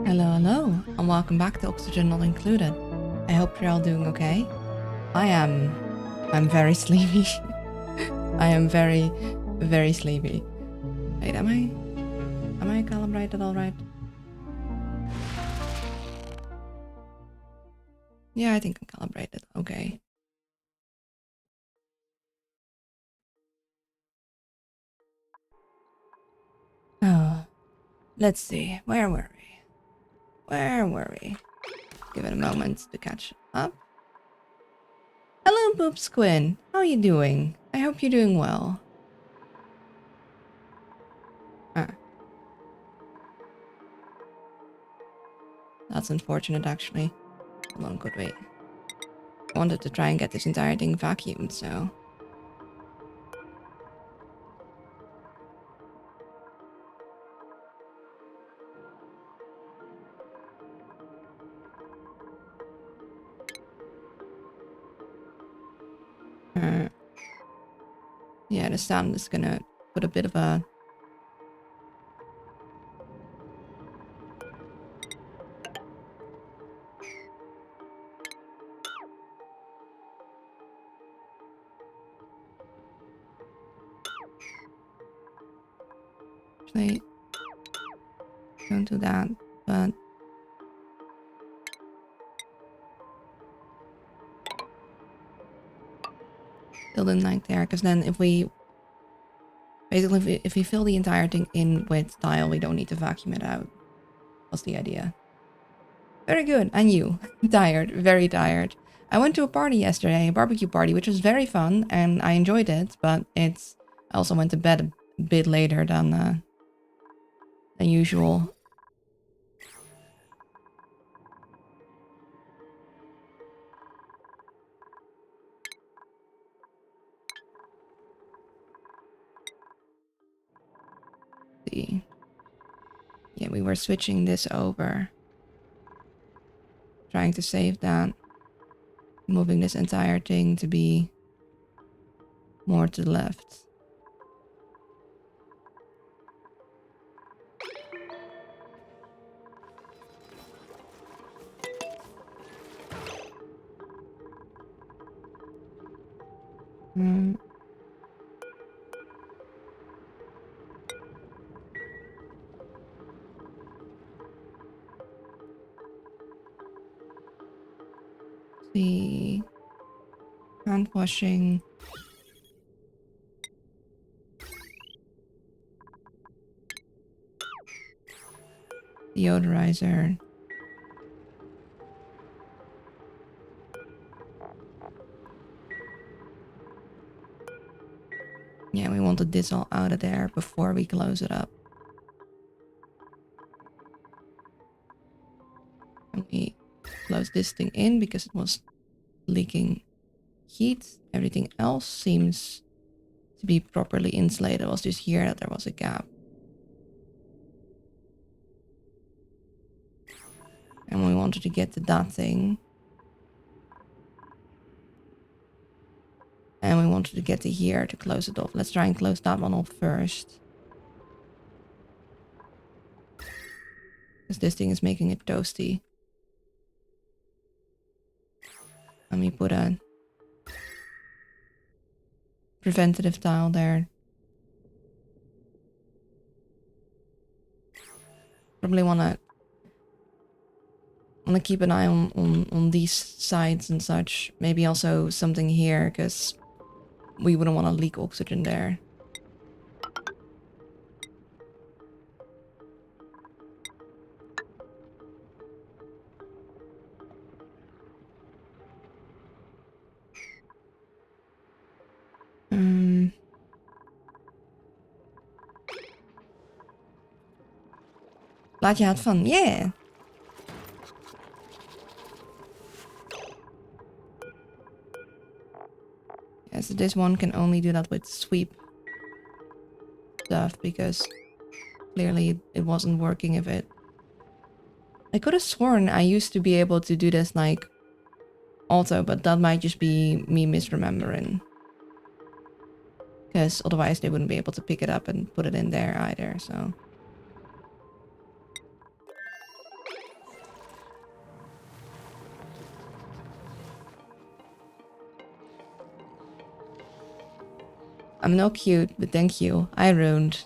Hello, hello, and welcome back to Oxygen Not Included. I hope you're all doing okay. I'm very sleepy. I am very, very sleepy. Wait, am I calibrated all right? Yeah, I think I'm calibrated. Okay. Oh, let's see. Where were we? Where were we? Give it a moment to catch up. Hello, Boop Squid. How are you doing? I hope you're doing well. Ah, that's unfortunate, actually. Hold on, good wait. I wanted to try and get this entire thing vacuumed, so... yeah, the sound is gonna put a bit of a... Actually, don't do that, but... Still didn't like there, because then if we... Basically, if we fill the entire thing in with tile, we don't need to vacuum it out. What's the idea? Very good, and you? Tired, very tired. I went to a party yesterday, a barbecue party, which was very fun, and I enjoyed it, but it's... I also went to bed a bit later than usual. See. Yeah, we were switching this over. Trying to save that. Moving this entire thing to be more to the left. Hmm. See. Hand washing. Deodorizer. Yeah, we wanted this all out of there before we close it up. And we close this thing in because it was leaking heat. Everything else seems to be properly insulated. It was just here that there was a gap. And we wanted to get to that thing. And we wanted to get to here to close it off. Let's try and close that one off first. Because this thing is making it toasty. Let me put a preventative tile there. Probably wanna keep an eye on these sides and such. Maybe also something here, because we wouldn't want to leak oxygen there. Glad you had fun. Yeah. Yeah, so this one can only do that with sweep stuff, because clearly it wasn't working if it... I could have sworn I used to be able to do this like auto, but that might just be me misremembering. Because otherwise they wouldn't be able to pick it up and put it in there either, so... I'm not cute, but thank you. I ruined.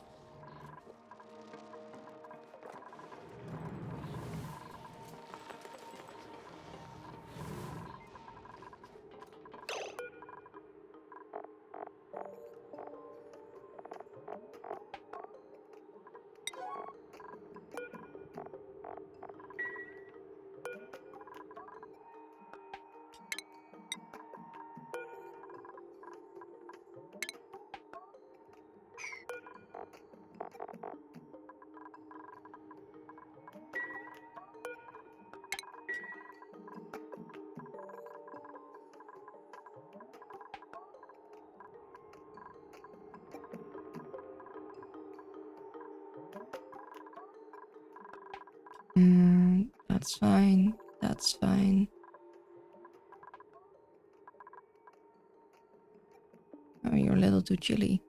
That's fine. That's fine. Oh, you're a little too chilly.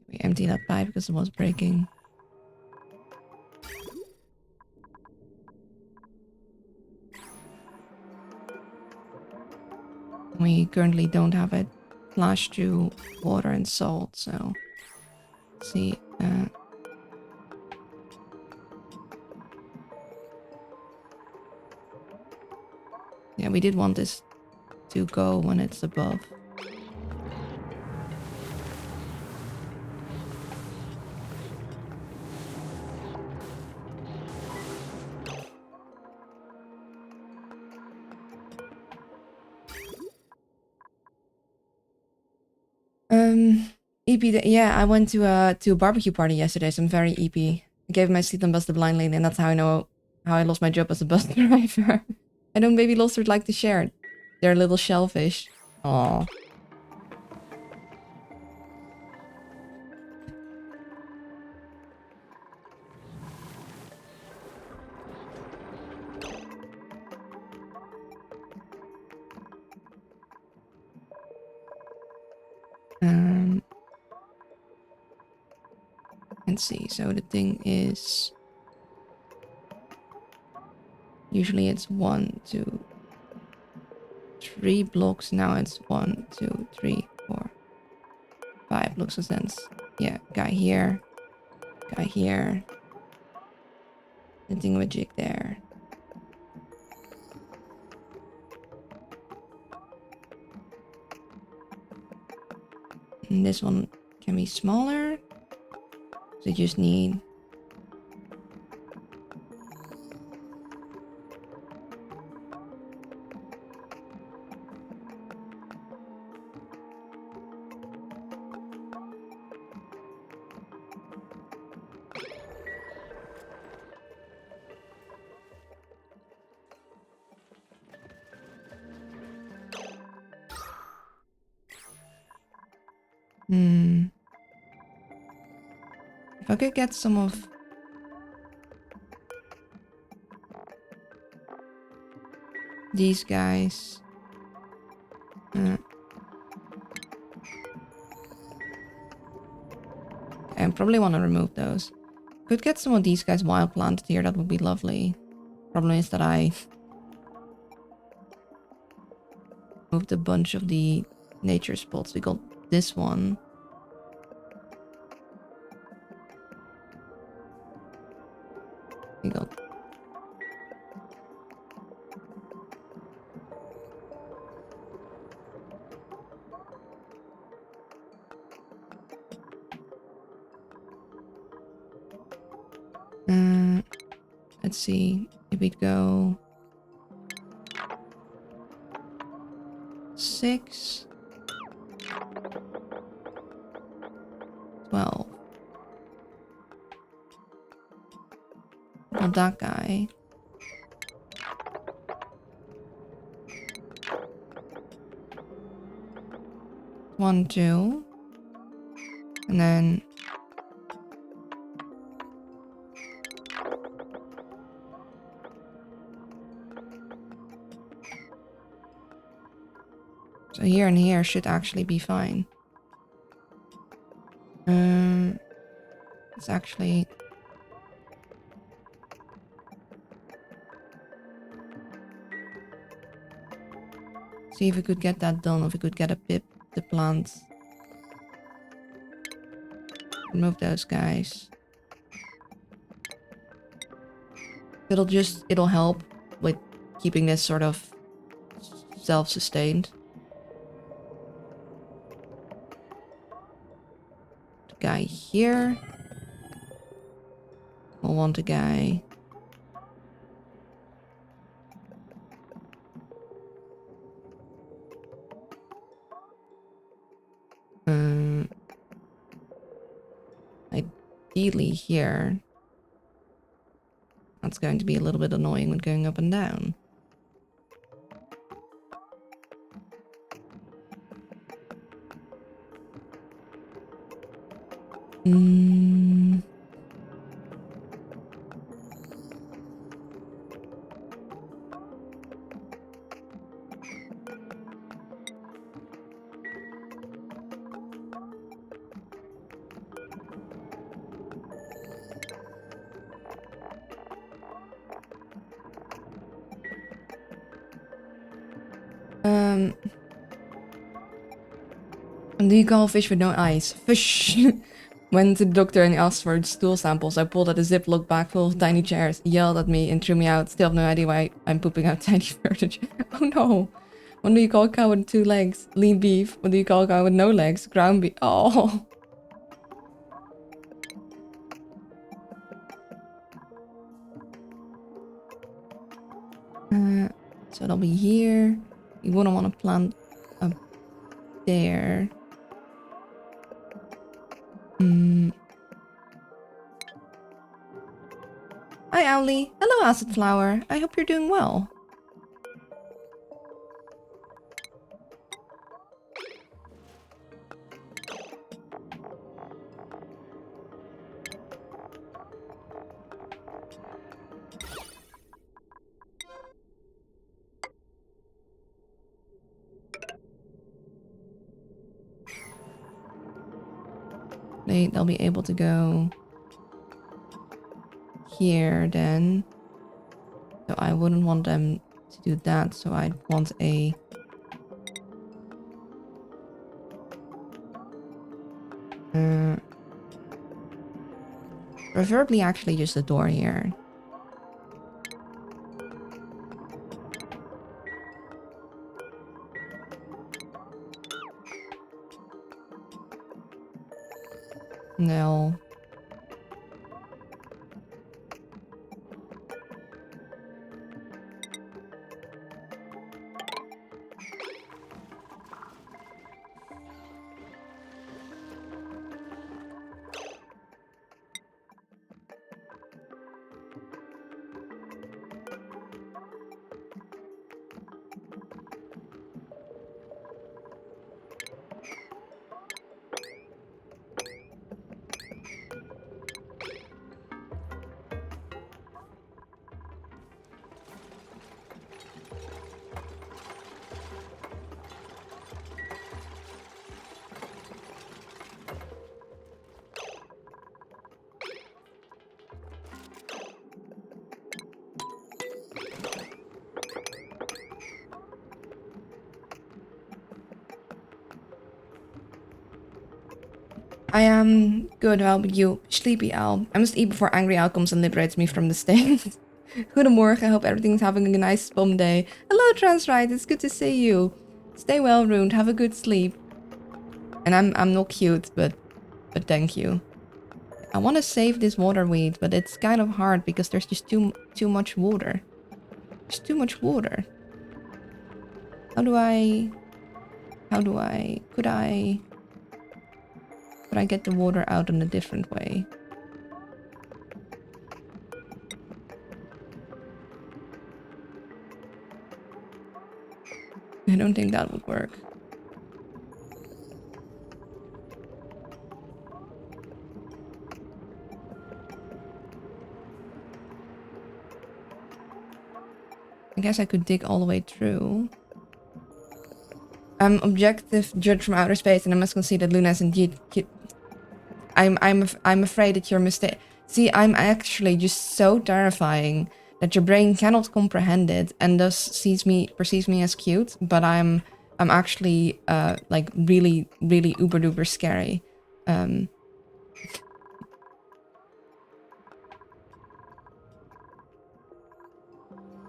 We empty that pipe because it was breaking. We currently don't have it flashed through water and salt, so let's see. Yeah, we did want this to go when it's above. EP, yeah, I went to a barbecue party yesterday, so I'm very EP. I gave my seat on Bus the Blind Lady, and that's how I know how I lost my job as a bus driver. I know baby lost would like to share it. They're little shellfish. Aww. Let's see. So the thing is, usually it's 1, 2, 3 blocks. Now it's 1, 2, 3, 4, 5 blocks of sense. Yeah, guy here, guy here. The thingamajig there. And this one can be smaller. So you just need if I could get some of these guys. I probably want to remove those. Could get some of these guys wild planted here, that would be lovely. Problem is that I moved a bunch of the nature spots. We got this one. We got let's see if we'd go 6, 12. Not that guy. 1, 2. And then... So here and here should actually be fine. It's actually... See if we could get that done, if we could get a pip the plants. Remove those guys. It'll help with keeping this sort of self-sustained. The guy here. We'll want a guy. Ideally here. That's going to be a little bit annoying when going up and down. Do you call fish with no eyes? Fish! Went to the doctor and asked for stool samples. I pulled out a Ziploc bag full of tiny chairs, yelled at me and threw me out. Still have no idea why I'm pooping out tiny furniture. Oh no! What do you call a cow with 2 legs? Lean beef. What do you call a cow with no legs? Ground beef. Oh! So it'll be here. You wouldn't want to plant up there. Hi, Owly. Hello, Acid Flower. I hope you're doing well. They'll be able to go here then. So I wouldn't want them to do that, so I'd want a... preferably actually just a door here. No. I am good, how about you? Sleepy Owl. I must eat before Angry Owl comes and liberates me from the stains. Goedemorgen, I hope everything's having a nice SPOM day. Hello, Transrite, it's good to see you. Stay well, Ruined, have a good sleep. And I'm not cute, but thank you. I want to save this water weed, but it's kind of hard because there's just too much water. There's too much water. Could I get the water out in a different way? I don't think that would work. I guess I could dig all the way through. I'm objective judge from outer space, and I must concede that Luna is indeed cute. I'm afraid that you're mistaken. See, I'm actually just so terrifying that your brain cannot comprehend it and thus perceives me as cute, but I'm actually like really uber duper scary.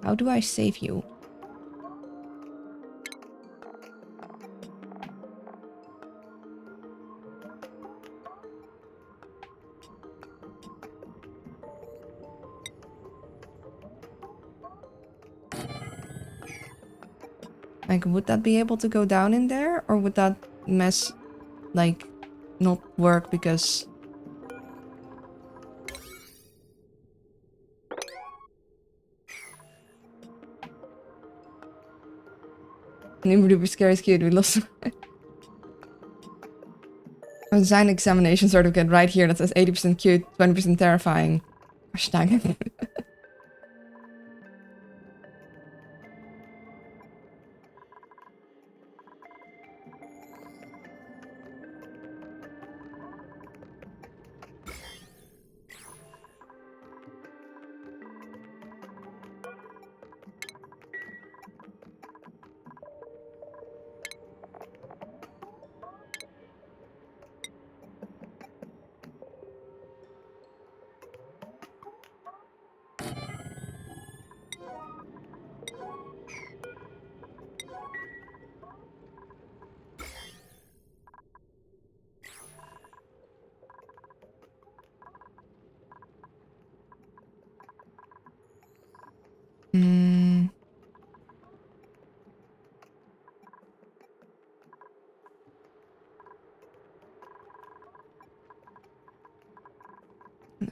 How do I save you? Like, would that be able to go down in there? Or would that mess, like, not work because... Super scary is cute, we lost... A design examination certificate right here that says 80% cute, 20% terrifying. Hashtag.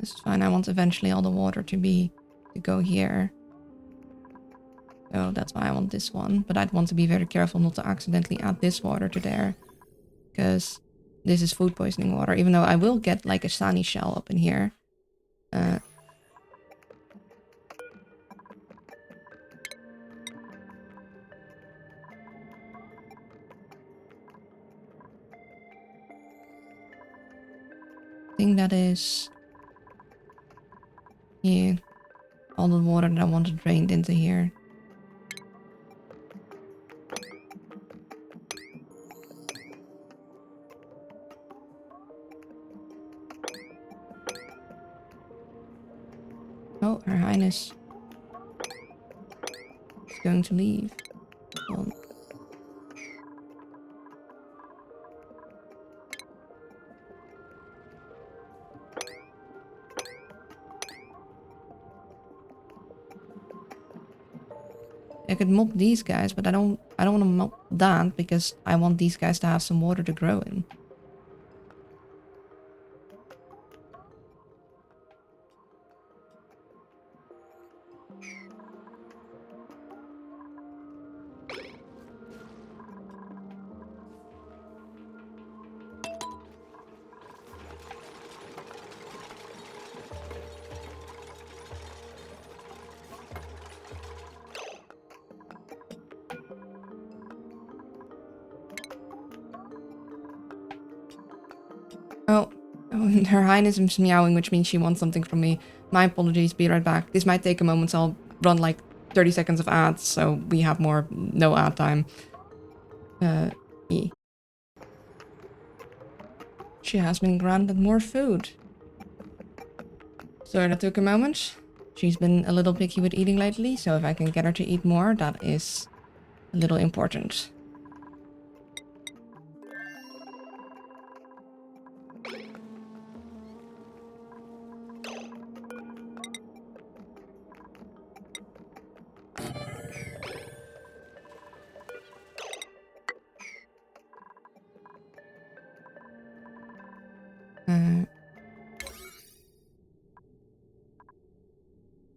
It's fine. I want eventually all the water to go here. So that's why I want this one. But I'd want to be very careful not to accidentally add this water to there. Because this is food poisoning water. Even though I will get like a Sani shell up in here. I think that is... yeah. All the water that I want drained into here. Oh, Her Highness is going to leave. Well, I could mop these guys, but I don't want to mop that because I want these guys to have some water to grow in. Oh, Her Highness is meowing, which means she wants something from me. My apologies, be right back. This might take a moment, so I'll run like 30 seconds of ads, so we have no ad time. She has been granted more food. So that took a moment. She's been a little picky with eating lately, so if I can get her to eat more, that is a little important.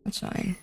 That's fine.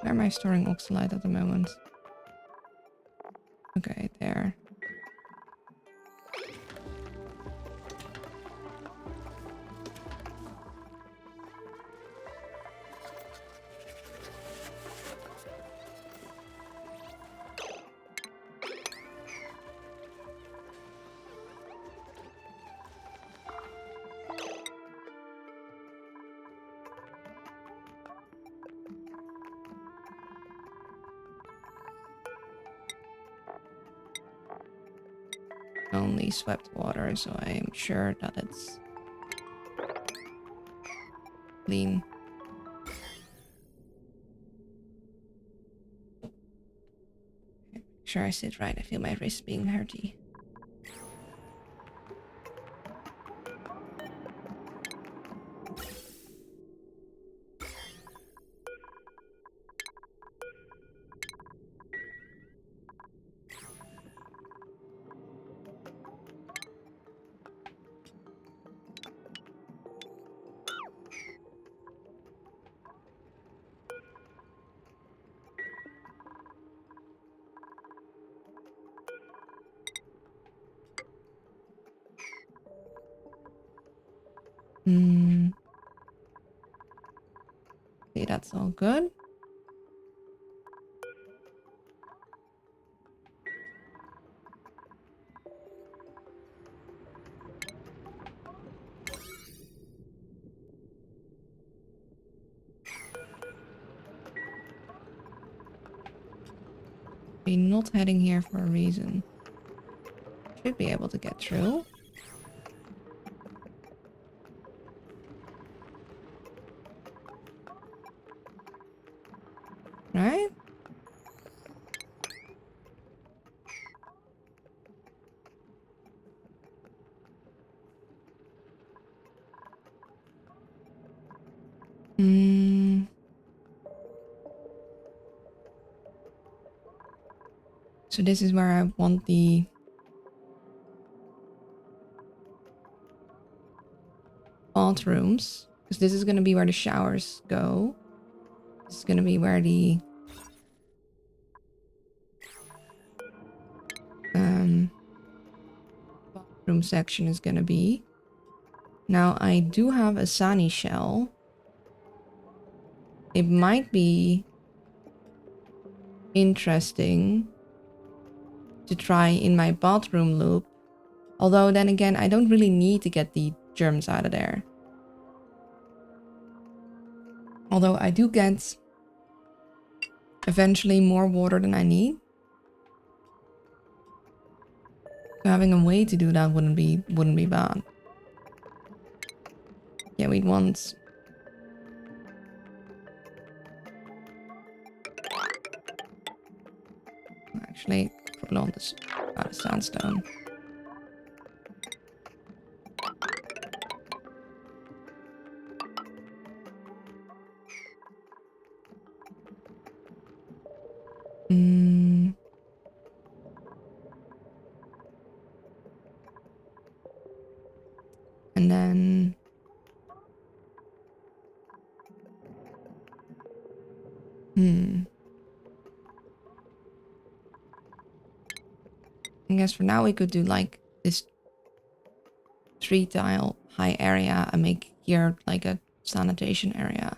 Where am I storing oxalate at the moment? Okay, there. Only swept water, so I'm sure that it's clean. Make sure I sit right. I feel my wrist being hurty. See, that's all good. We're not heading here for a reason. Should be able to get through. Right? So this is where I want the bathrooms. Because this is going to be where the showers go. This is going to be where the bathroom section is going to be. Now I do have a Sani shell. It might be interesting to try in my bathroom loop. Although then again, I don't really need to get the germs out of there. Although I do get eventually more water than I need. So having a way to do that wouldn't be bad. Yeah, we'd want actually probably on this out of sandstone. And then I guess for now we could do like this 3-tile high area and make here like a sanitation area.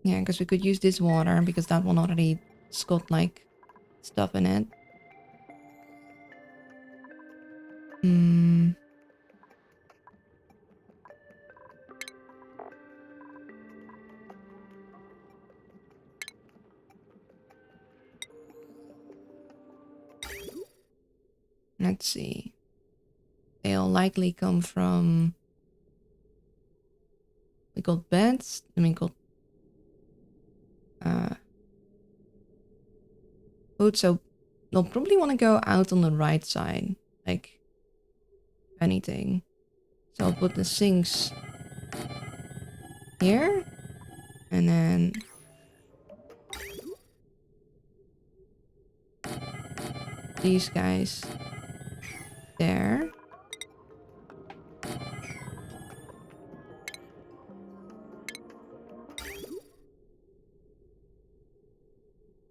Yeah, because we could use this water because that one already has got like stuff in it. Let's see. They'll likely come from... We got beds. Then we got food, so they'll probably want to go out on the right side, like anything. So I'll put the sinks here, and then these guys there.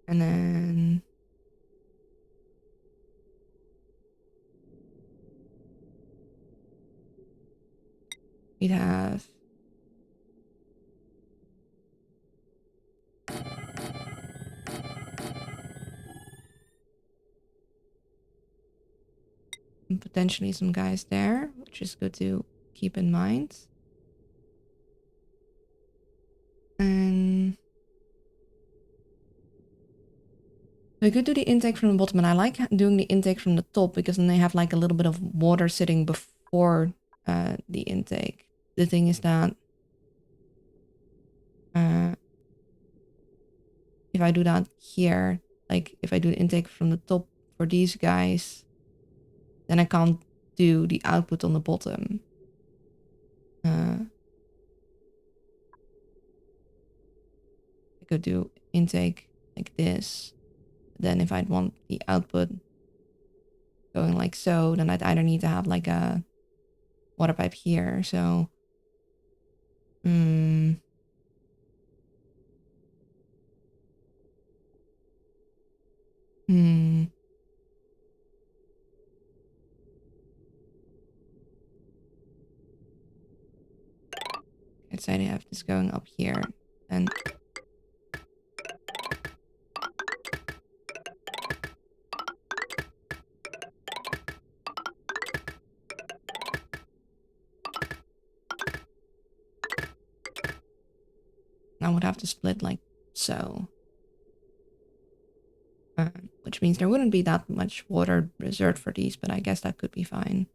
And then we'd have potentially some guys there, which is good to keep in mind. And we could do the intake from the bottom, and I like doing the intake from the top because then they have like a little bit of water sitting before the intake. The thing is that if I do that here, like if I do the intake from the top for these guys, then I can't do the output on the bottom. I could do intake like this. Then if I'd want the output going like so, then I'd either need to have like a water pipe here. So, I'd say I have this going up here, and I would have to split like so. Which means there wouldn't be that much water reserved for these, but I guess that could be fine.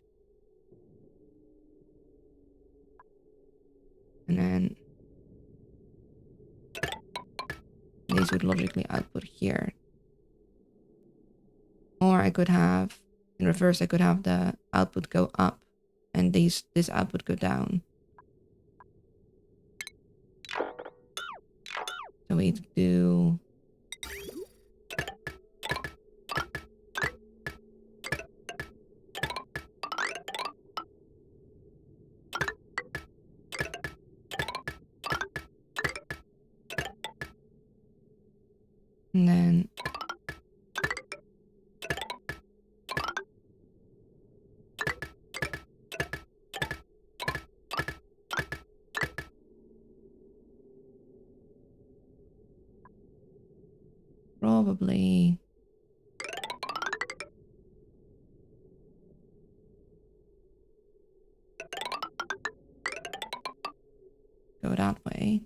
And then these would logically output here. Or I could have, in reverse, I could have the output go up and this output go down. So we do and then probably go that way.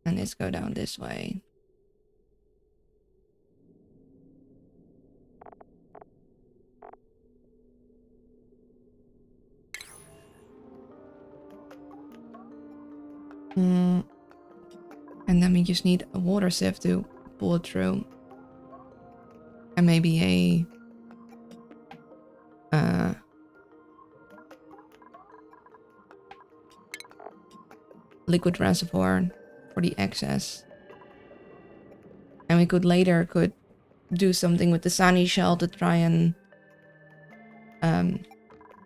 And this go down this way. And then we just need a water sieve to pull it through. And maybe a liquid reservoir for the excess. And we could later do something with the sunny shell to try and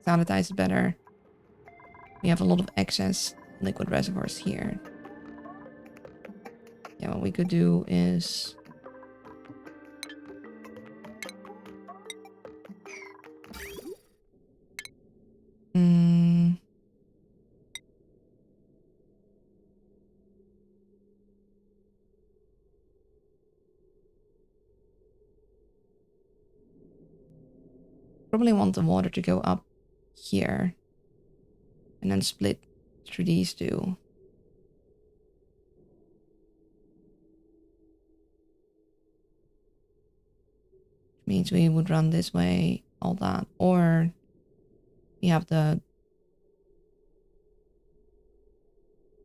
sanitize it better. We have a lot of excess liquid reservoirs here. Yeah, what we could do is probably want the water to go up here and then split through these two. Which means we would run this way, all that, or we have the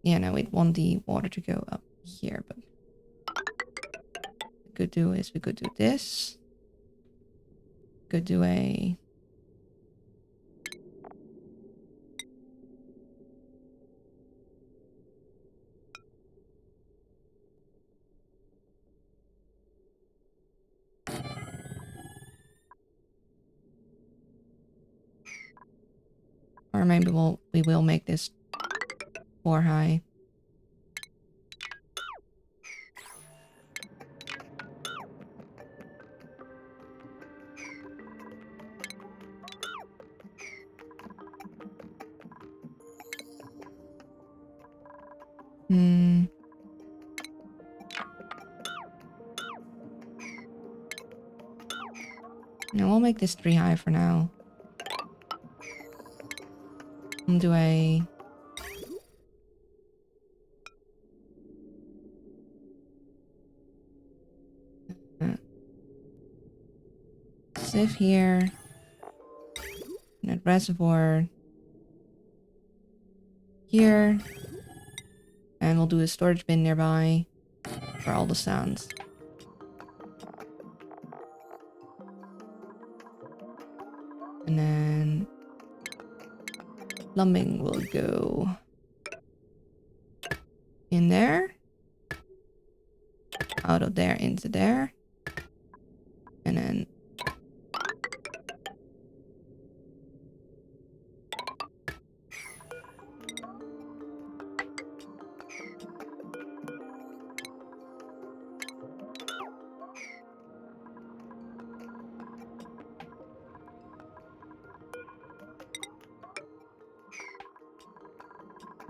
Yeah, no, we'd want the water to go up here, but we could do is we could do this. Could do a or maybe we will make this 4 high. Hmm. No, we'll make this 3 high for now. And do a sieve here. And a reservoir here. And we'll do a storage bin nearby for all the sounds. And then plumbing will go in there. Out of there into there. And then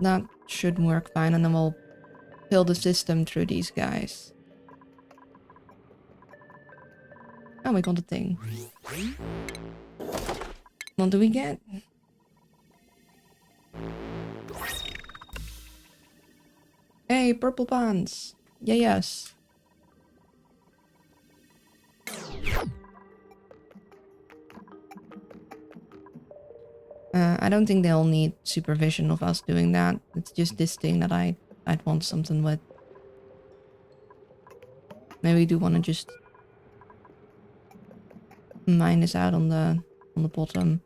that should work fine, and then we'll fill the system through these guys. Oh, we got the thing. What do we get? Hey, purple pants. Yeah, yes. I don't think they'll need supervision of us doing that. It's just this thing that I'd want something with. Maybe we do want to just mine this out on the bottom.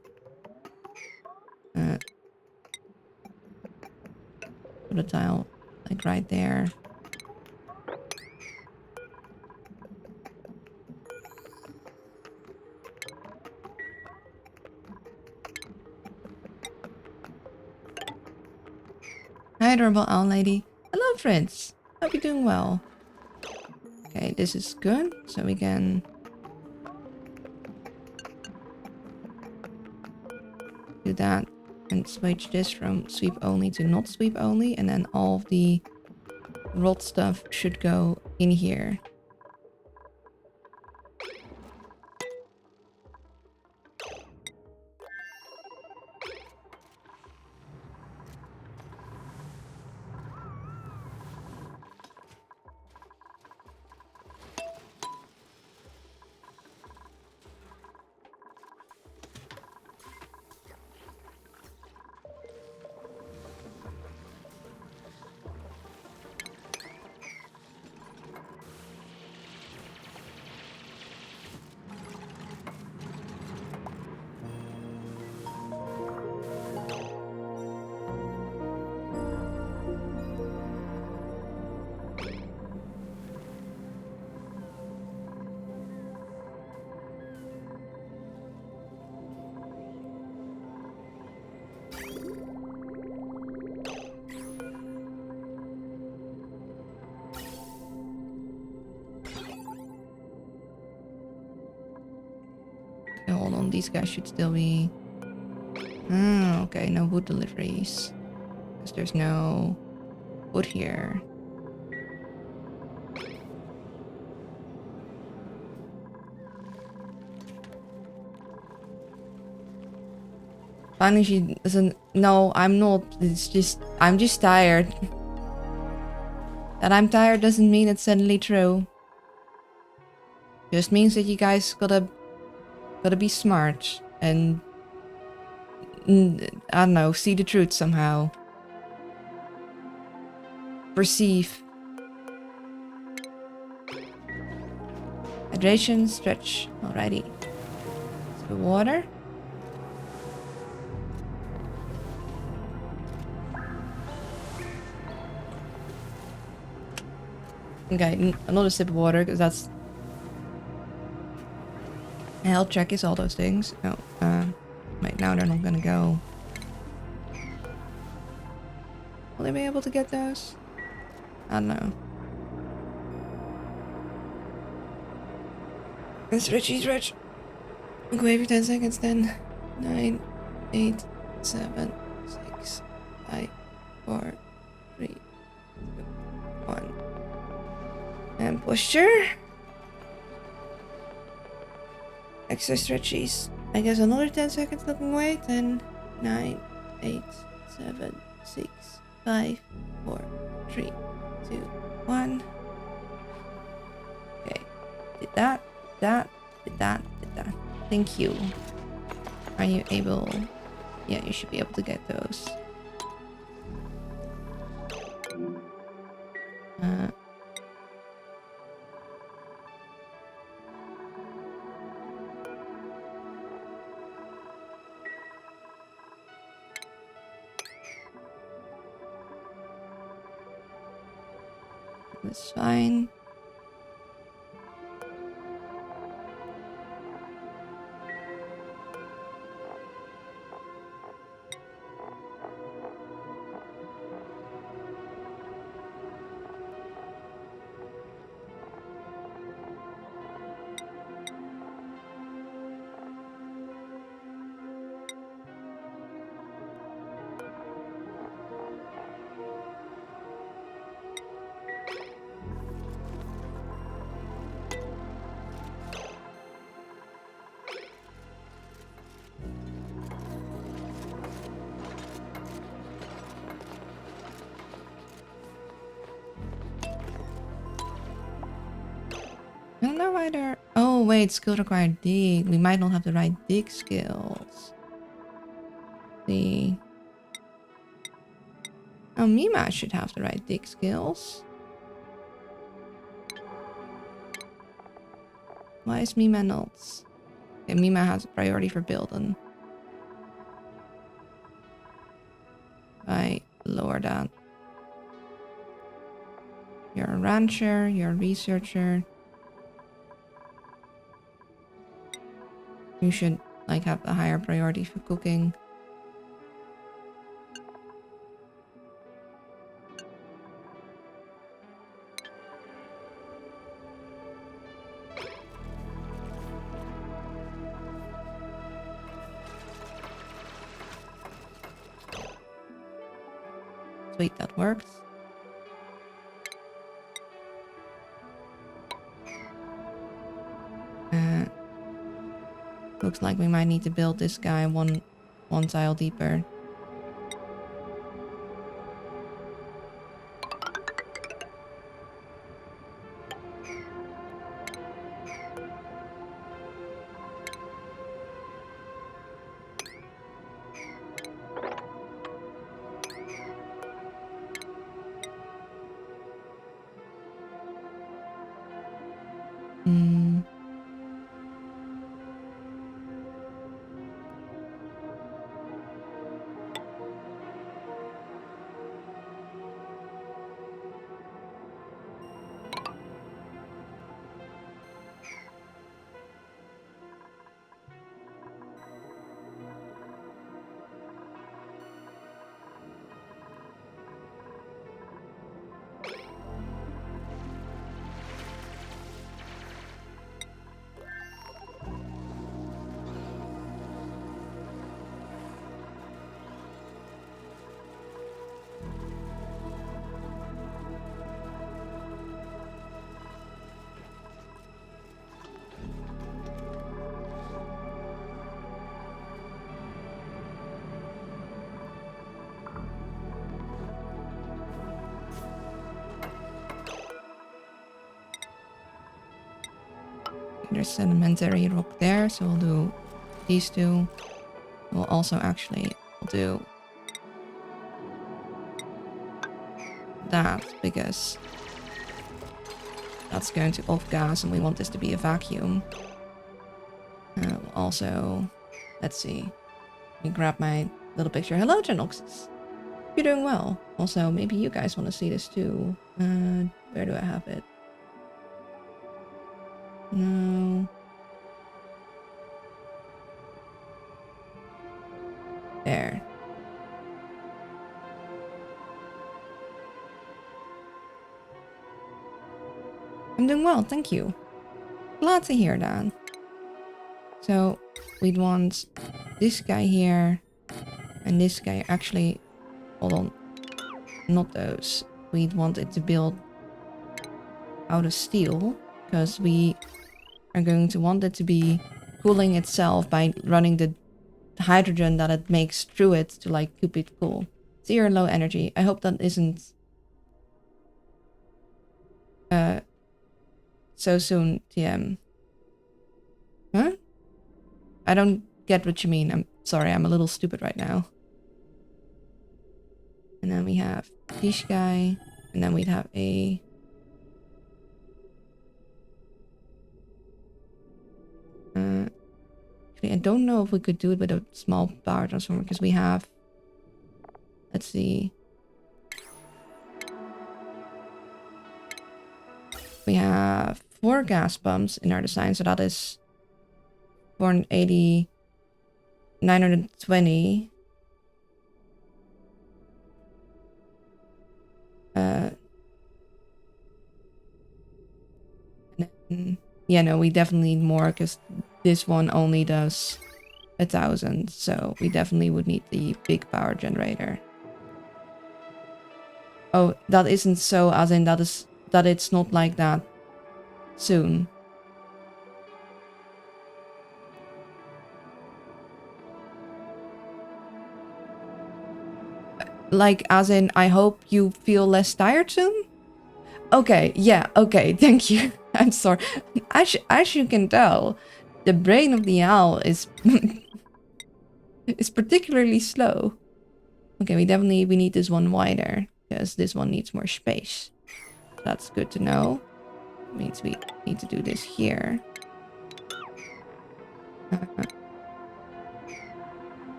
Put a tile like right there. Hi, adorable owl lady. Hello, friends. Hope you're doing well. Okay, this is good. So we can do that and switch this from sweep only to not sweep only. And then all of the rot stuff should go in here. Okay, hold on, these guys should still be... Oh, okay, no wood deliveries. Because there's no wood here. Finally, she doesn't... No, I'm not. It's just... I'm just tired. That I'm tired doesn't mean it's suddenly true. Just means that you guys gotta be smart and I don't know, see the truth somehow. perceive. Hydration, stretch. Alrighty. So water. Okay, another sip of water, because that's... A health check is all those things. No, wait, now they're not gonna go. Will they be able to get those? I don't know. And stretch. Okay, wait for 10 seconds then. 9, 8, 7, 6, 5, 4, 3, 2, 1. And posture. Extra stretchies. I guess another 10 seconds looking away. 10, 9, 8, 7, 6, 5, 4, 3, 2, 1. Okay. Did that. Did that. Thank you. Are you able? Yeah, you should be able to get those. That's fine. I don't know why they're... Oh, wait, skill required dig. We might not have the right dig skills. See. Oh, Mima should have the right dig skills. Why is Mima not? Okay, Mima has a priority for building. I lower that. You're a rancher, you're a researcher. You should like have a higher priority for cooking. Sweet, that works. Looks like we might need to build this guy one tile deeper. There's sedimentary rock there, so we'll do these two. We'll also actually do that because that's going to off gas and we want this to be a vacuum. Also, let's see. Let me grab my little picture. Hello, Genoxus. You're doing well. Also, maybe you guys want to see this too. Where do I have it? No. There. I'm doing well, thank you. Glad to hear that. So, we'd want this guy here and this guy. Actually, hold on. Not those. We'd want it to build out of steel because we are going to want it to be cooling itself by running the hydrogen that it makes through it to like keep it cool. So you're low energy. I hope that isn't so soon, TM. Huh? I don't get what you mean. I'm sorry, I'm a little stupid right now. And then we have this guy, and then we'd have a actually, I don't know if we could do it with a small power transformer because we have, let's see, we have 4 gas pumps in our design, so that is 480, 920. Yeah, no, we definitely need more because this one only does 1,000, so we definitely would need the big power generator. Oh, that isn't so, as in that it's not like that soon. Like, as in, I hope you feel less tired soon? Okay, yeah, okay, thank you. I'm sorry. As you can tell, the brain of the owl is is particularly slow. Okay, we need this one wider because this one needs more space. That's good to know. Means we need to do this here.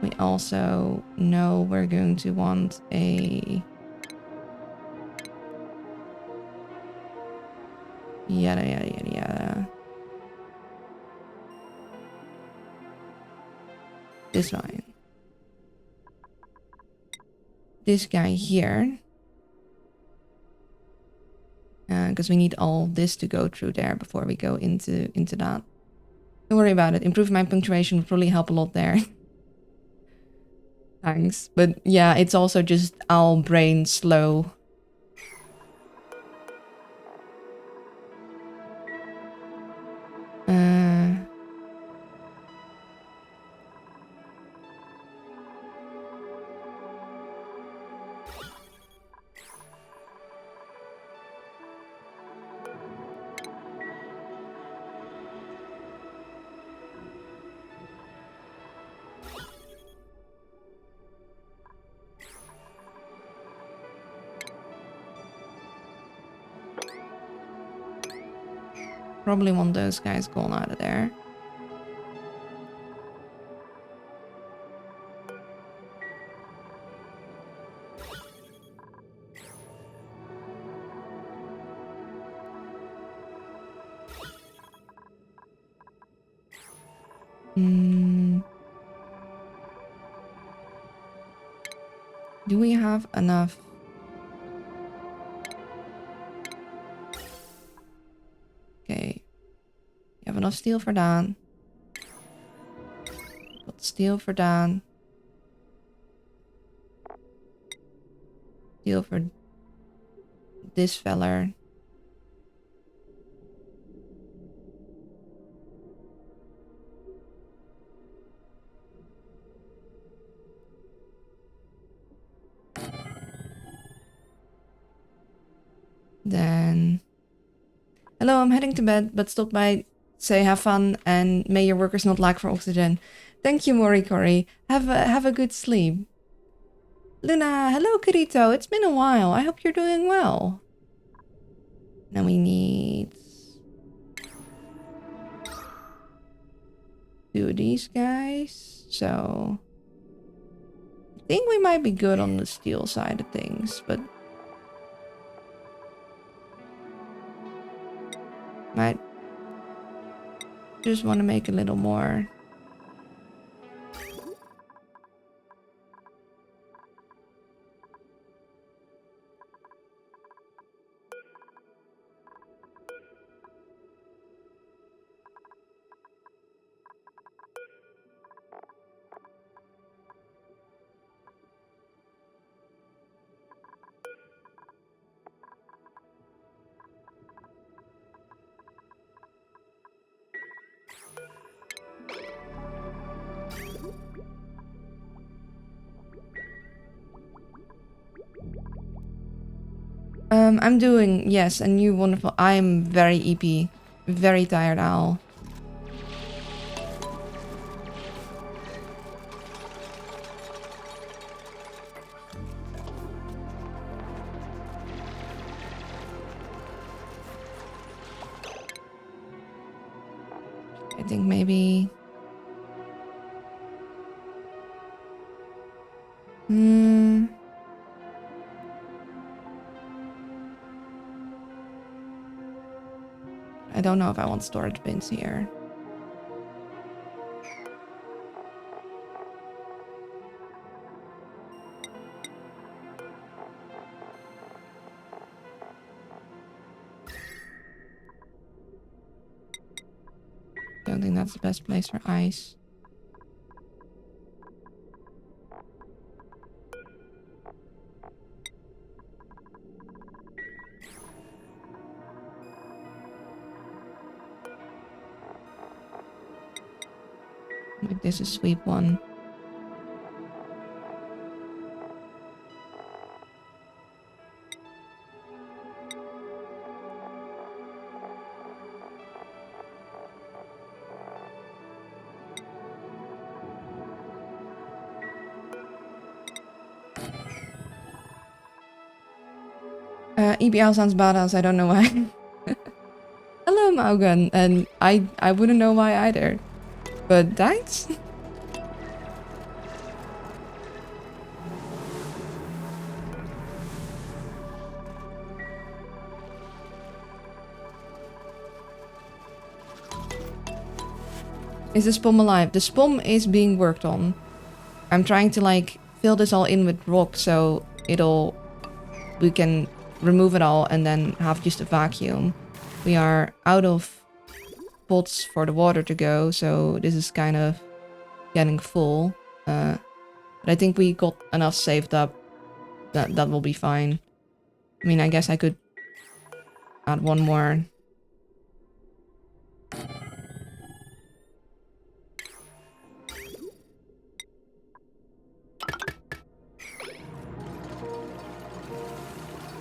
We also know we're going to want a yada yada yada yada. This line. This guy here. Because we need all this to go through there before we go into that. Don't worry about it. Improve my punctuation would probably help a lot there. Thanks. But yeah, it's also just owl brain slow. Probably want those guys gone out of there. Do we have enough? Okay. You have enough steel for that. Got steel for that. Steel for this feller. Then, hello, I'm heading to bed, but stop by, say have fun, and may your workers not lack for oxygen. Thank you, Morikori. Have a good sleep. Luna, hello Kirito, it's been a while. I hope you're doing well. Now we need 2 of these guys. So I think we might be good on the steel side of things, but might just want to make a little more. I'm doing, yes, a new wonderful. I'm very EP, very tired owl. I think maybe. I don't know if I want storage bins here. Don't think that's the best place for ice. Like this is sweep 1. EBL sounds badass, I don't know why. Hello, Maugan, and I wouldn't know why either. But thanks. Is the SPOM alive? The SPOM is being worked on. I'm trying to like fill this all in with rock so we can remove it all and then have just a vacuum. We are out of pots for the water to go, so this is kind of getting full. But I think we got enough saved up that will be fine. I mean, I guess I could add one more.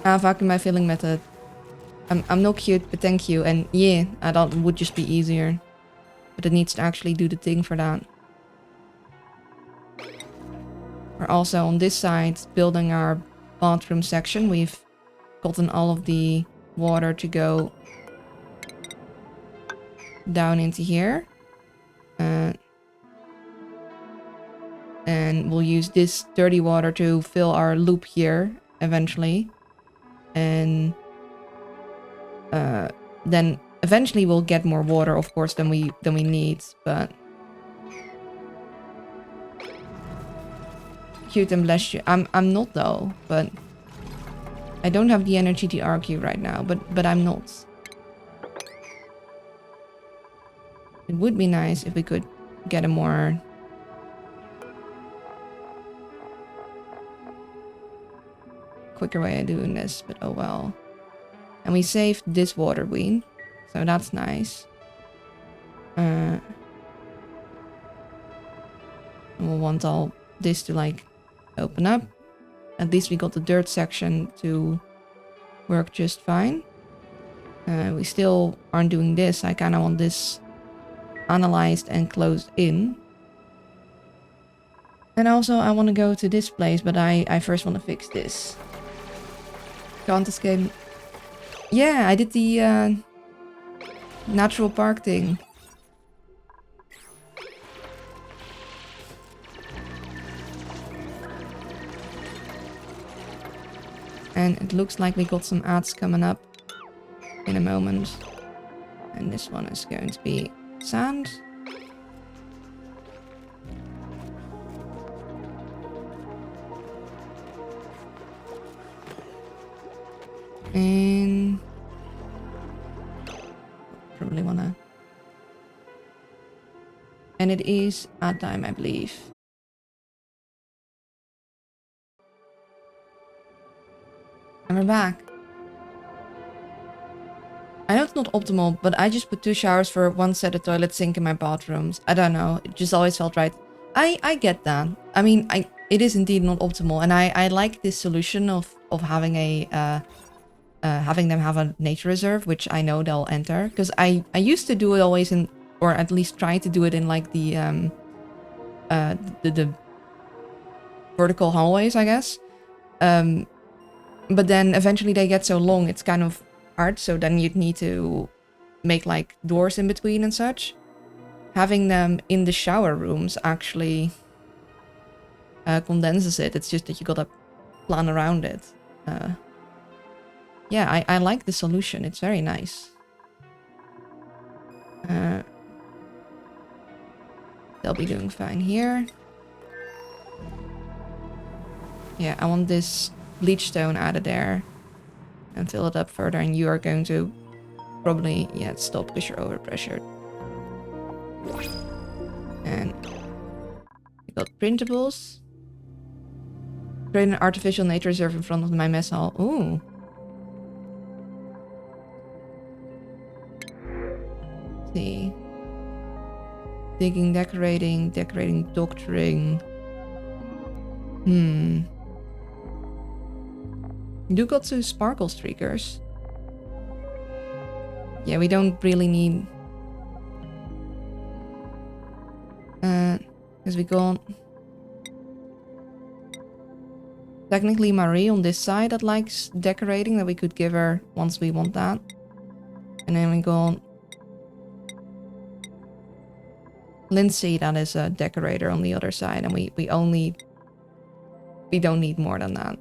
Vacuum my filling method. I'm not cute, but thank you. And yeah, I thought it would just be easier. But it needs to actually do the thing for that. We're also on this side building our bathroom section. We've gotten all of the water to go down into here. And we'll use this dirty water to fill our loop here eventually. And then eventually we'll get more water, of course, than we need, but cute and bless you. I'm not though, but I don't have the energy to argue right now, but I'm not. It would be nice if we could get a more quicker way of doing this, but oh well. And we saved this water wheel, so that's nice. And we'll want all this to like open up. At least we got the dirt section to work just fine. We still aren't doing this. I kind of want this analyzed and closed in. And also I want to go to this place, but I first want to fix this. Can't escape. Yeah, I did the natural park thing. And it looks like we got some ads coming up in a moment. And this one is going to be sand. And probably wanna. And it is ad time, I believe. And we're back. I know it's not optimal, but I just put 2 showers for 1 set of toilet sink in my bathrooms. I don't know, it just always felt right. I get that. I mean, it is indeed not optimal, and I like this solution of having a having them have a nature reserve, which I know they'll enter. Because I used to do it always in, or at least try to do it in like the vertical hallways, I guess. But then eventually they get so long, it's kind of hard. So then you'd need to make like doors in between and such. Having them in the shower rooms actually condenses it. It's just that you gotta plan around it. Yeah, I like the solution. It's very nice. They'll be doing fine here. Yeah, I want this bleach stone out of there and fill it up further, and you are going to probably, yeah, stop because you're overpressured. And we got printables. Create an artificial nature reserve in front of my mess hall. Ooh. Let's see. Digging, decorating, doctoring. You got 2 sparkle streakers. Yeah, we don't really need... because we got... Technically Marie on this side that likes decorating, that we could give her once we want that. And then we got... Lindsay, that is a decorator on the other side, and we don't need more than that.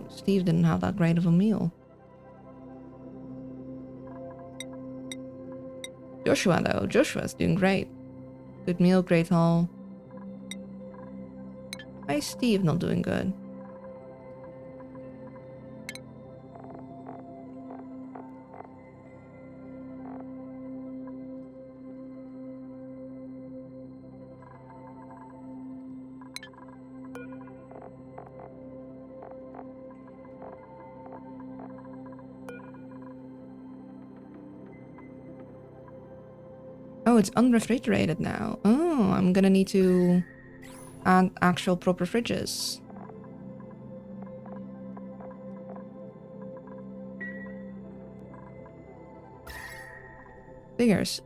Steve didn't have that great of a meal. Joshua though, Joshua's doing great. Good meal, great haul. Why is Steve not doing good? Oh, it's unrefrigerated now. Oh, I'm gonna need to add actual proper fridges. Figures.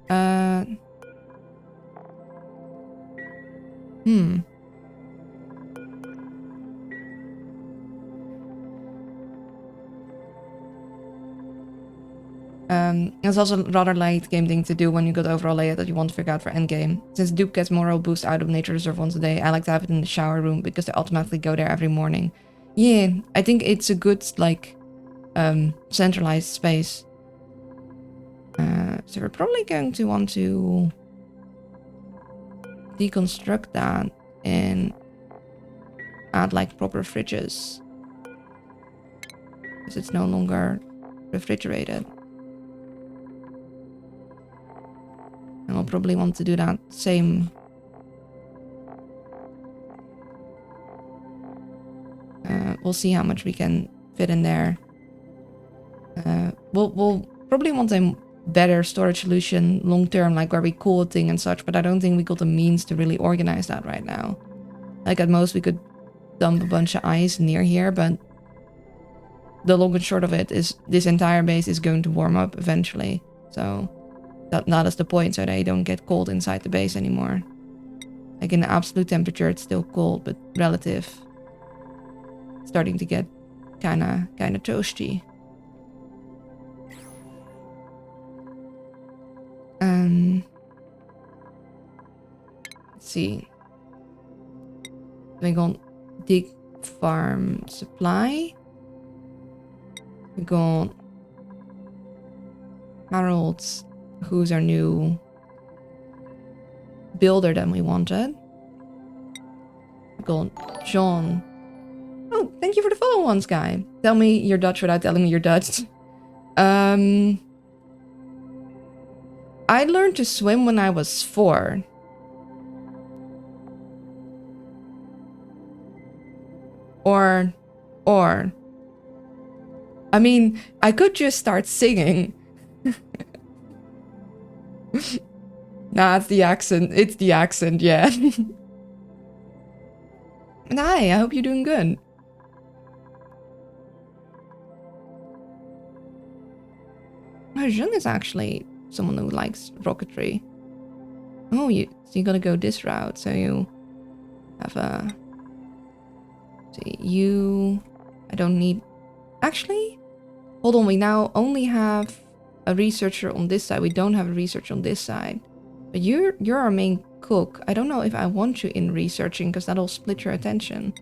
It's also a rather light game thing to do when you got overall layout that you want to figure out for endgame. Since Dupe gets moral boost out of Nature Reserve once a day, I like to have it in the shower room because they automatically go there every morning. Yeah, I think it's a good, like, centralized space. So we're probably going to want to deconstruct that and add, like, proper fridges. Because it's no longer refrigerated. And we'll probably want to do that same. We'll see how much we can fit in there. We'll probably want a better storage solution long term, like where we cool a thing and such, but I don't think we got the means to really organize that right now. Like at most we could dump a bunch of ice near here, but the long and short of it is this entire base is going to warm up eventually. So that is the point, so they don't get cold inside the base anymore. Like in the absolute temperature, it's still cold, but relative, it's starting to get kind of toasty. Let's see. We got dig farm supply. We got Harold's, who's our new builder that we wanted. We got John. Oh, thank you for the follow once, guy. Tell me you're Dutch without telling me you're Dutch. I learned to swim when I was 4. Or, I mean, I could just start singing. Nah, it's the accent. It's the accent, yeah. Hi, I hope you're doing good. Jun is actually someone who likes rocketry. Oh, so you gotta go this route, so you have a... See, I don't need... Actually, hold on, we now only have a researcher on this side. We don't have a researcher on this side. But you're our main cook. I don't know if I want you in researching, because that'll split your attention.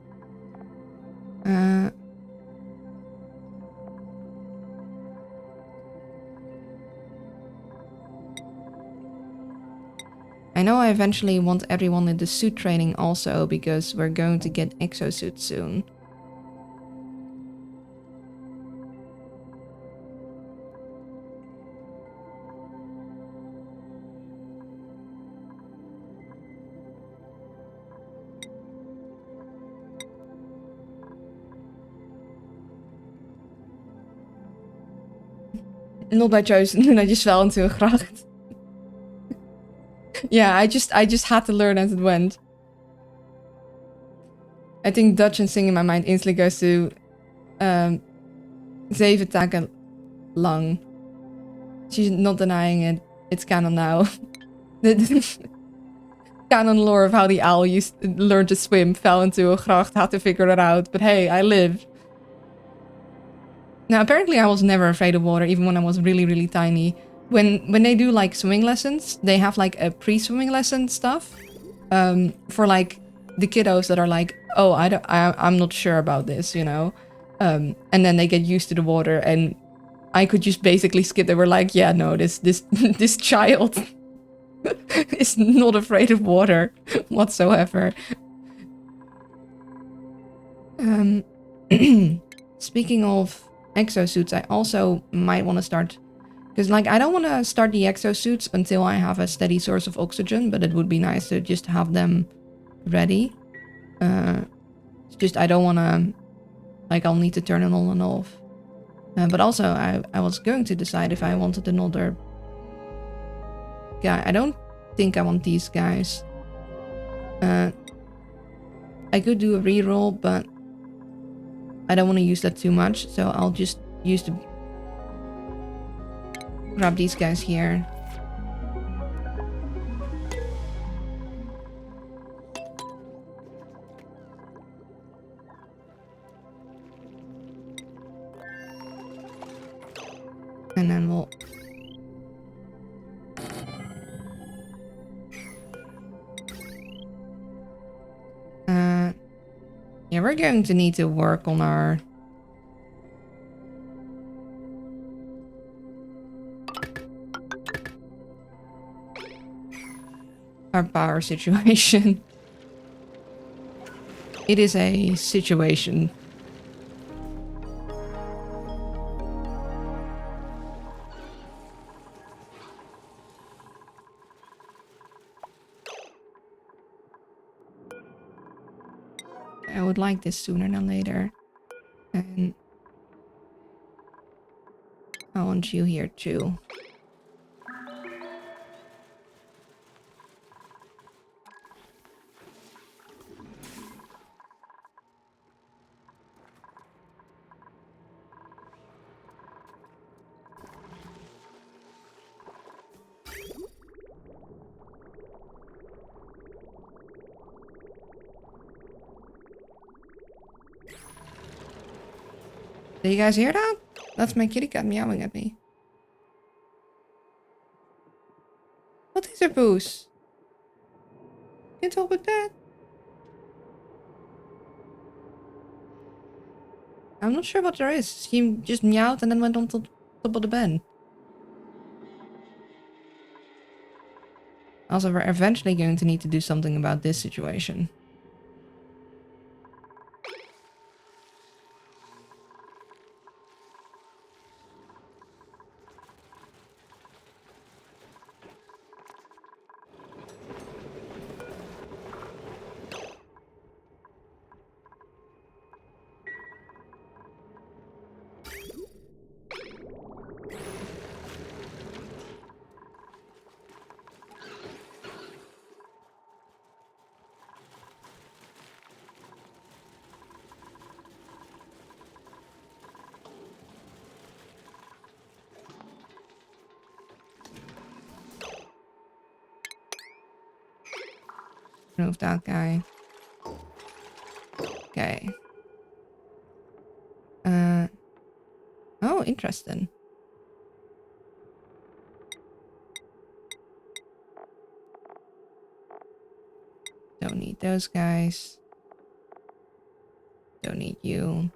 I know I eventually want everyone in the suit training also, because we're going to get exosuits soon. Not by choice, I just fell into a gracht. Yeah, I just had to learn as it went. I think Dutch and sing in my mind instantly goes to 7 dagen lang. She's not denying it. It's canon now. The canon lore of how the owl learned to swim, fell into a gracht, had to figure it out. But hey, I lived. Now, apparently I was never afraid of water, even when I was really, really tiny. When they do like swimming lessons, they have like a pre-swimming lesson stuff for like the kiddos that are like, oh, I'm not sure about this, you know, and then they get used to the water, and I could just basically skip. They were like, yeah, no, this child is not afraid of water whatsoever. Speaking of exosuits, I also might want to start, because like I don't want to start the exosuits until I have a steady source of oxygen, but it would be nice to just have them ready. It's just I don't want to, like, I'll need to turn it on and off. But also I was going to decide if I wanted another guy. I don't think I want these guys. I could do a reroll, but I don't want to use that too much, so I'll just grab these guys here. And then we'll... Yeah, we're going to need to work on our... power situation. It is a situation. I would like this sooner than later. And I want you here too. Did you guys hear that? That's my kitty cat meowing at me. What is her boost? Can't talk with that. I'm not sure what there is. She just meowed and then went on top of the bed. Also, we're eventually going to need to do something about this situation. Remove that guy. Okay. Oh, interesting. Don't need those guys. Don't need you.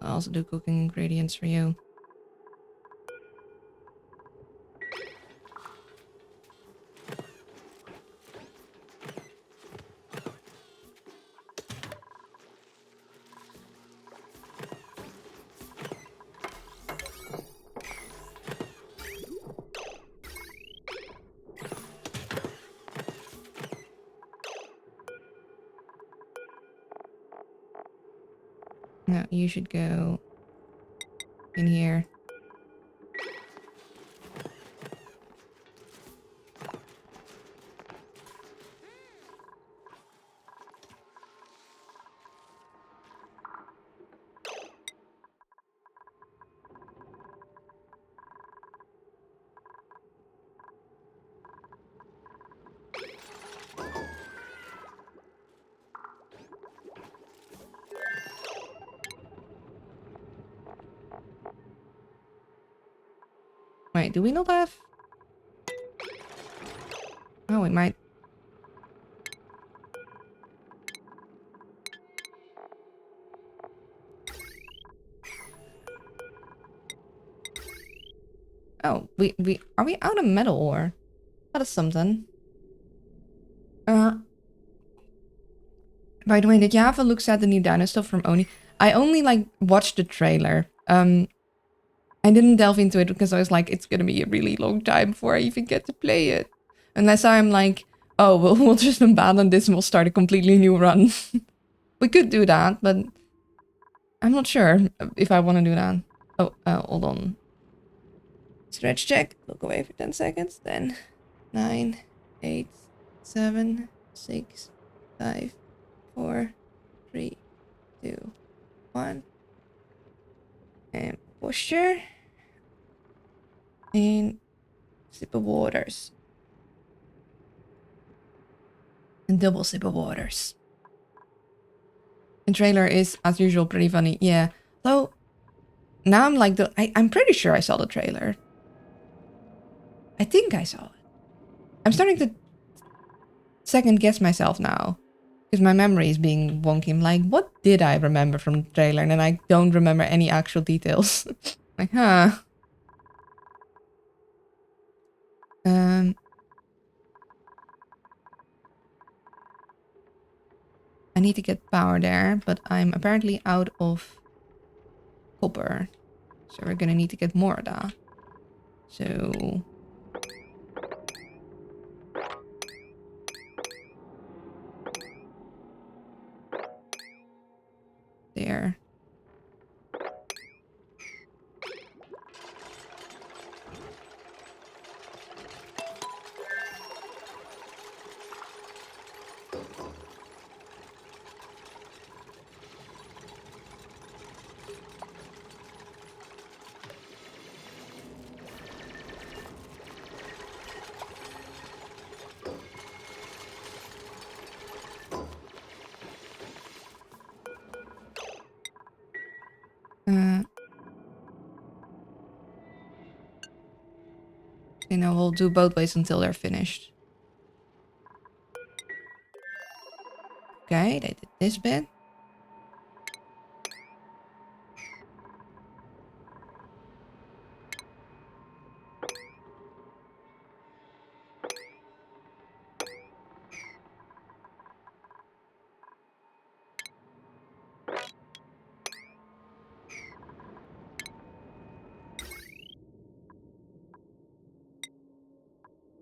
I'll also do cooking ingredients for you. No, you should go in here. Wait, do we not have... Oh, we might... Oh, are we out of metal ore? That is something. By the way, did you have a look at the new dino stuff from Oni? I only like watched the trailer. I didn't delve into it because I was like, it's gonna be a really long time before I even get to play it. Unless I'm like, oh, we'll just abandon this and we'll start a completely new run. We could do that, but I'm not sure if I want to do that. Oh, hold on. Stretch check. Look away for 10 seconds. 10, 9, 8, 7, 6, 5, 4, 3, 2, 1. And posture. And sip of waters. And double sip of waters. The trailer is, as usual, pretty funny. Yeah. So, now I'm like, I'm pretty sure I saw the trailer. I think I saw it. I'm starting to second guess myself now. Because my memory is being wonky. I'm like, what did I remember from the trailer? And then I don't remember any actual details. Like, huh. I need to get power there, but I'm apparently out of copper. So we're gonna need to get more of that. So... there. Okay, now we'll do both ways until they're finished. Okay, they did this bit.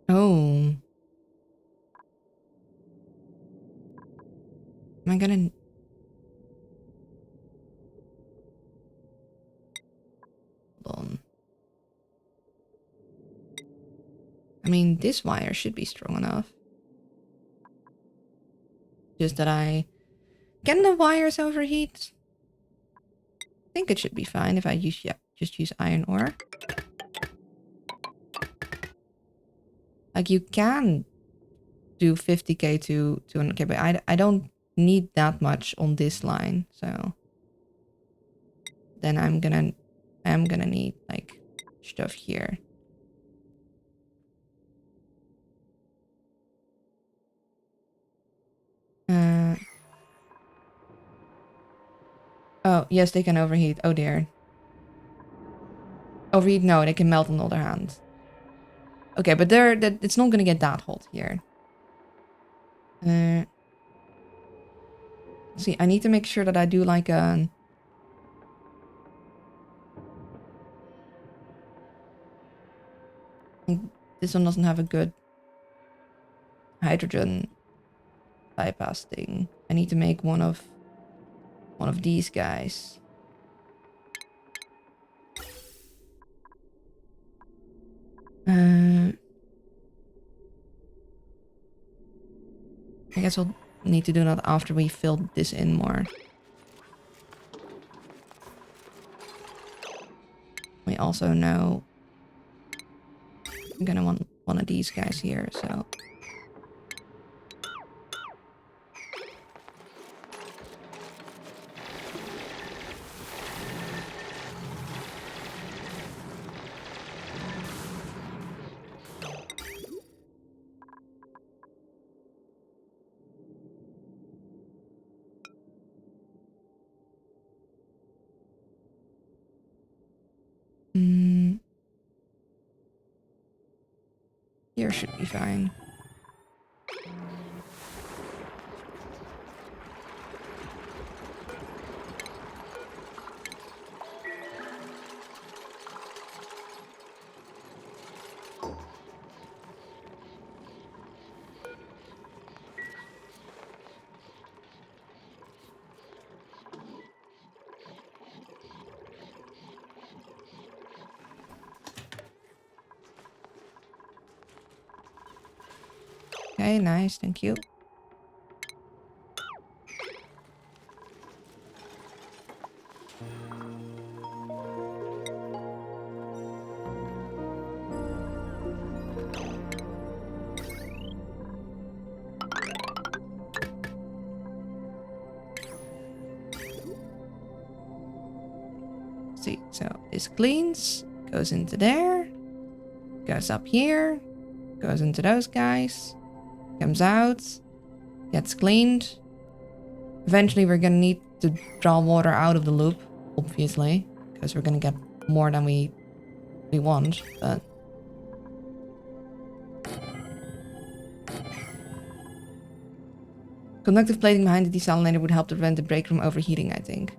Oh. Am I gonna... Hold on. I mean, this wire should be strong enough. Just that I... Can the wires overheat? I think it should be fine if I use... Yeah, just use iron ore. Like, you can do 50k to 200k, but I don't need that much on this line, so... Then I'm gonna need, like, stuff here. Oh, yes, they can overheat. Oh dear. Overheat? No, they can melt on the other hand. Okay, but it's not gonna get that hot here. See, I need to make sure that I do like a... This one doesn't have a good hydrogen bypass thing. I need to make one of these guys. I guess we'll need to do that after we fill this in more. We also know I'm gonna want one of these guys here, so... Here should be fine. Okay, nice, thank you. See, so this cleans, goes into there, goes up here, goes into those guys, comes out, gets cleaned. Eventually we're gonna need to draw water out of the loop, obviously, because we're gonna get more than we want, but... Conductive plating behind the desalinator would help to prevent the break from overheating, I think.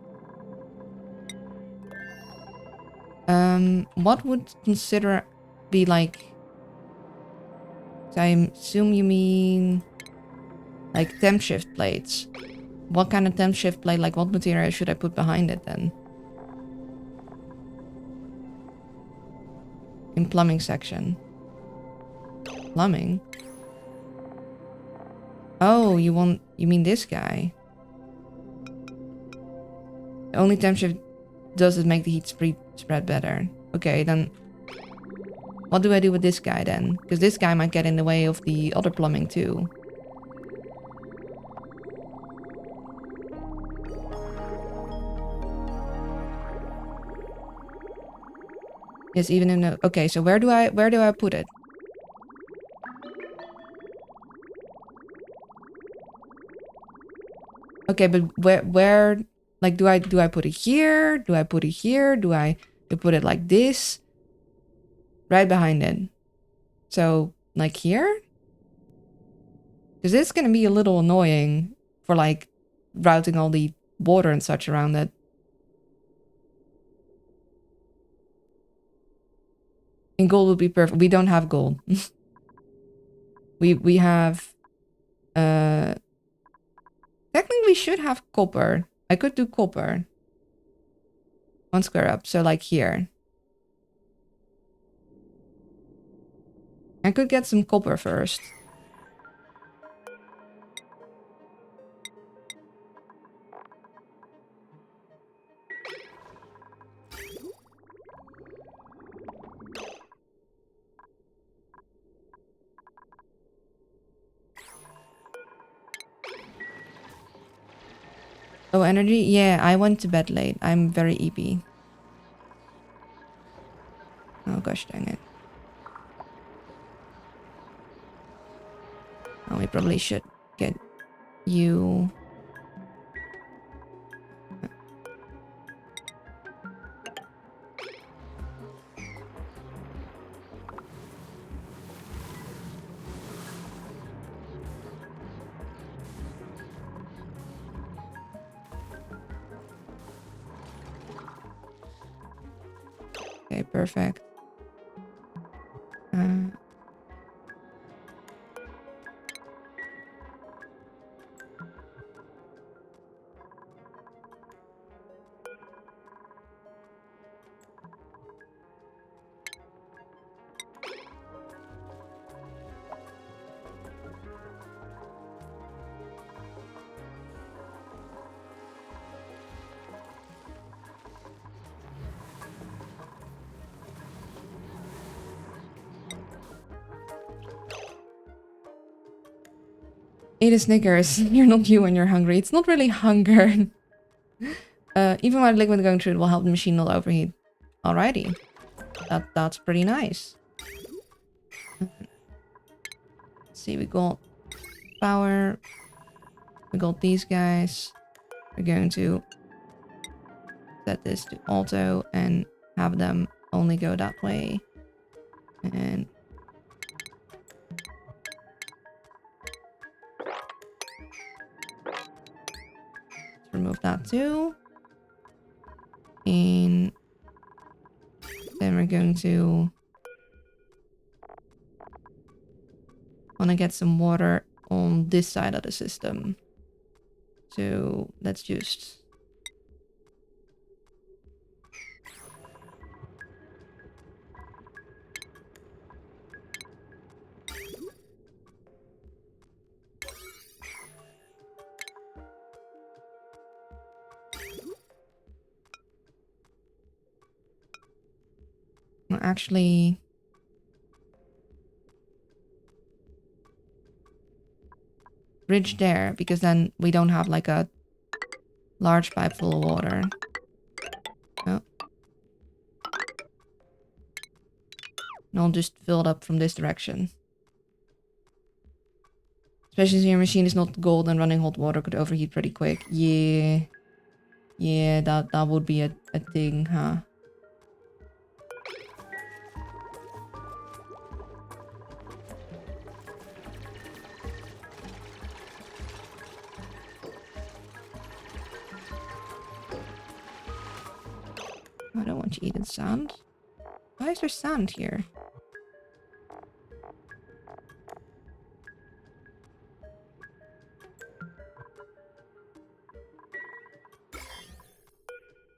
What would consider be like... So I assume you mean like temp shift plates. What kind of temp shift plate, like what material should I put behind it then? In plumbing section. Plumbing? Oh, you mean this guy? The only temp shift does is make the heat spread better. Okay, then what do I do with this guy then? Because this guy might get in the way of the other plumbing too. Yes, even in the... Okay, so where do I put it? Okay, but where, like, do I put it here? Do I put it here? Do I put it like this? Right behind it. So, like here? Because it's gonna be a little annoying for, like, routing all the water and such around it. And gold would be perfect. We don't have gold. we have, technically we should have copper. I could do copper. 1 square up, so like here. I could get some copper first. Oh, energy? Yeah, I went to bed late. I'm very EP. Oh gosh dang it. Oh, we probably should get you... Okay, perfect. Eat a Snickers. You're not you when you're hungry. It's not really hunger. Even while liquid going through it will help the machine not overheat. Alrighty. That's pretty nice. Let's see, we got power. We got these guys. We're going to set this to auto and have them only go that way. And remove that too. And then we're going to want to get some water on this side of the system. So let's just... actually... bridge there, because then we don't have like a large pipe full of water. Oh. And I'll just fill it up from this direction. Especially since your machine is not gold and running hot water could overheat pretty quick. Yeah. Yeah, that would be a thing, huh? I don't want to eat in sand. Why is there sand here?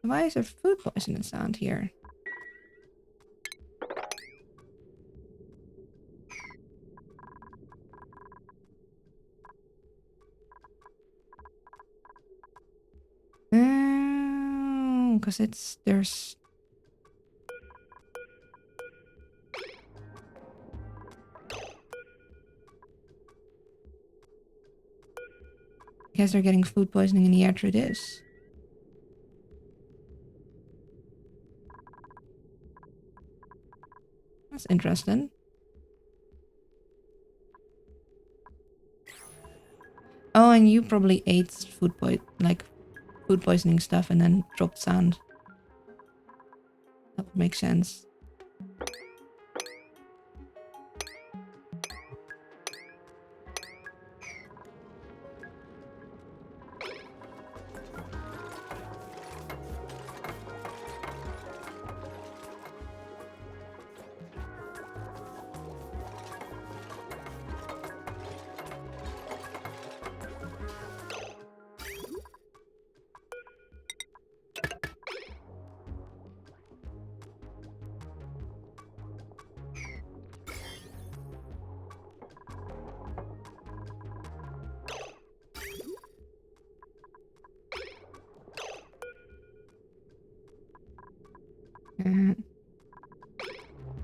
Why is there food poisoning sand here? Because there's... I guess they're getting food poisoning in the air through this. That's interesting. Oh, and you probably ate food poisoning stuff and then dropped sand. That would make sense.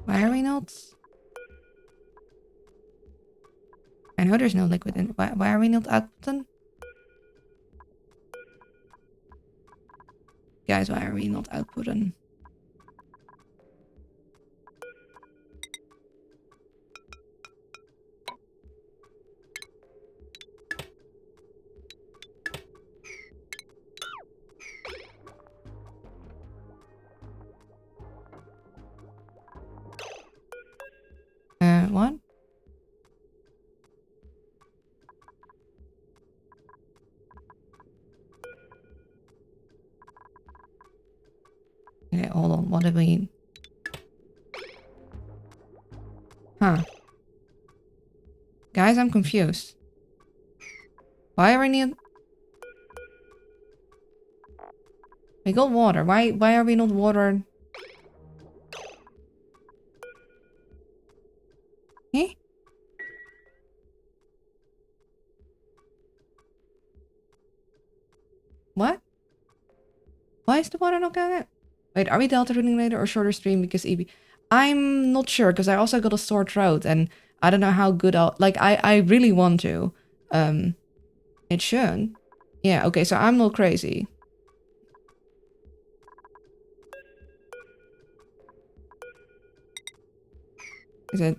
Why are we not? I know there's no liquid in. Why are we not outputting? Guys, why are we not outputting? What? Okay, hold on. What did we... Huh. Guys, I'm confused. Why are we need... We got water. Why are we not watered? Eh? What? Why is the water not going out? Wait, are we delta running later or shorter stream because EB? I'm not sure because I also got a sore throat and I don't know how good I'll... Like, I really want to. It should. Yeah, okay, so I'm not crazy. Is it...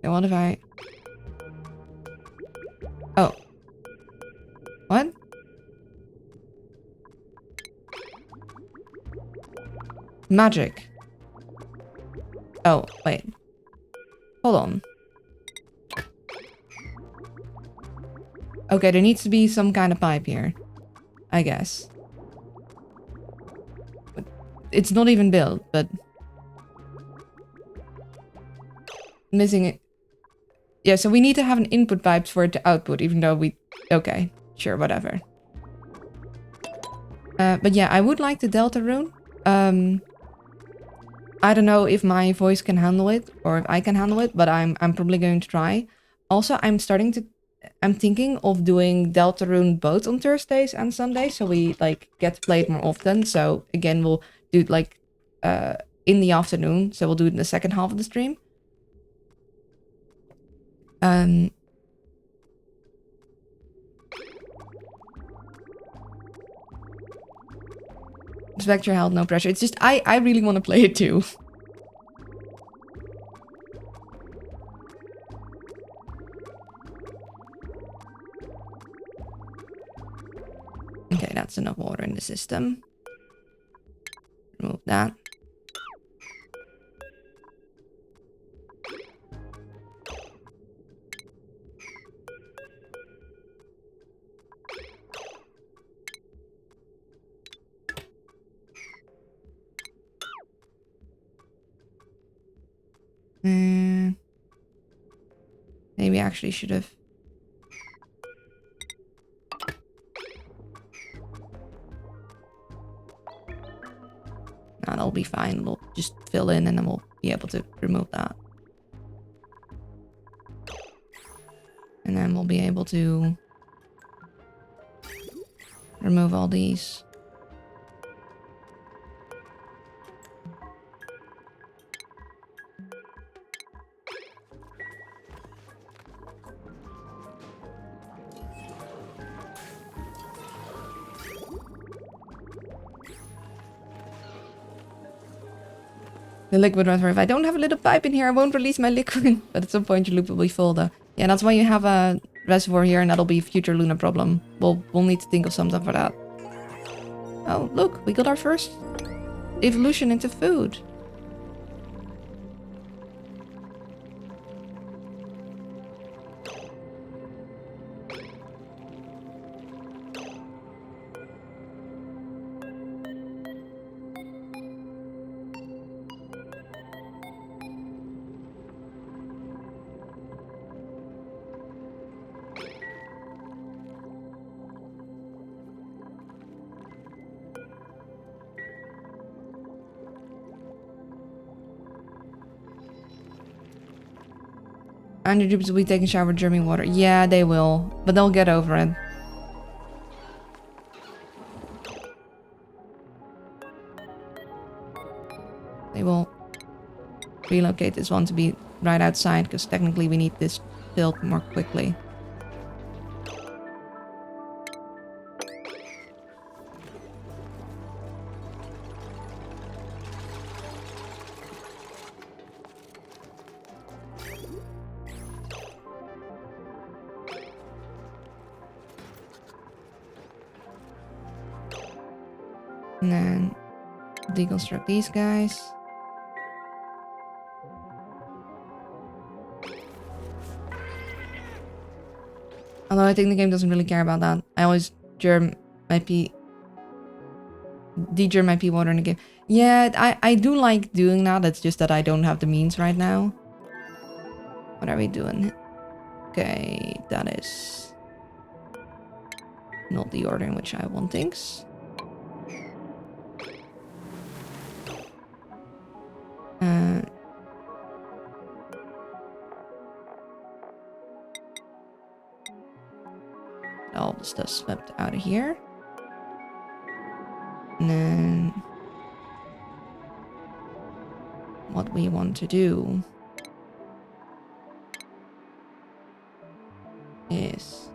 Okay, what if I... Oh. What? Magic. Oh, wait. Hold on. Okay, there needs to be some kind of pipe here. I guess. It's not even built, but... Missing it. Yeah, so we need to have an input pipe for it to output, even though we... Okay, sure, whatever. But yeah, I would like the Delta rune. I don't know if my voice can handle it, or if I can handle it, but I'm probably going to try. Also, I'm thinking of doing Deltarune both on Thursdays and Sundays, so we like get to play it more often. So again, we'll do it like in the afternoon, so we'll do it in the second half of the stream. Respect your health, no pressure. It's just I really want to play it too. Okay, that's enough water in the system. Remove that. Maybe I actually should have. No, that'll be fine. We'll just fill in and then we'll be able to remove that. And then we'll be able to remove all these. The liquid reservoir. If I don't have a little pipe in here, I won't release my liquid. But at some point your loop will be full though. Yeah, that's why you have a reservoir here and that'll be a future Luna problem. We'll need to think of something for that. Oh, look, we got our first evolution into food. And your dupes will be taking a shower with German water. Yeah, they will. But they'll get over it. They will relocate this one to be right outside. Because technically we need this filled more quickly. And then deconstruct these guys. Although I think the game doesn't really care about that. I always germ IP de-germ IP water in the game. Yeah, I do like doing that. It's just that I don't have the means right now. What are we doing? Okay, that is not the order in which I want things. All the stuff swept out of here. And then what we want to do is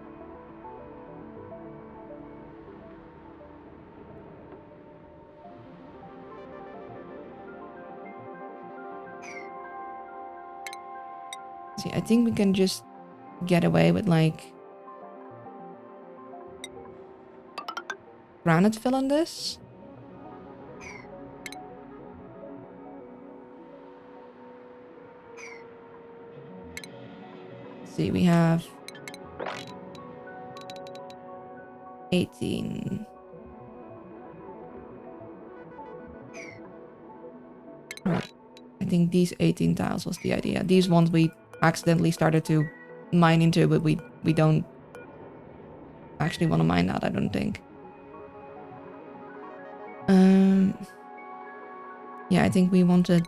see, I think we can just get away with like granite fill on this. Let's see, we have 18. Right. I think these 18 tiles was the idea. These ones we accidentally started to mine into, but we don't actually want to mine that, I don't think. Yeah, I think we wanted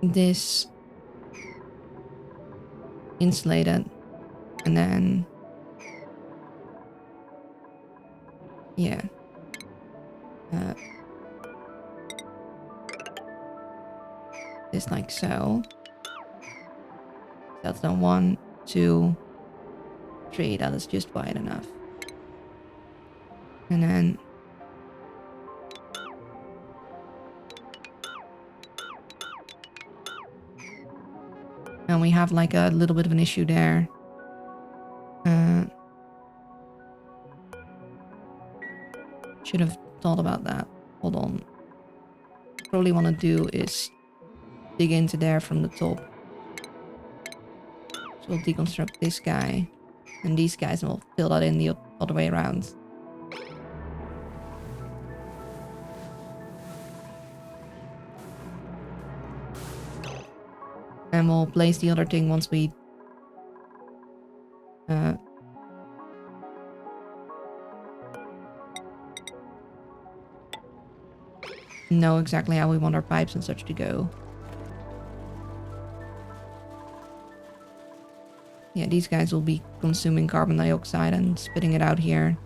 this insulated, and then yeah, this like so. That's not 1, 2, 3. That is just wide enough. And then and we have like a little bit of an issue there. Should have thought about that. Hold on. Probably want to do is dig into there from the top. So we'll deconstruct this guy and these guys, and we'll fill that in the other way around. And we'll place the other thing once we know exactly how we want our pipes and such to go. Yeah, these guys will be consuming carbon dioxide and spitting it out here.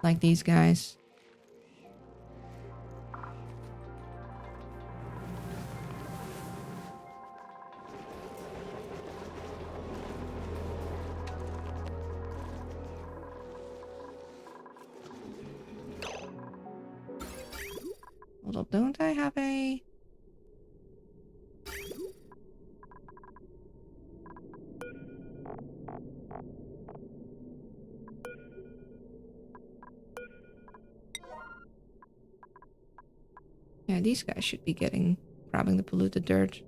Like these guys. don't I have a... Yeah, these guys should be grabbing the polluted dirt.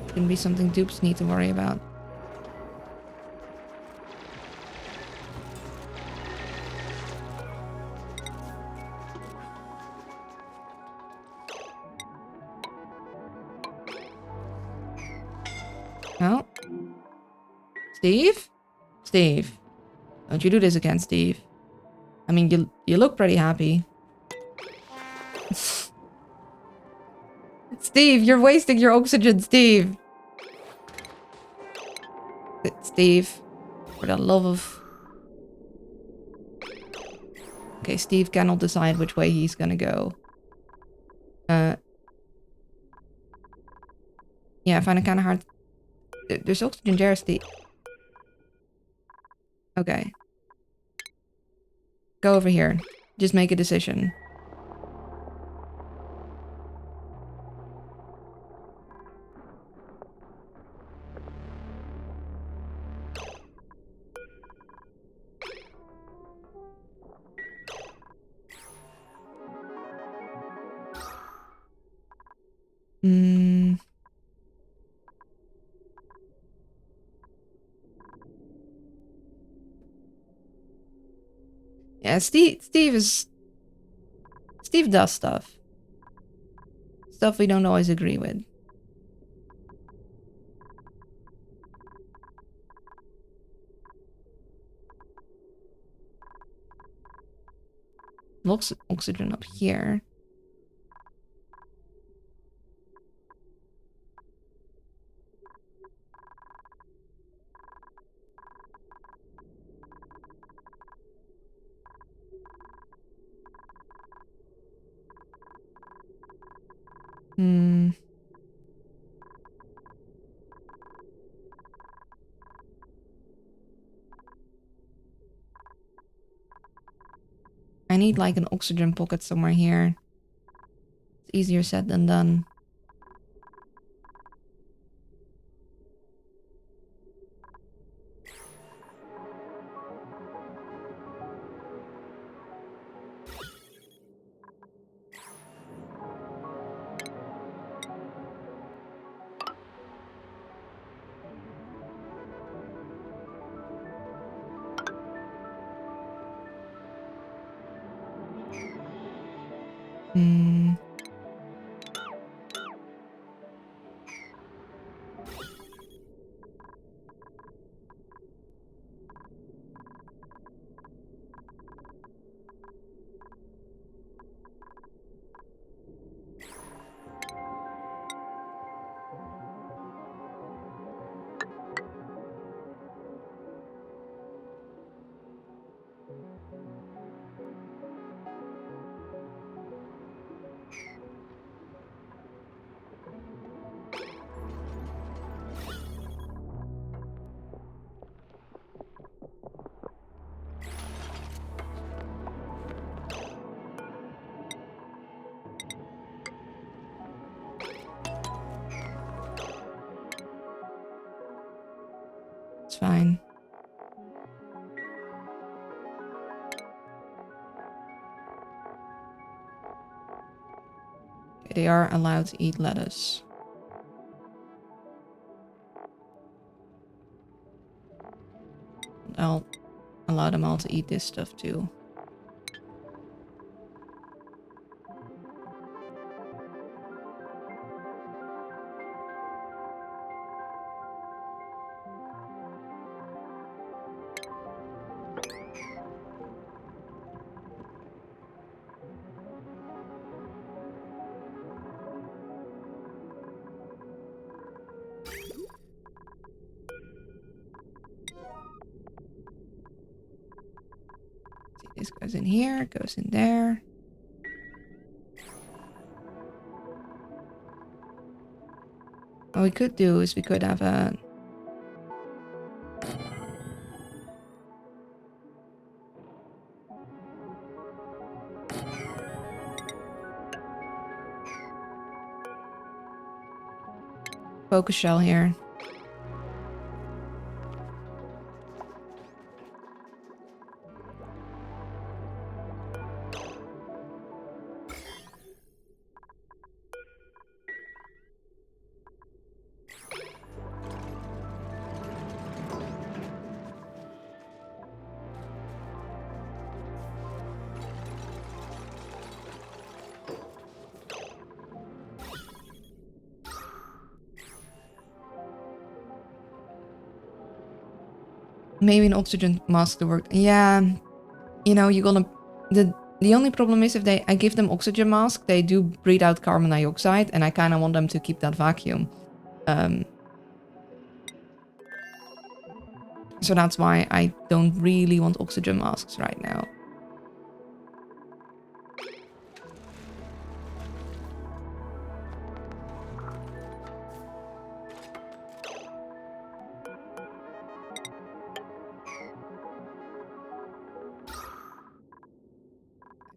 Shouldn't be something dupes need to worry about. Oh. Steve? Steve. Don't you do this again, Steve. I mean, you look pretty happy. Steve, you're wasting your oxygen, Steve. Steve, for the love of... Okay, Steve cannot decide which way he's gonna go. Yeah, I find it kind of hard. There's oxygen there, Steve. Okay. Go over here. Just make a decision. Hmm. Yeah, Steve does stuff. Stuff we don't always agree with. Looks oxygen up here. Hmm. I need like an oxygen pocket somewhere here. It's easier said than done. Hmm. It's fine. Okay, they are allowed to eat lettuce. I'll allow them all to eat this stuff too. See, this goes in here, goes in there. What we could do is we could have a... focus shell here. Maybe an oxygen mask to work. Yeah, you know, you're gonna... The only problem is if I give them oxygen mask, they do breathe out carbon dioxide, and I kind of want them to keep that vacuum. So that's why I don't really want oxygen masks right now.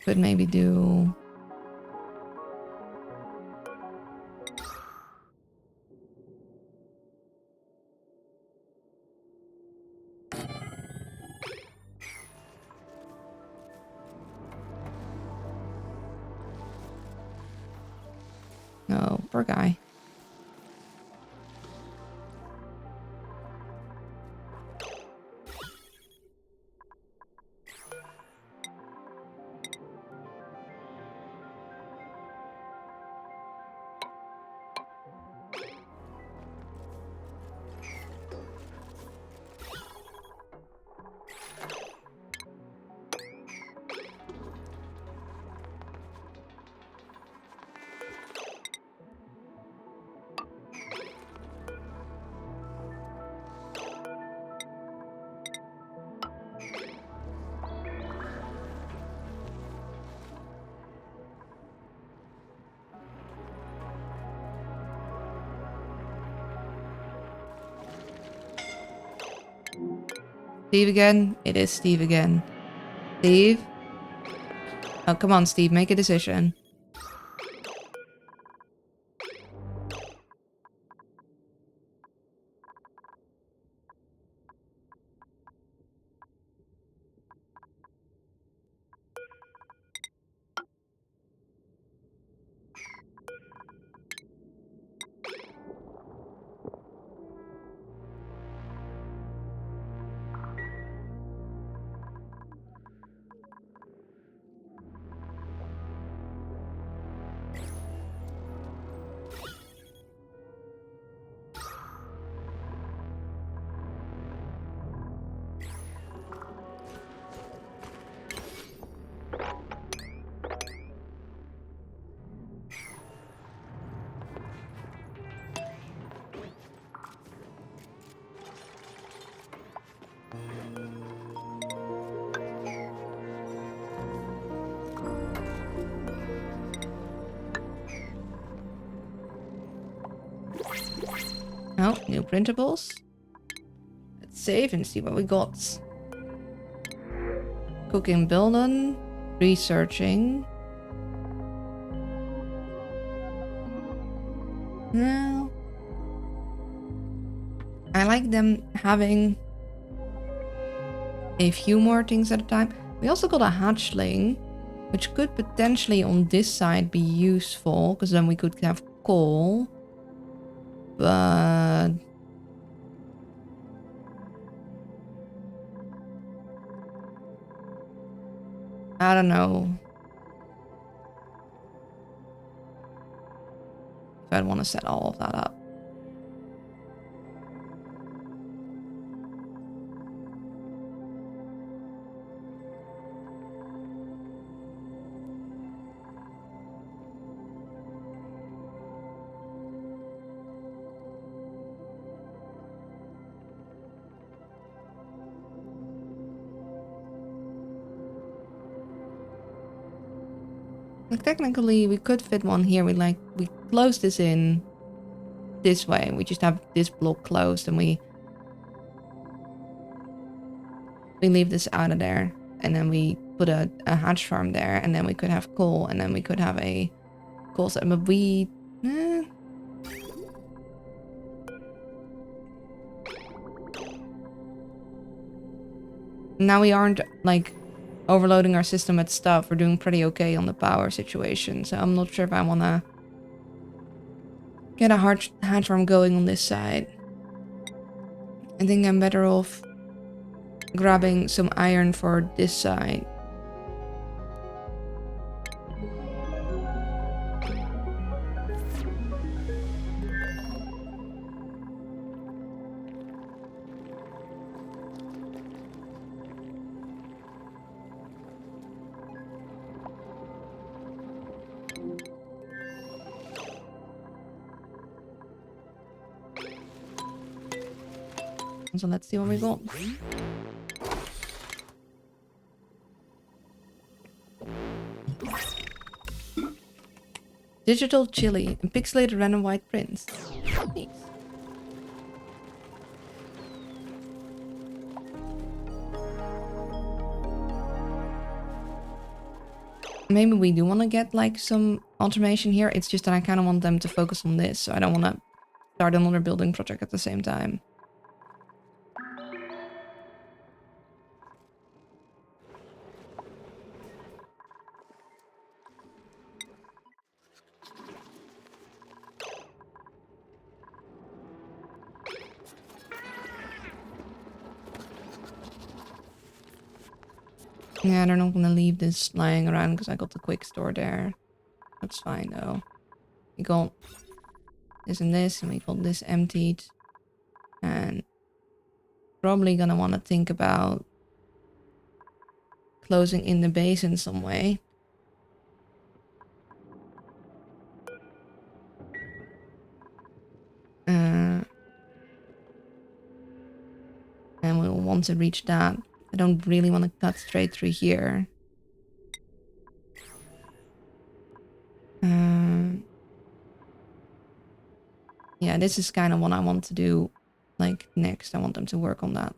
Could maybe do... No, poor guy. Steve again? It is Steve again. Steve? Oh, come on, Steve. Make a decision. Oh, new printables. Let's save and see what we got. Cooking, building, researching. No. I like them having a few more things at a time. We also got a hatchling, which could potentially on this side be useful, because then we could have coal. But I don't know if I'd want to set all of that up. Like, technically, we could fit one here. We close this in this way. We just have this block closed, and we leave this out of there, and then we put a hatch farm there, and then we could have coal, and then we could have a coal set. But we, Now we aren't like overloading our system with stuff. We're doing pretty okay on the power situation. So I'm not sure if I want to get a hard hatch farm going on this side. I think I'm better off grabbing some iron for this side. So let's see what we got. Digital chili and pixelated red and white prints. Nice. Maybe we do want to get like some automation here. It's just that I kind of want them to focus on this. So I don't want to start another building project at the same time. Yeah, they're not gonna leave this lying around because I got the quick store there. That's fine though. We got this and this, and we got this emptied. And probably gonna want to think about closing in the base in some way. And we'll want to reach that. I don't really want to cut straight through here. Yeah, this is kind of what I want to do. Like next, I want them to work on that.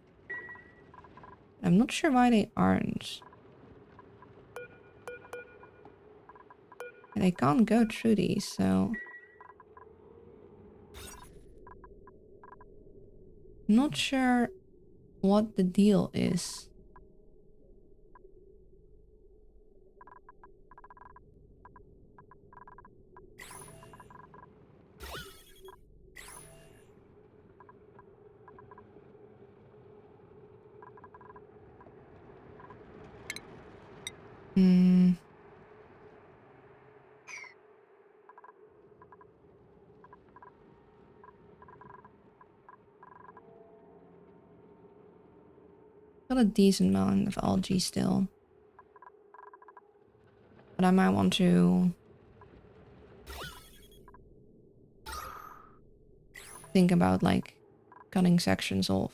I'm not sure why they aren't. And they can't go through these, so... Not sure what the deal is. Got a decent amount of algae still. But I might want to think about like cutting sections off.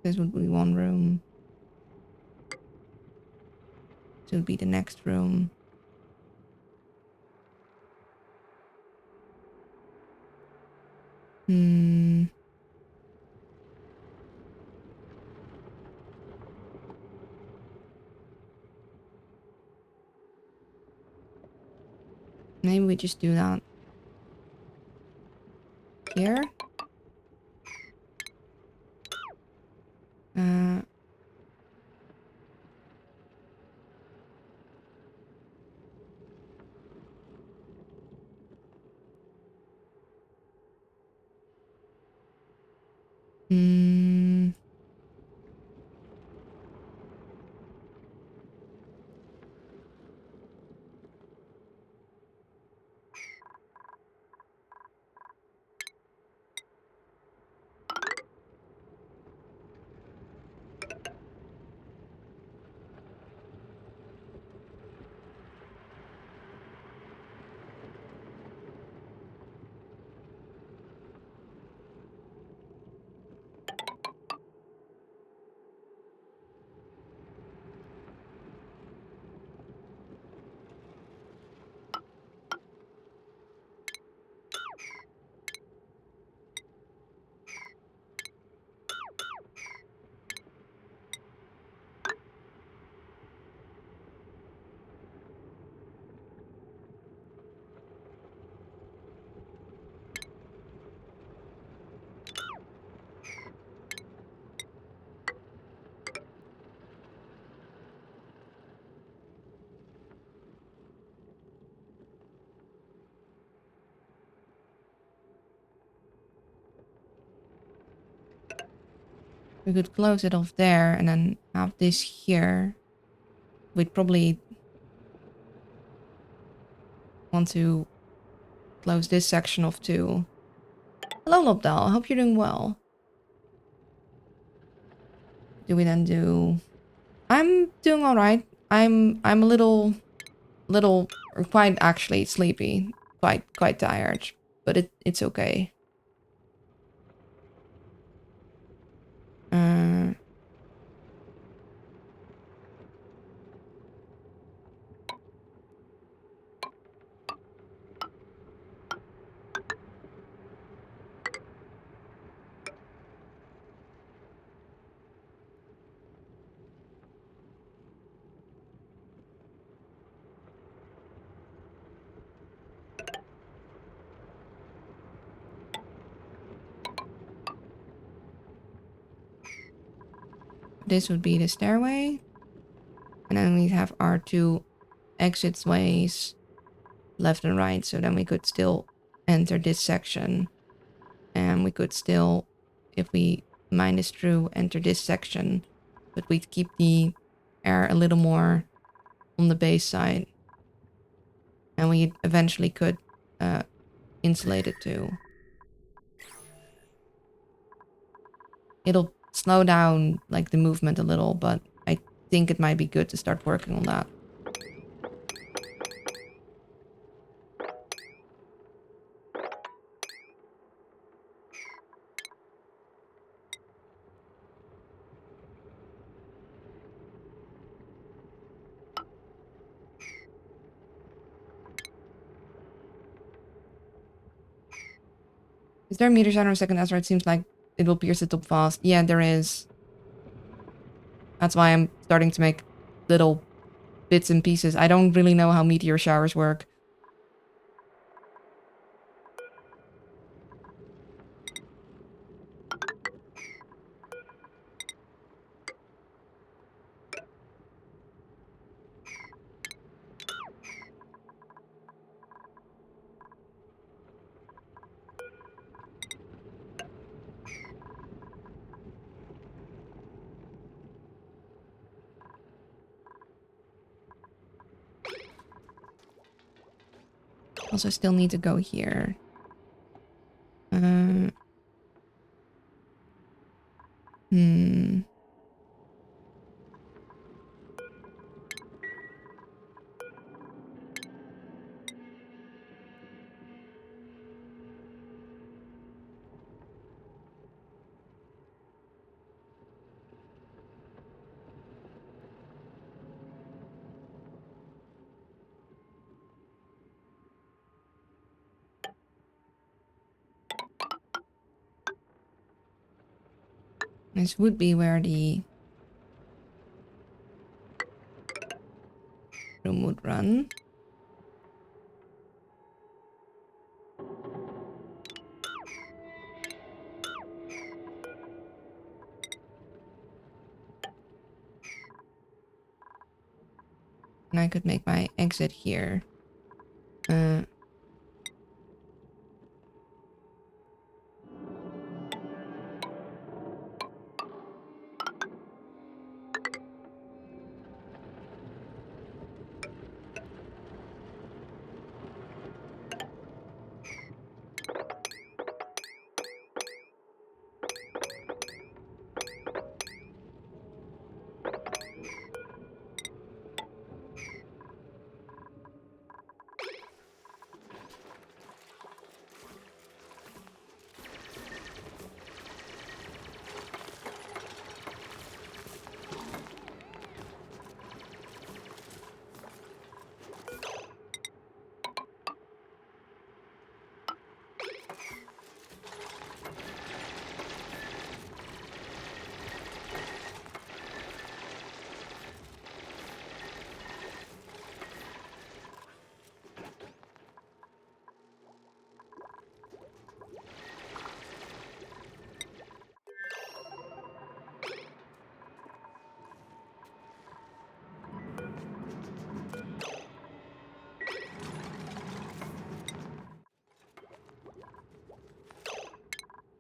This would be one room. This would be the next room. Maybe we just do that here. We could close it off there and then have this here. We'd probably want to close this section off too. Hello, Lobdal. I hope you're doing well. Do we then do... I'm doing alright. I'm a little, or quite actually sleepy. Quite tired. But it's okay. This would be the stairway. And then we have our two exit ways, left and right. So then we could still enter this section. And we could still, if we mine this through, enter this section. But we'd keep the air a little more on the base side. And we eventually could insulate it too. It'll slow down like the movement a little, but I think it might be good to start working on that. Is there a meter center second asteroid? Seems like it will pierce the top fast. Yeah, there is. That's why I'm starting to make little bits and pieces. I don't really know how meteor showers work. Also still need to go here. This would be where the room would run. And I could make my exit here.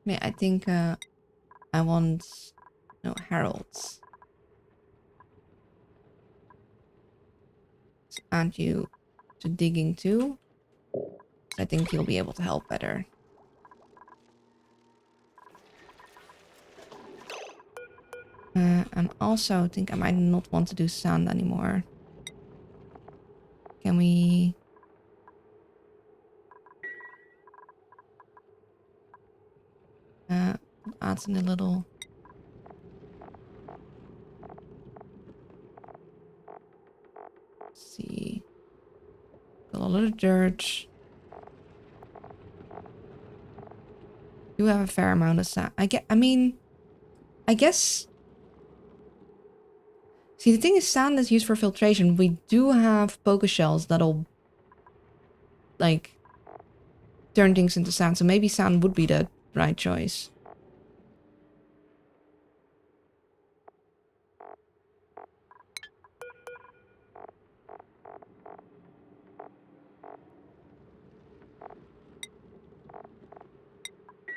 Yeah, I think I want No, Harold's. Let's add you to digging too. So I think you'll be able to help better. And also think I might not want to do sand anymore. Can we... add in a little... Let's see. Got a little dirt. Do have a fair amount of sand. I guess... See, the thing is, sand is used for filtration. We do have poker shells that'll, like, turn things into sand. So maybe sand would be the right choice.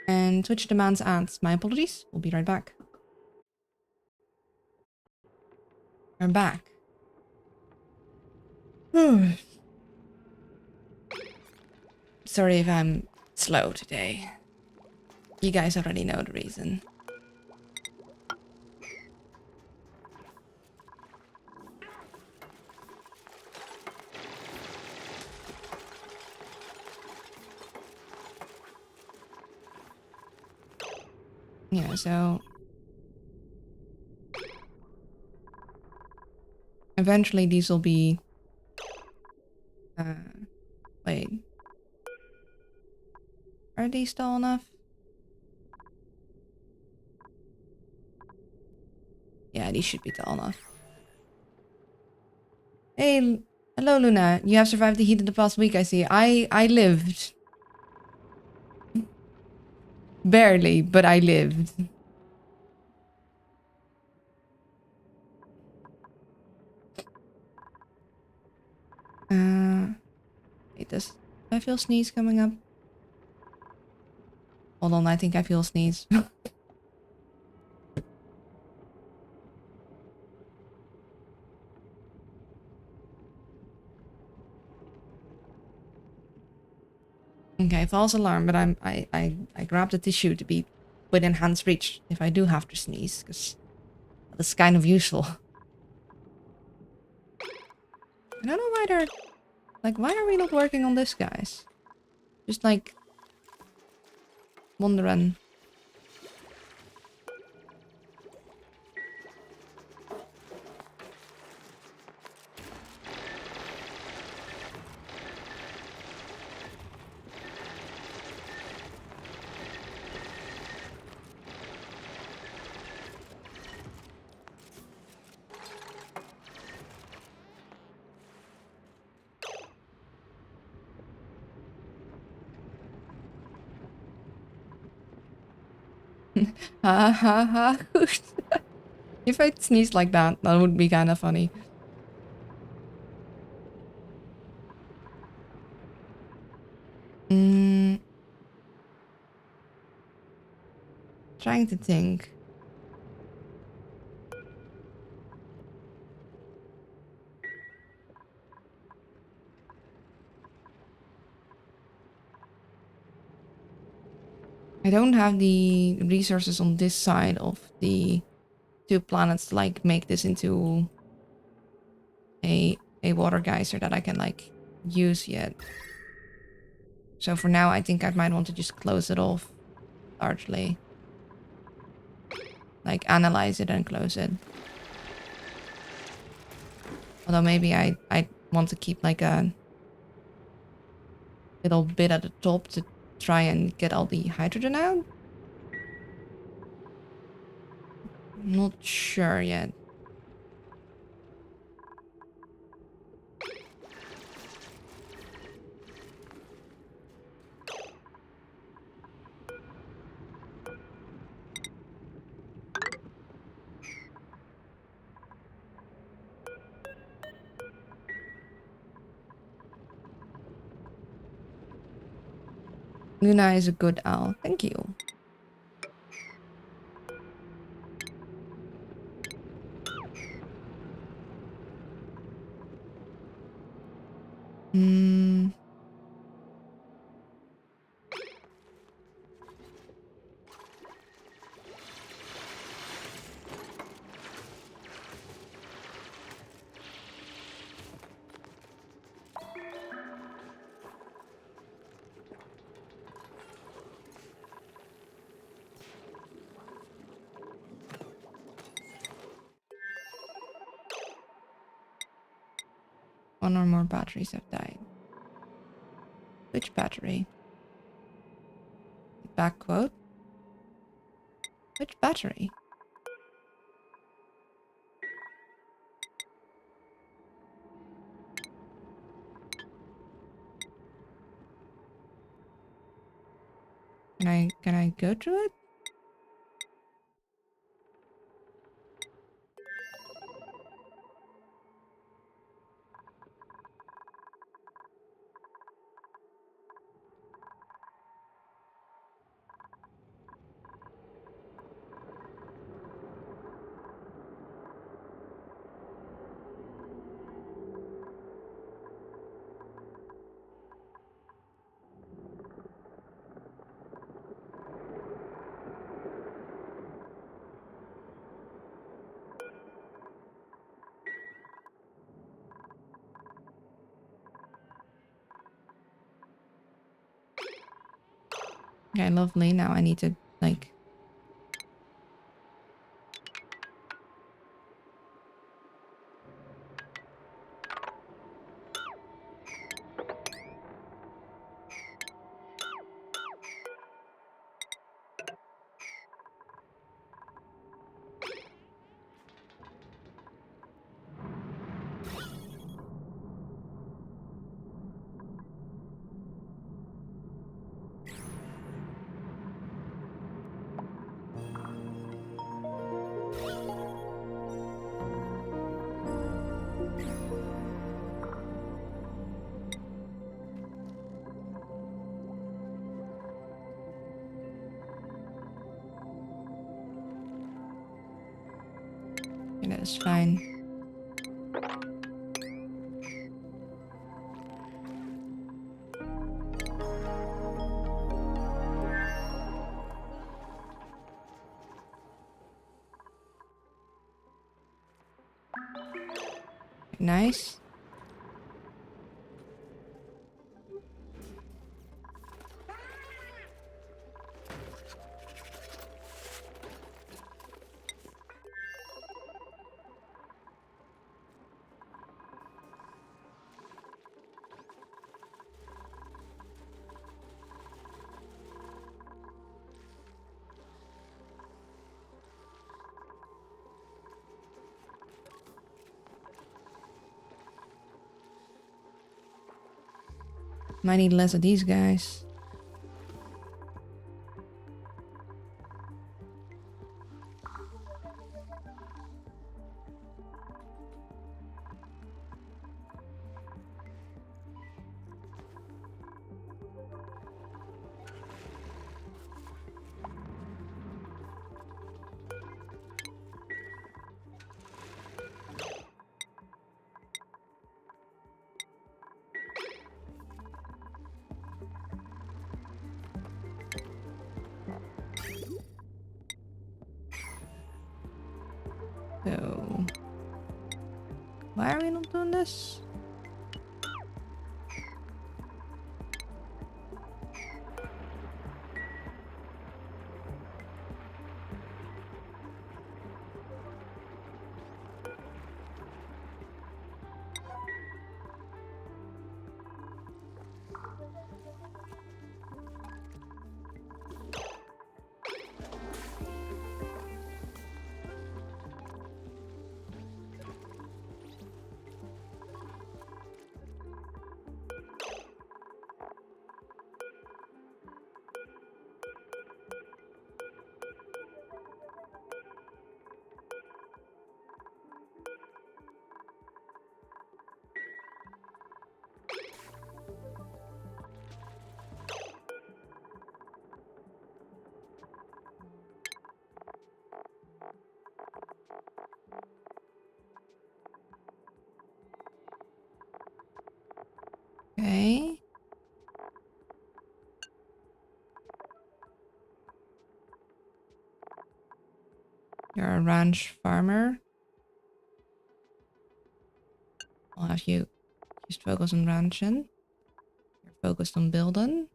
And Twitch demands ads. My apologies. We'll be right back. We're back. Sorry if I'm slow today. You guys already know the reason. Yeah, so... Eventually these will be... wait. Are these tall enough? Yeah, these should be tall enough. Hey, hello Luna. You have survived the heat of the past week, I see. I lived. Barely, but I lived. Wait, do I feel sneeze coming up? Hold on, I think I feel sneeze. Okay, false alarm, but I grabbed a tissue to be within hand's reach if I do have to sneeze, because that's kind of useful. I don't know why they're... Like, why are we not working on this, guys? Just, like... wondering. Ha ha ha. If I sneezed like that, that would be kind of funny. Trying to think. I don't have the resources on this side of the two planets to like make this into a water geyser that I can like use yet. So for now, I think I might want to just close it off largely. Like analyze it and close it. Although maybe I want to keep like a little bit at the top to try and get all the hydrogen out. Not sure yet. Luna is a good owl. Thank you. one or more batteries have died. Which battery? Back quote. Which battery? Can I go through it? Okay, lovely. Now I need to, like... Okay, that is fine. Nice. Might need less of these guys. So... why are we not doing this? Okay. You're a ranch farmer. I'll have you just focus on ranching. You're focused on building.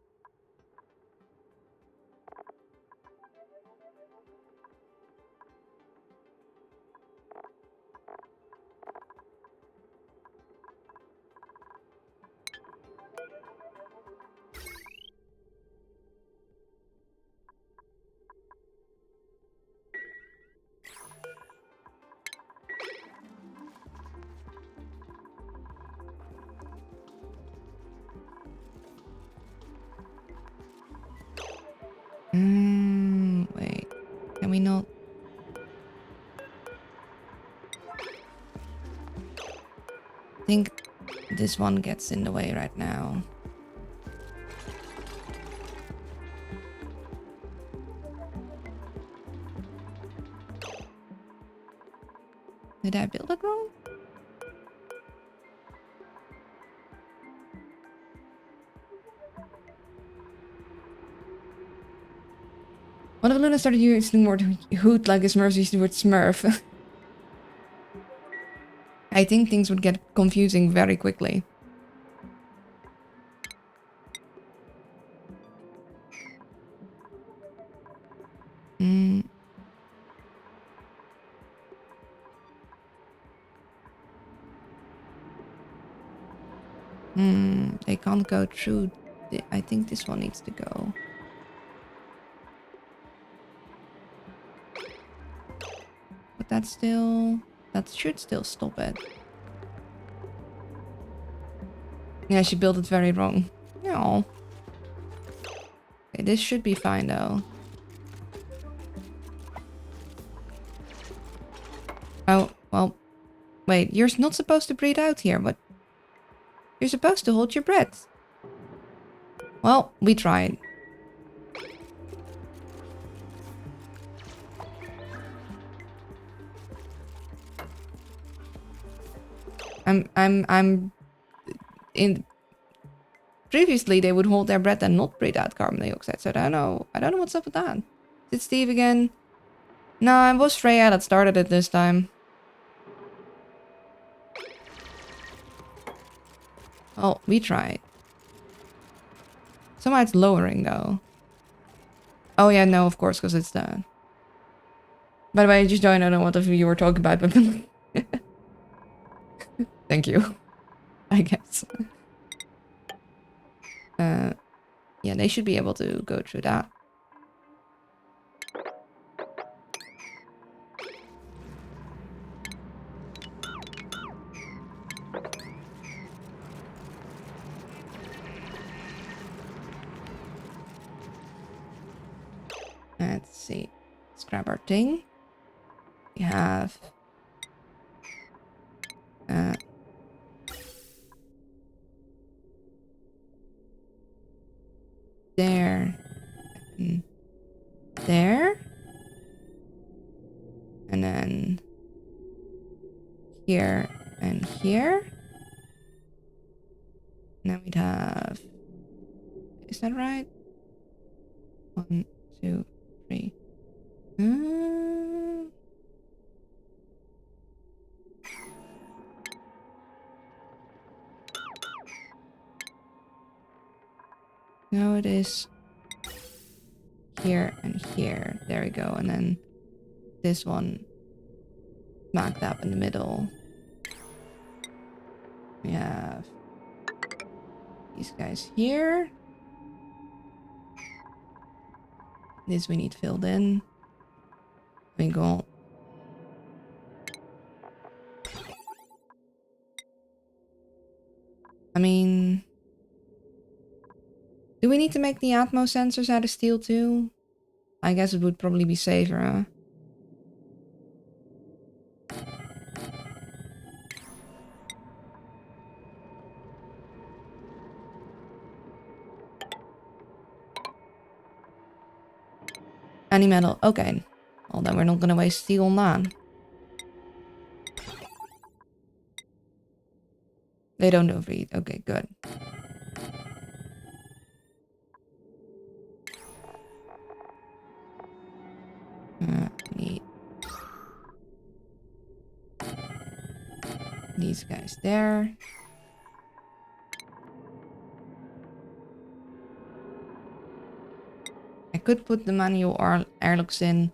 Can we not? I think this one gets in the way right now. Did I build it wrong? What if Luna started using the word hoot like a Smurf used the word smurf? I think things would get confusing very quickly. They can't go through. I think this one needs to go. But that's still... That should still stop it. Yeah, she built it very wrong. No. Okay, this should be fine though. Oh, well. Wait, you're not supposed to breathe out here, but... You're supposed to hold your breath. Well, we tried. I'm in previously they would hold their breath and not breathe out carbon dioxide, so I don't know what's up with that. Is it Steve again? No, it was Freya that started it this time. Oh, we tried. Somehow it's lowering though. Oh yeah, no, of course, because it's the... By the way, I just joined, I don't know what you were talking about, but... Thank you. I guess. Yeah, they should be able to go through that. Let's see. Let's grab our thing. We have... there. And there. And then... here and here. And then we'd have... Is that right? 1, 2, 3. No, it is here and here. There we go. And then this one smack dab in the middle. We have these guys here. This we need filled in. We go. I mean, do we need to make the Atmos sensors out of steel too? I guess it would probably be safer, huh? Any metal. Okay. Well, then we're not gonna waste steel on that. They don't overheat. Okay, good. Need these guys there. I could put the manual airlocks in.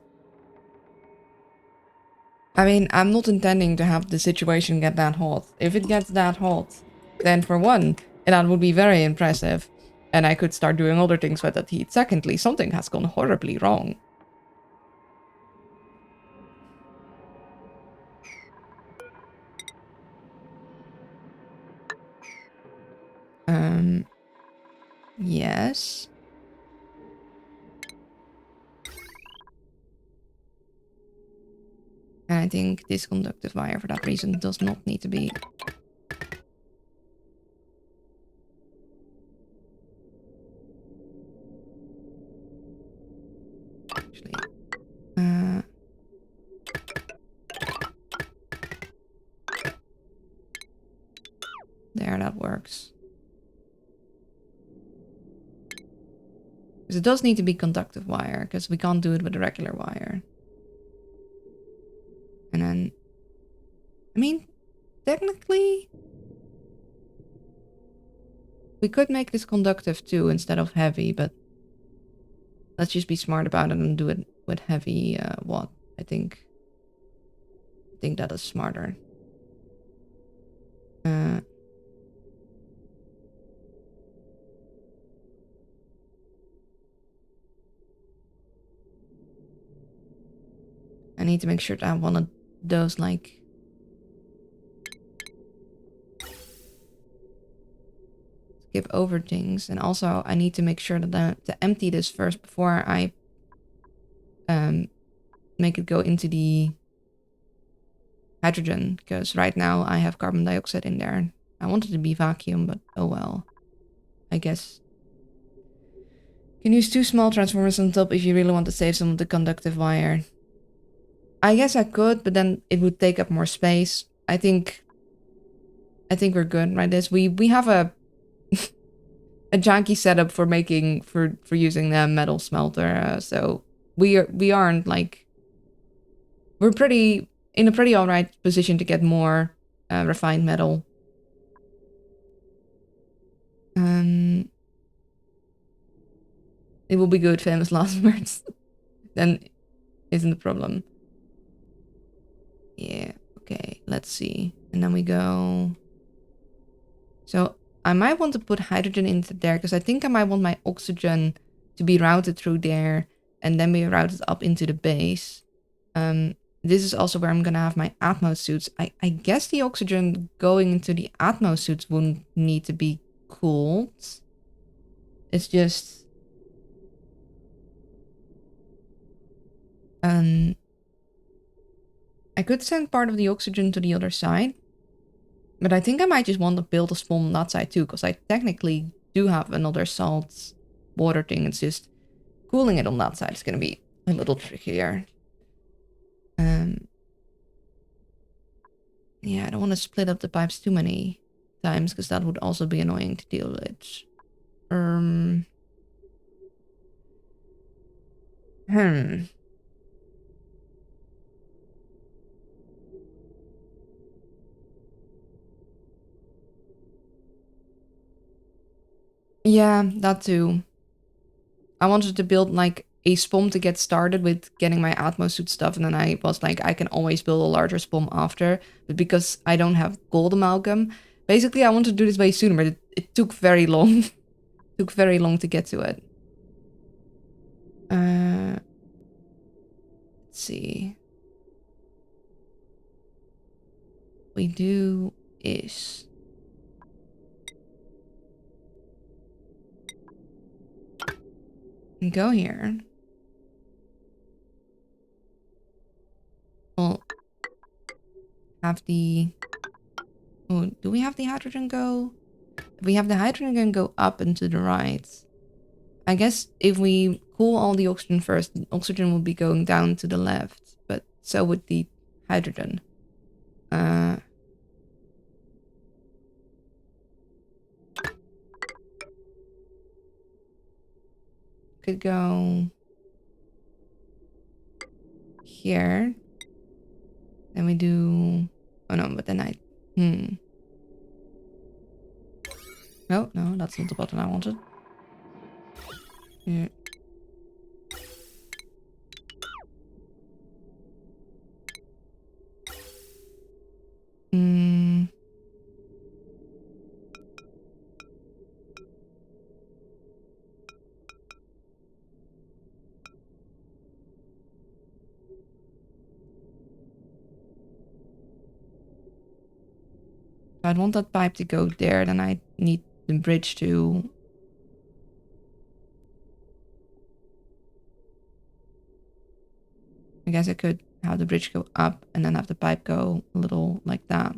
I mean, I'm not intending to have the situation get that hot. If it gets that hot, then for one, that would be very impressive. And I could start doing other things with that heat. Secondly, something has gone horribly wrong. Yes. And I think this conductive wire, for that reason, does not need to be. Actually, there, that works. Because it does need to be conductive wire, because we can't do it with a regular wire. And then, I mean, technically, we could make this conductive too instead of heavy, but let's just be smart about it and do it with heavy watt. I think that is smarter. I need to make sure that I have one of those, like, skip over things. And also I need to make sure that to empty this first before I make it go into the hydrogen, because right now I have carbon dioxide in there. I want it to be vacuum, but oh well. I guess. You can use 2 small transformers on top if you really want to save some of the conductive wire. I guess I could, but then it would take up more space. I think we're good, right? We have a a janky setup for making for using the metal smelter, so we aren't like, we're in a pretty alright position to get more refined metal. It will be good, famous last words. Then isn't the problem. Yeah, okay, let's see. And then we go. So I might want to put hydrogen into there, because I think I might want my oxygen to be routed through there and then be routed up into the base. This is also where I'm gonna have my Atmos suits. I guess the oxygen going into the Atmos suits wouldn't need to be cooled. It's just... I could send part of the oxygen to the other side. But I think I might just want to build a SPOM on that side too, because I technically do have another salt water thing. It's just cooling it on that side is going to be a little trickier. Yeah, I don't want to split up the pipes too many times, because that would also be annoying to deal with. Yeah, that too. I wanted to build like a SPOM to get started with getting my Atmos suit stuff, and then I was like, I can always build a larger SPOM after. But because I don't have gold amalgam, basically I wanted to do this way sooner, but it took very long. It took very long to get to it. Let's see. What we do is... go here. We'll have the... oh, do we have the hydrogen go? If we have the hydrogen go up and to the right. I guess if we cool all the oxygen first, the oxygen will be going down to the left. But so would the hydrogen. Could go here. Then we do... oh no, but then I... oh, no, that's not the button I wanted. Yeah. If I'd want that pipe to go there, then I need the bridge to... I guess I could have the bridge go up and then have the pipe go a little like that.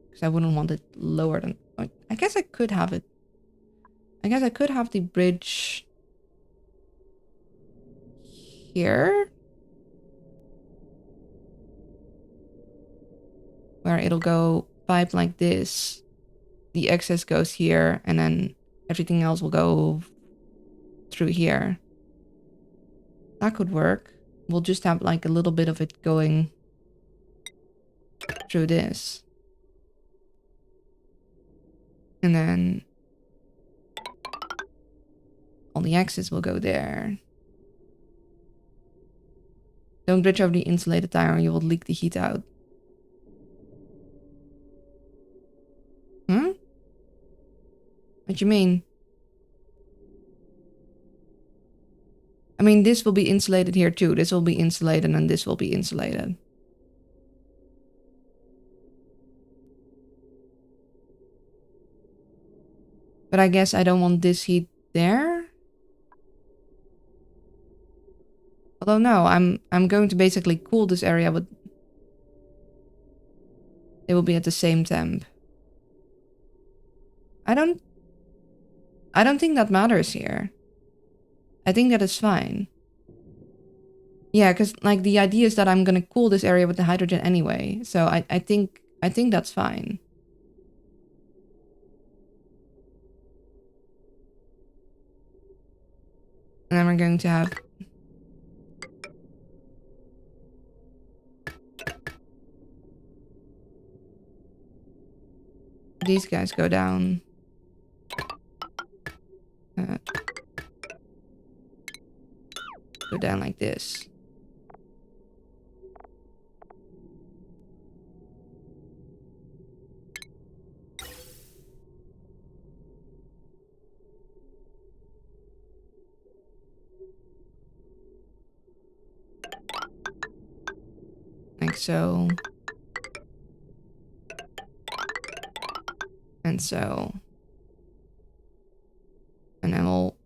Because I wouldn't want it lower than... I guess I could have it. I guess I could have the bridge here. Where it'll go pipe like this. The excess goes here and then everything else will go through here. That could work. We'll just have like a little bit of it going through this. And then all the excess will go there. Don't bridge over the insulated tire or you will leak the heat out. Huh? What you mean? I mean, this will be insulated here too. This will be insulated and this will be insulated. But I guess I don't want this heat there. Although no, I'm going to basically cool this area, but it will be at the same temp. I don't think that matters here. I think that is fine. Yeah, because like the idea is that I'm gonna cool this area with the hydrogen anyway. So I think that's fine. And then we're going to have these guys go down. Go down like this. Like so. And so. And then we'll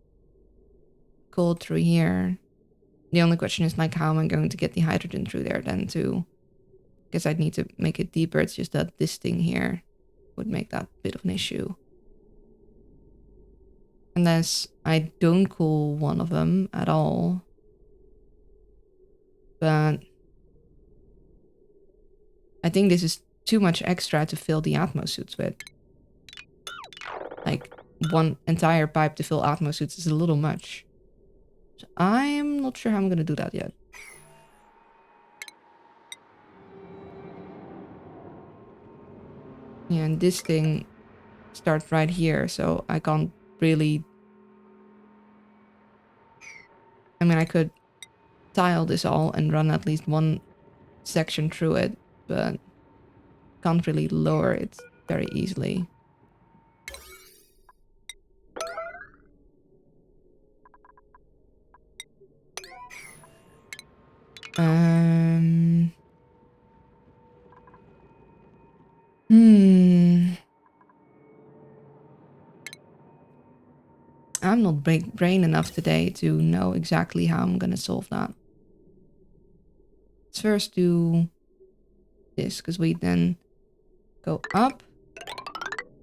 go through here. The only question is like how am I going to get the hydrogen through there then too? Because I'd need to make it deeper. It's just that this thing here would make that bit of an issue. Unless I don't cool one of them at all. But I think this is too much extra to fill the Atmo suits with. Like one entire pipe to fill Atmo suits is a little much. So I'm not sure how I'm gonna do that yet. Yeah, and this thing starts right here, so I can't really... I mean, I could tile this all and run at least one section through it, but can't really lower it very easily. I'm not brain enough today to know exactly how I'm gonna solve that. Let's first do this, because we then go up.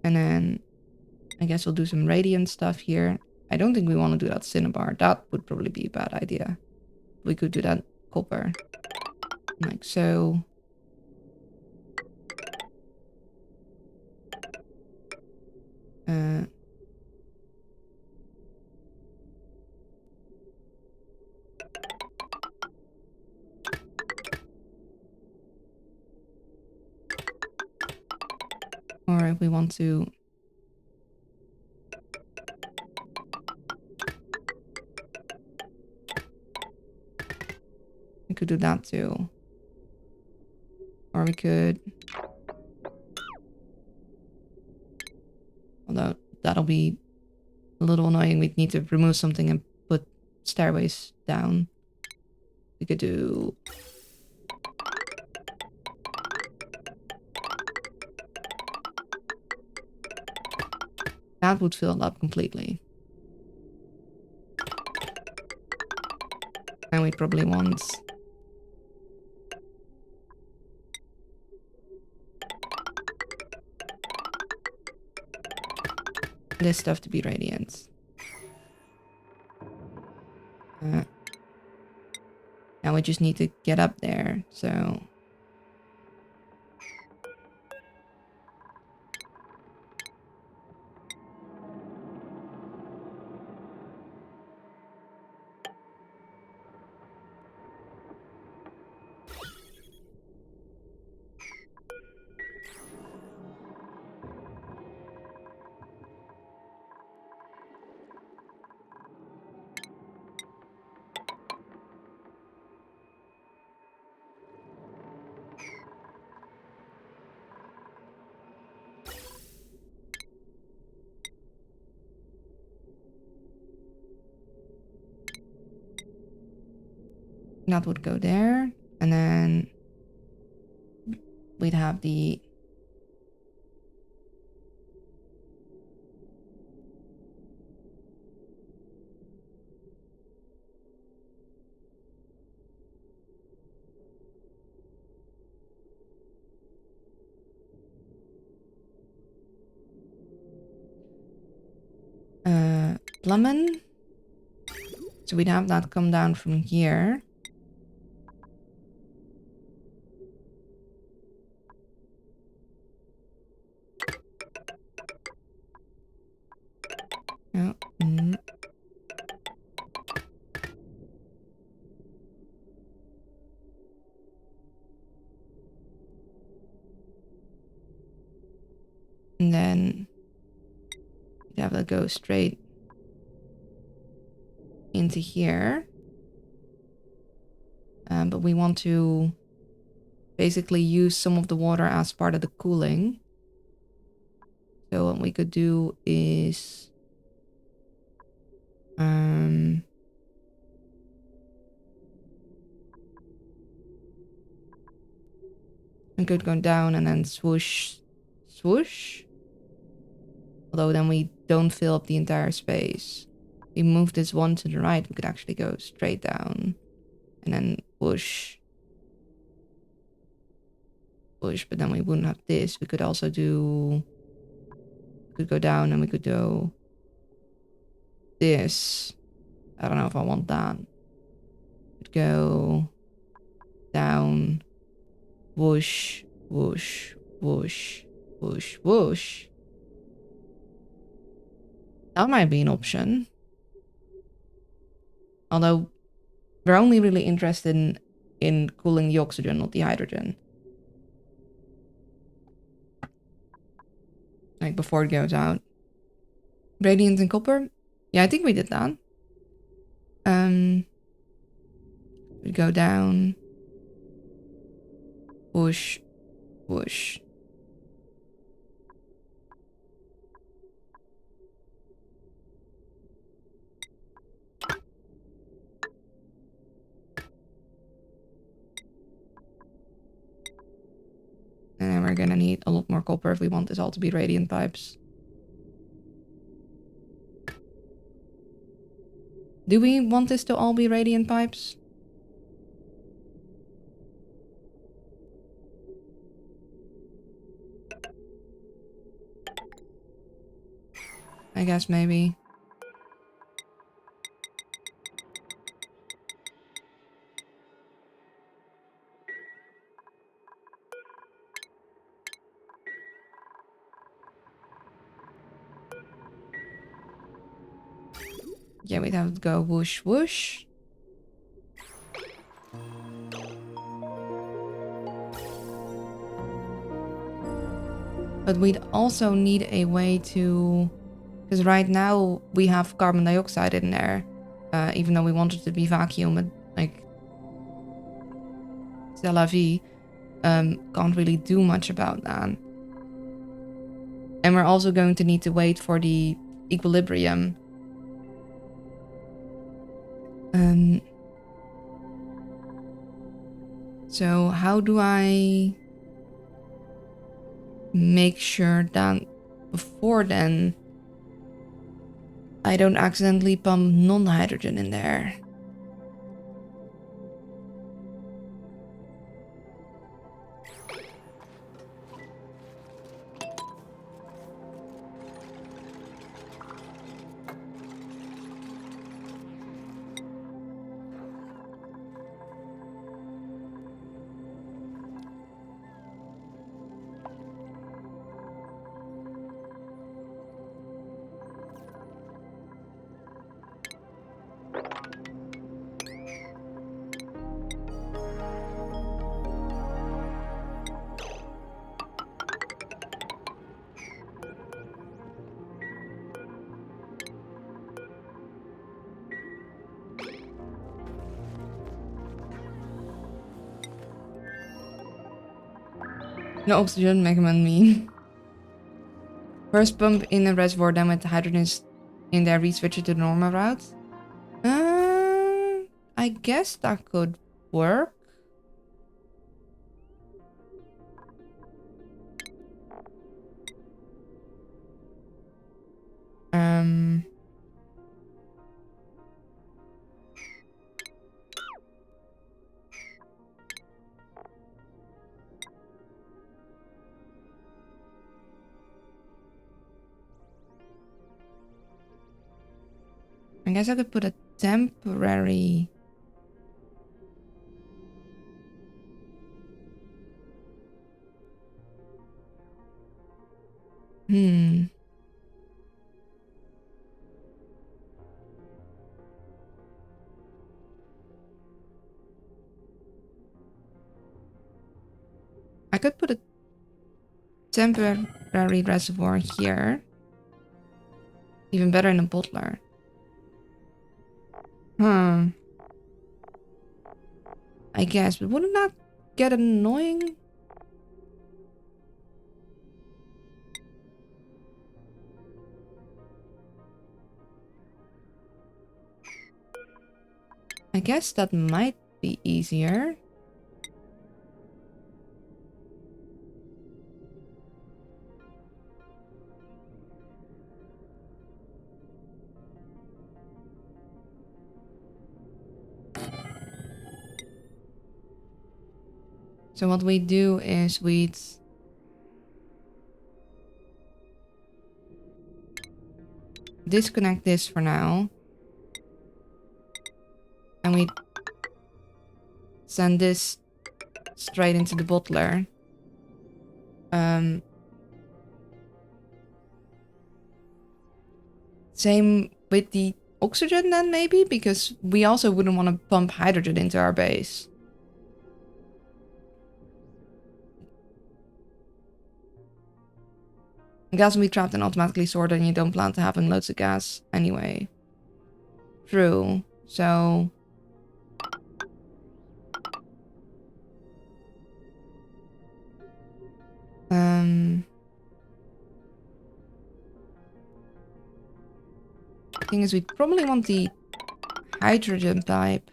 And then I guess we'll do some radiant stuff here. I don't think we want to do that cinnabar. That would probably be a bad idea. We could do that copper. Like so. Or if we want to... we could do that too. Or we could... although that'll be a little annoying. We'd need to remove something and put stairways down. We could do... that would fill it up completely. And we'd probably want this stuff to be radiant. Now we just need to get up there, so... that would go there, and then we'd have the lemon. So we'd have that come down from here. Oh, And then you'd have that go straight into here. But we want to basically use some of the water as part of the cooling. So what we could do is... we could go down and then swoosh, swoosh. Although then we don't fill up the entire space. If we move this one to the right, we could actually go straight down. And then whoosh. Whoosh, but then we wouldn't have this. We could also do... we could go down and we could do... this. I don't know if I want that. Could go... down... whoosh, whoosh, whoosh, whoosh, whoosh. That might be an option. Although, we're only really interested in cooling the oxygen, not the hydrogen. Like, before it goes out. Radiant and copper? Yeah, I think we did that. We go down. Whoosh, whoosh. And then we're gonna need a lot more copper if we want this all to be radiant pipes. Do we want this to all be radiant pipes? I guess maybe. Yeah, we'd have to go whoosh whoosh. But we'd also need a way to... because right now we have carbon dioxide in there. Even though we want it to be vacuum, like... c'est la vie. Can't really do much about that. And we're also going to need to wait for the equilibrium. So how do I make sure that before then I don't accidentally pump non-hydrogen in there? No oxygen, Megaman mean. First pump in the reservoir, then with the hydrogen in there, re-switch it to the normal route. I guess that could work. I guess I could put a temporary... I could put a temporary reservoir here. Even better in a bottler. I guess, but wouldn't that get annoying? I guess that might be easier. So what we do is we'd disconnect this for now. And we send this straight into the bottler. Same with the oxygen then maybe, because we also wouldn't want to pump hydrogen into our base. Gas will be trapped and automatically stored, and you don't plan to having loads of gas anyway. True. So... thing is, we probably want the hydrogen pipe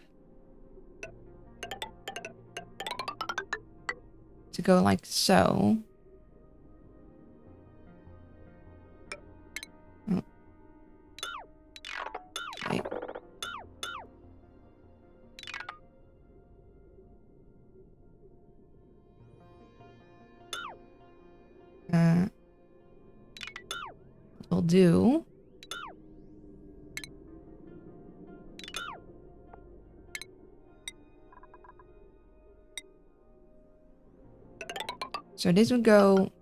to go like so. Oh. Okay. What we'll do... So this would go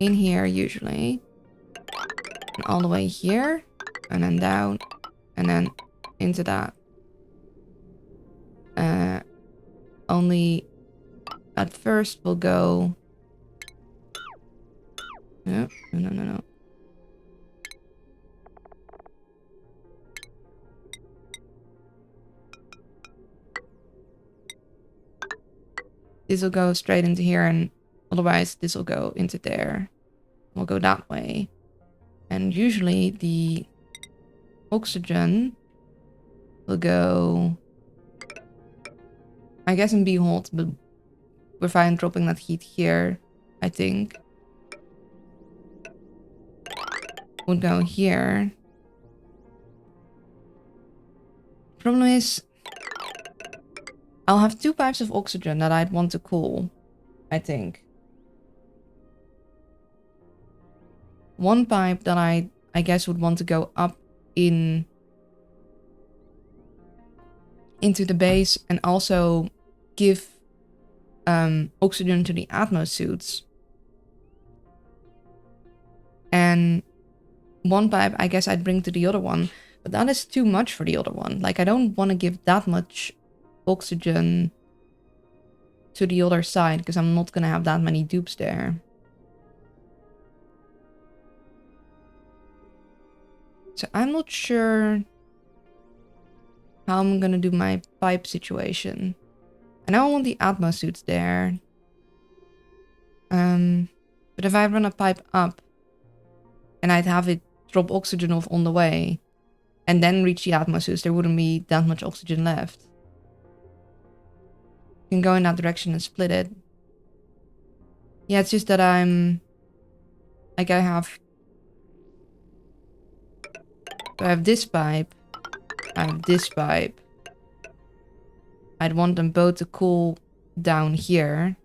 in here usually, and all the way here, and then down, and then into that. Only at first we'll go... No. This will go straight into here, and otherwise this will go into there. We'll go that way. And usually the oxygen will go... I guess in behold, but we're fine dropping that heat here, I think. Would go here. Problem is... I'll have 2 pipes of oxygen that I'd want to cool, I think. One pipe that I guess would want to go up into the base and also give oxygen to the Atmos suits. And one pipe I guess I'd bring to the other one, but that is too much for the other one. Like, I don't want to give that much oxygen to the other side because I'm not gonna have that many dupes there. So I'm not sure how I'm gonna do my pipe situation. And now I want the Atmo suits there. But if I run a pipe up and I'd have it drop oxygen off on the way and then reach the Atmo suits, there wouldn't be that much oxygen left. You can go in that direction and split it. Yeah, it's just that I have... So I have this pipe. I have this pipe. I'd want them both to cool down here.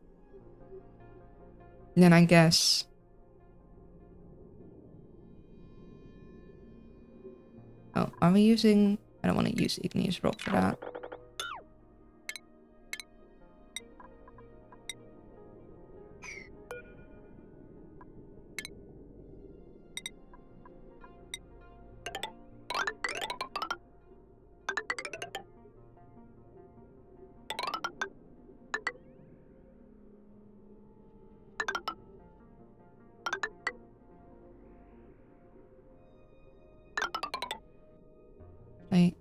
And then I guess... Oh, are we using... I don't want to use igneous rock for that. Wait.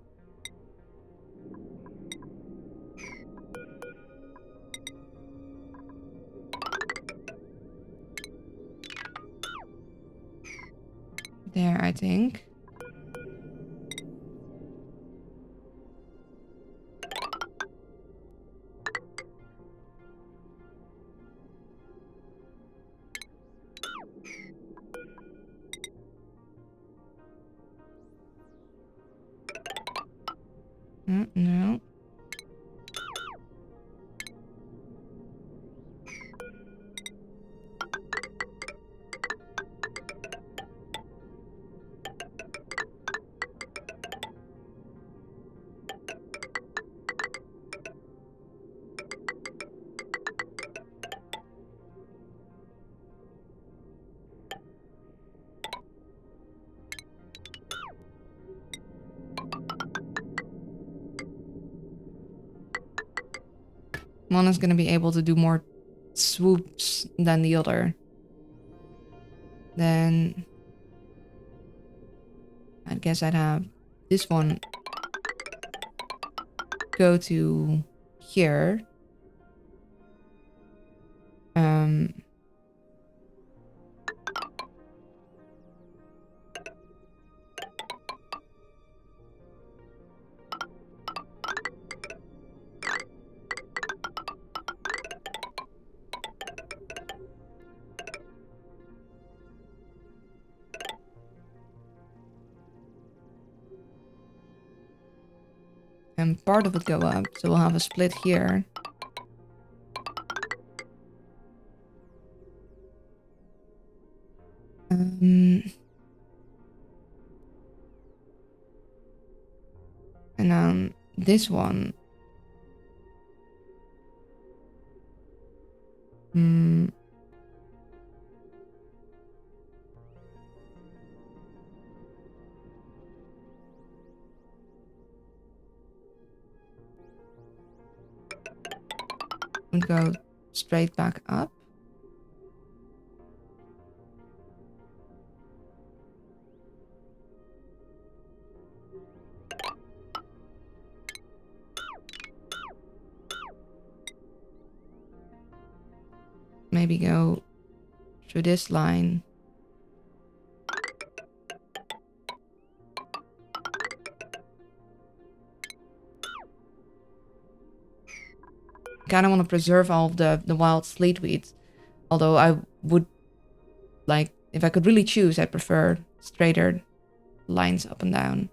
There, I think. No. One is going to be able to do more swoops than the other. Then I guess I'd have this one go to here. And part of it go up, so we'll have a split here. And this one. Would go straight back up. Maybe go through this line. Kind of want to preserve all of the wild sleetweeds. Although I would like, if I could really choose, I'd prefer straighter lines up and down.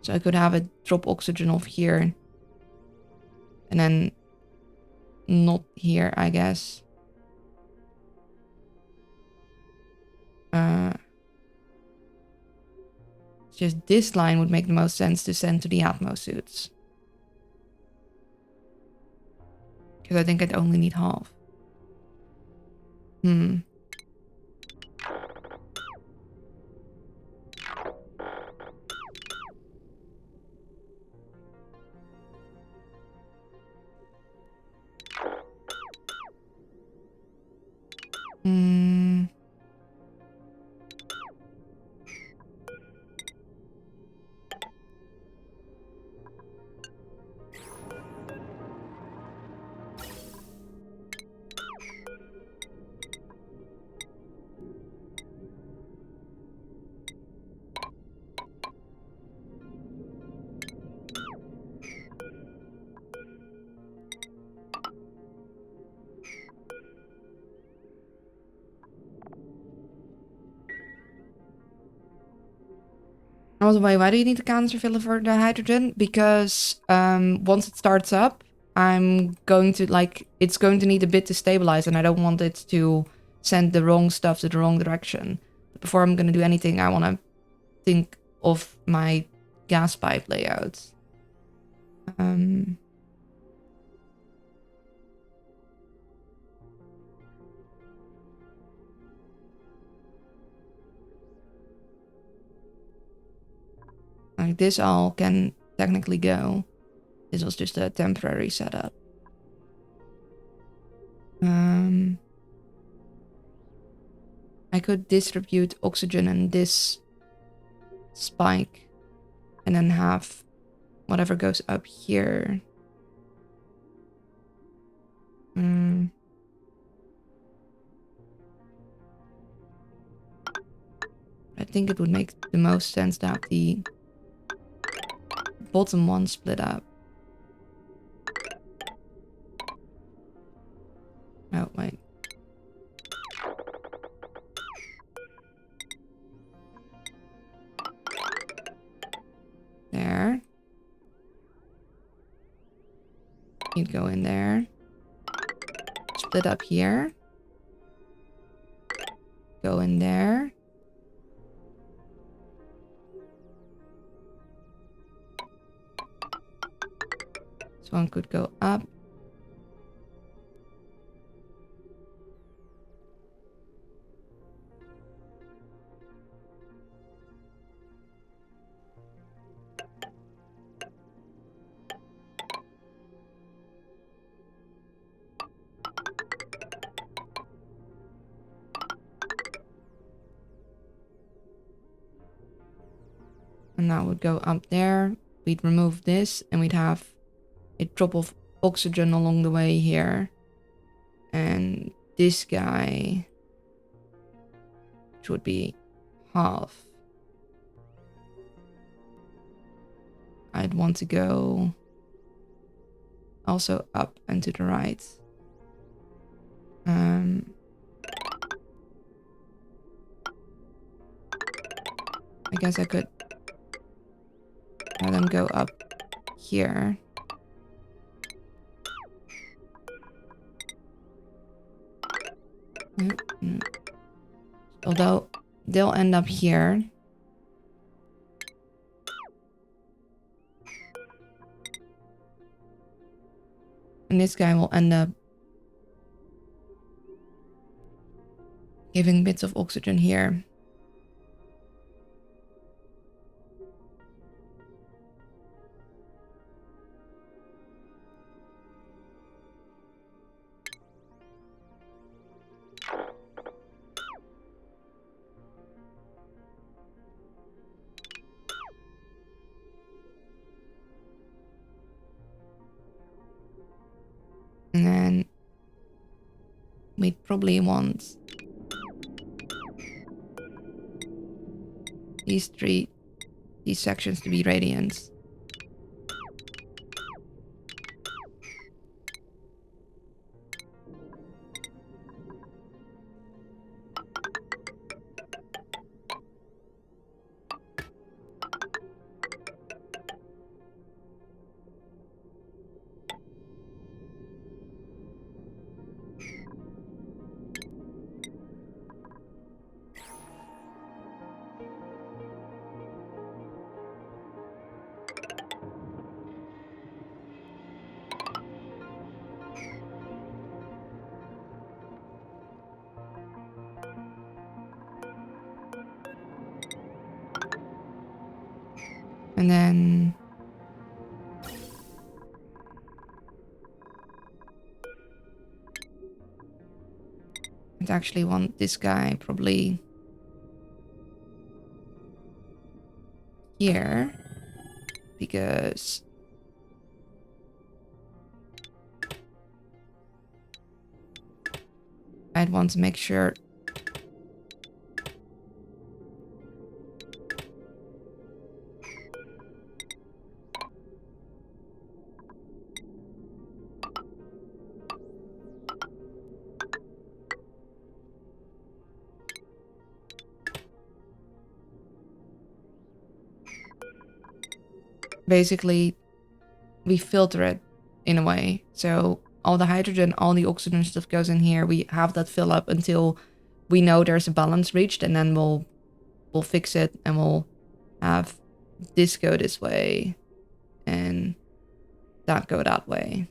So I could have it drop oxygen off here. And then not here, I guess. Just this line would make the most sense to send to the Atmo suits. Because I think I'd only need half. Also, why do you need the canister filler for the hydrogen? Because once it starts up, I'm going to it's going to need a bit to stabilize, and I don't want it to send the wrong stuff to the wrong direction. But before I'm gonna do anything, I want to think of my gas pipe layouts. Like this all can technically go. This was just a temporary setup. I could distribute oxygen in this spike and then have whatever goes up here. I think it would make the most sense to have the bottom one split up. Oh, wait. There. You'd go in there. Split up here. Go in there. This one could go up. And that would go up there. We'd remove this and we'd have a drop of oxygen along the way here. And this guy, which would be half. I'd want to go also up and to the right. I guess I could have them go up here. Although they'll end up here. And this guy will end up giving bits of oxygen here. And then we'd probably want these sections to be radiants. And then I'd actually want this guy probably here, because I'd want to make sure basically we filter it in a way. So all the hydrogen, all the oxygen stuff goes in here. We have that fill up until we know there's a balance reached, and then we'll fix it, and we'll have this go this way and that go that way.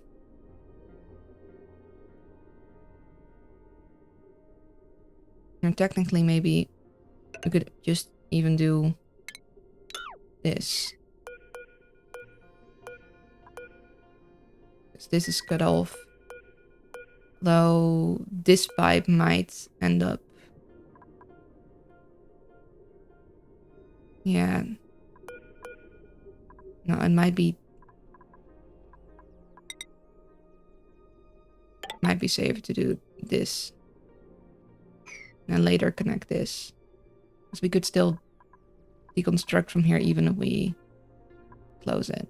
And technically maybe we could just even do this. Because this is cut off. Though this pipe might end up... Yeah. No, it might be safer to do this. And later connect this. Because we could still deconstruct from here even if we close it.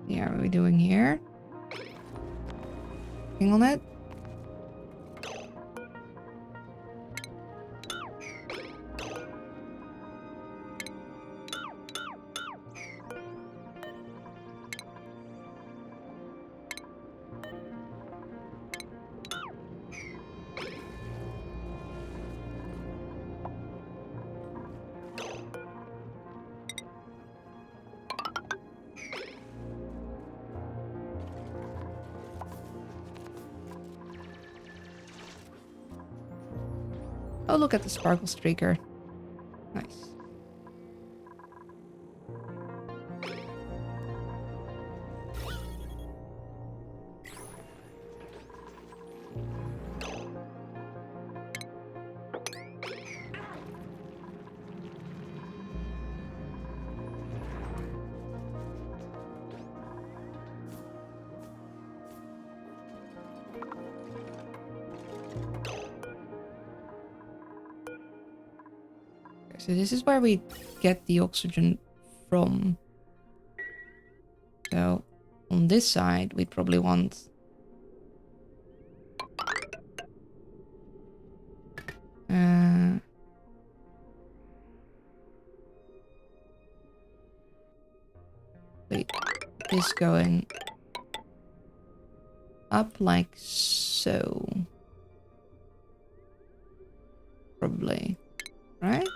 Yeah, what are we doing here? Clicking on it? Oh, look at the sparkle streaker. Nice. So this is where we get the oxygen from. So on this side, we'd probably want... wait, this going up like so. Probably. Right?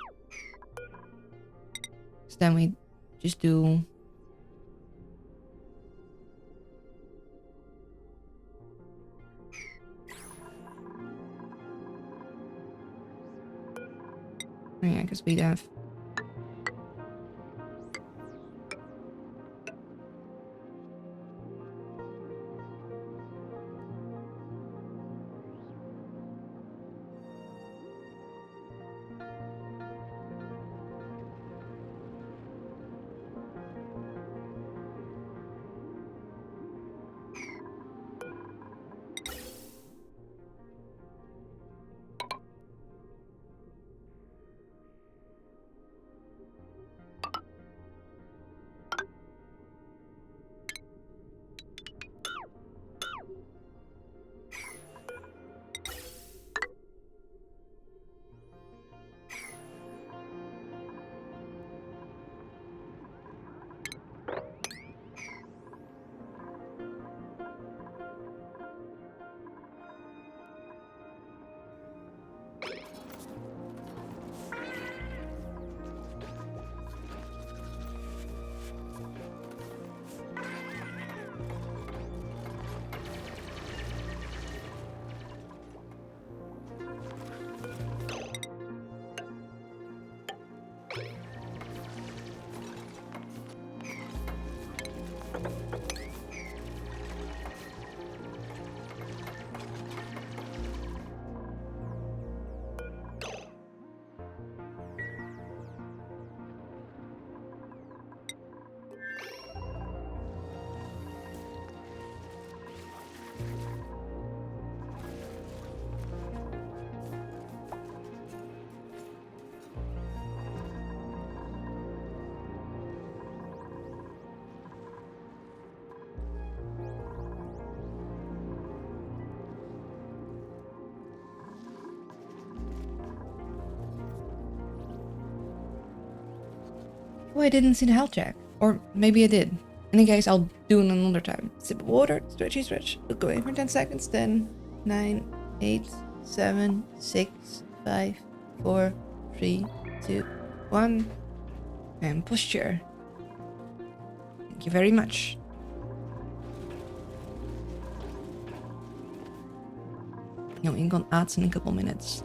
So then we just do... Oh yeah, because we'd have... Oh, I didn't see the health check. Or maybe I did. In any case, I'll do it another time. Sip of water, stretchy stretch. Look away for 10 seconds. 10, 9, 8, 7, 6, 5, 4, 3, 2, 1. And posture. Thank you very much. No, income ads in a couple minutes.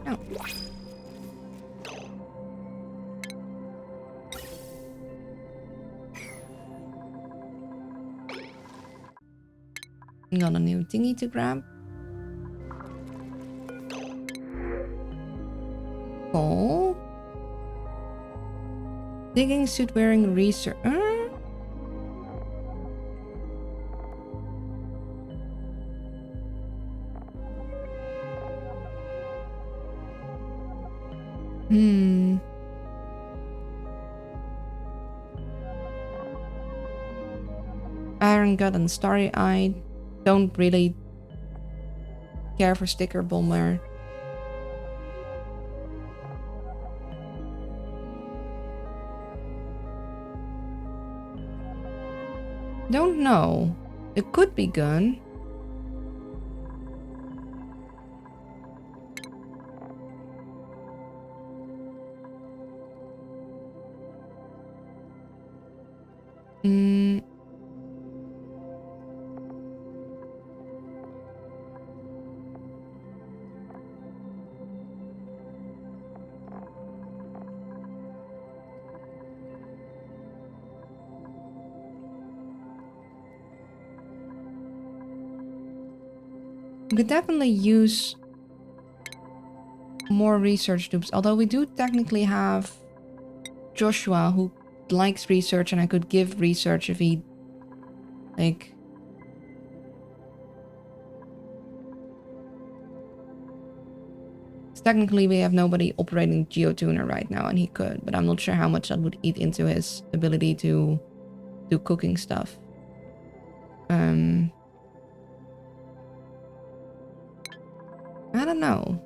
No. Got a new thingy to grab. Oh. Digging suit wearing research. Iron Gut and Starry Eyed. Don't really care for Sticker Bomber. Don't know. It could be Gun. We could definitely use more research dupes, although we do technically have Joshua who likes research, and I could give research if he, like... Technically we have nobody operating Geotuner right now, and he could, but I'm not sure how much that would eat into his ability to do cooking stuff. I don't know.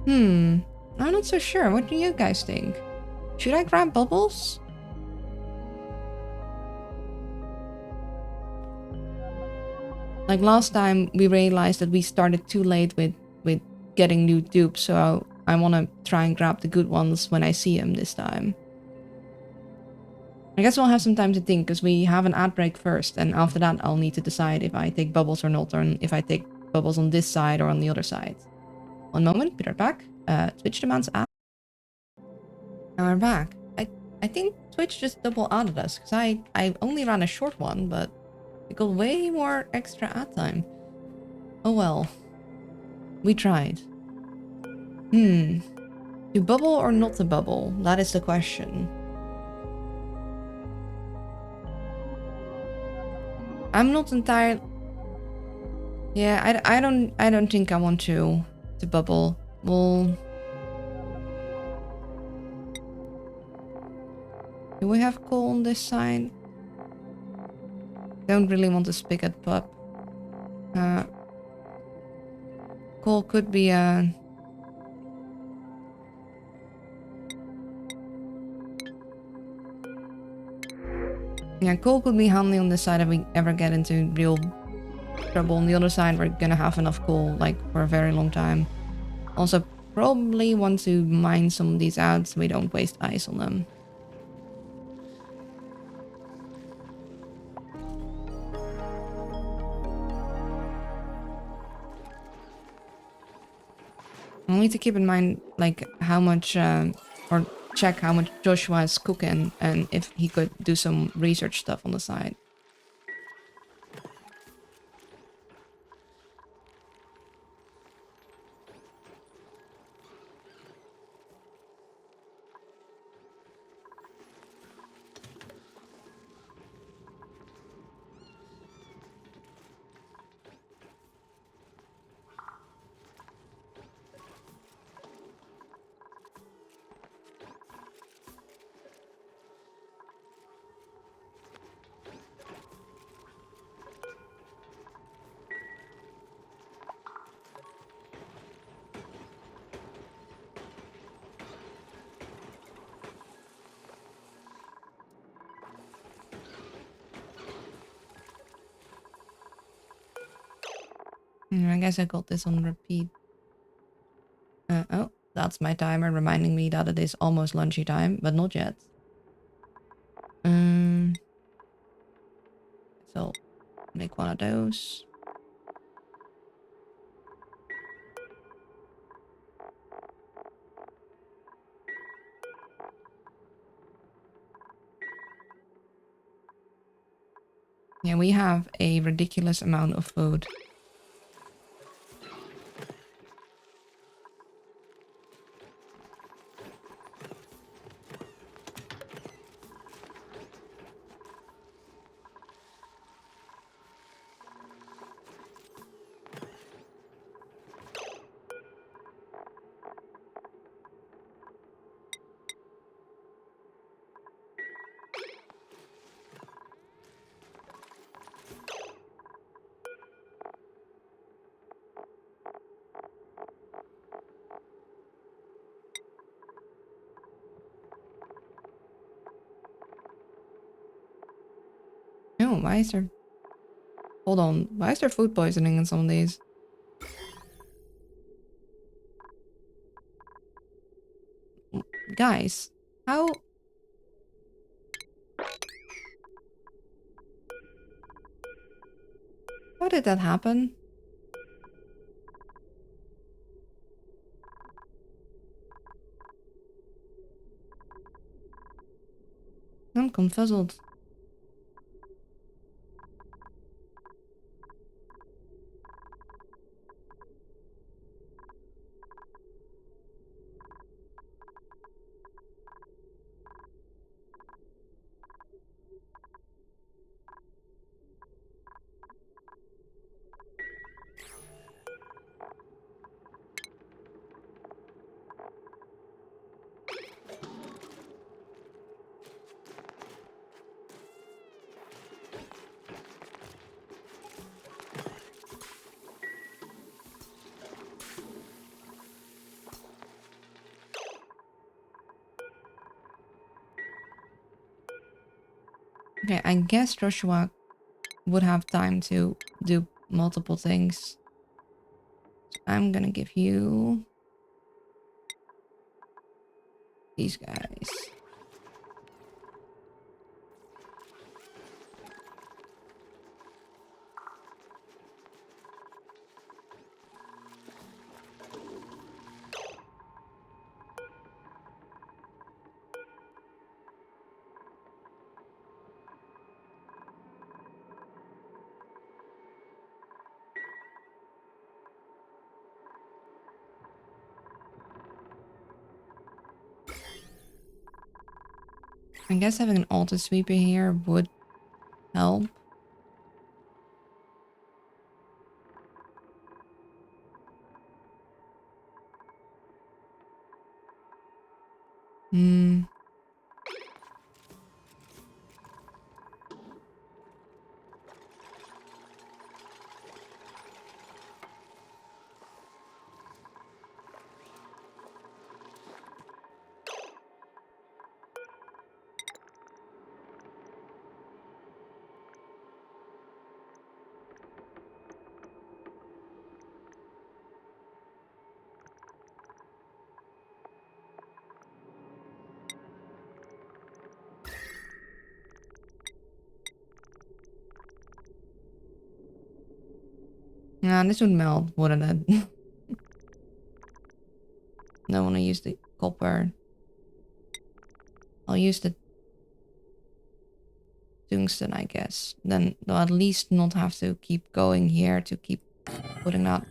I'm not so sure. What do you guys think? Should I grab bubbles? Like last time, we realized that we started too late with getting new dupes, so I want to try and grab the good ones when I see them this time. I guess we'll have some time to think, because we have an ad break first, and after that I'll need to decide if I take bubbles or not, or if I take bubbles on this side or on the other side. One moment, be right back. Twitch demands ad. Now we're back. I think Twitch just double added us, because I only ran a short one, but it got way more extra ad time. Oh well. We tried. To bubble or not to bubble? That is the question. I'm not entirely... Yeah, I don't think I want to bubble. Well... Do we have coal on this side? Don't really want to spigot pup. Coal could be a... Yeah, coal could be handy on this side if we ever get into real trouble. On the other side, we're gonna have enough coal, like, for a very long time. Also, probably want to mine some of these out so we don't waste ice on them. I'll need to keep in mind, like, how much, or check how much Joshua is cooking, and if he could do some research stuff on the side. I guess I got this on repeat. Oh, that's my timer reminding me that it is almost lunchy time, but not yet. So make one of those. Yeah, we have a ridiculous amount of food. No, why is there... Hold on, why is there food poisoning in some of these? Guys, how... How did that happen? I'm confuzzled. Okay, I guess Joshua would have time to do multiple things. I'm gonna give you these guys. I guess having an auto sweeper here would help. Hmm. Yeah, this would melt, wouldn't it? Don't want to use the copper. I'll use the tungsten, I guess. Then they'll at least not have to keep going here to keep putting that.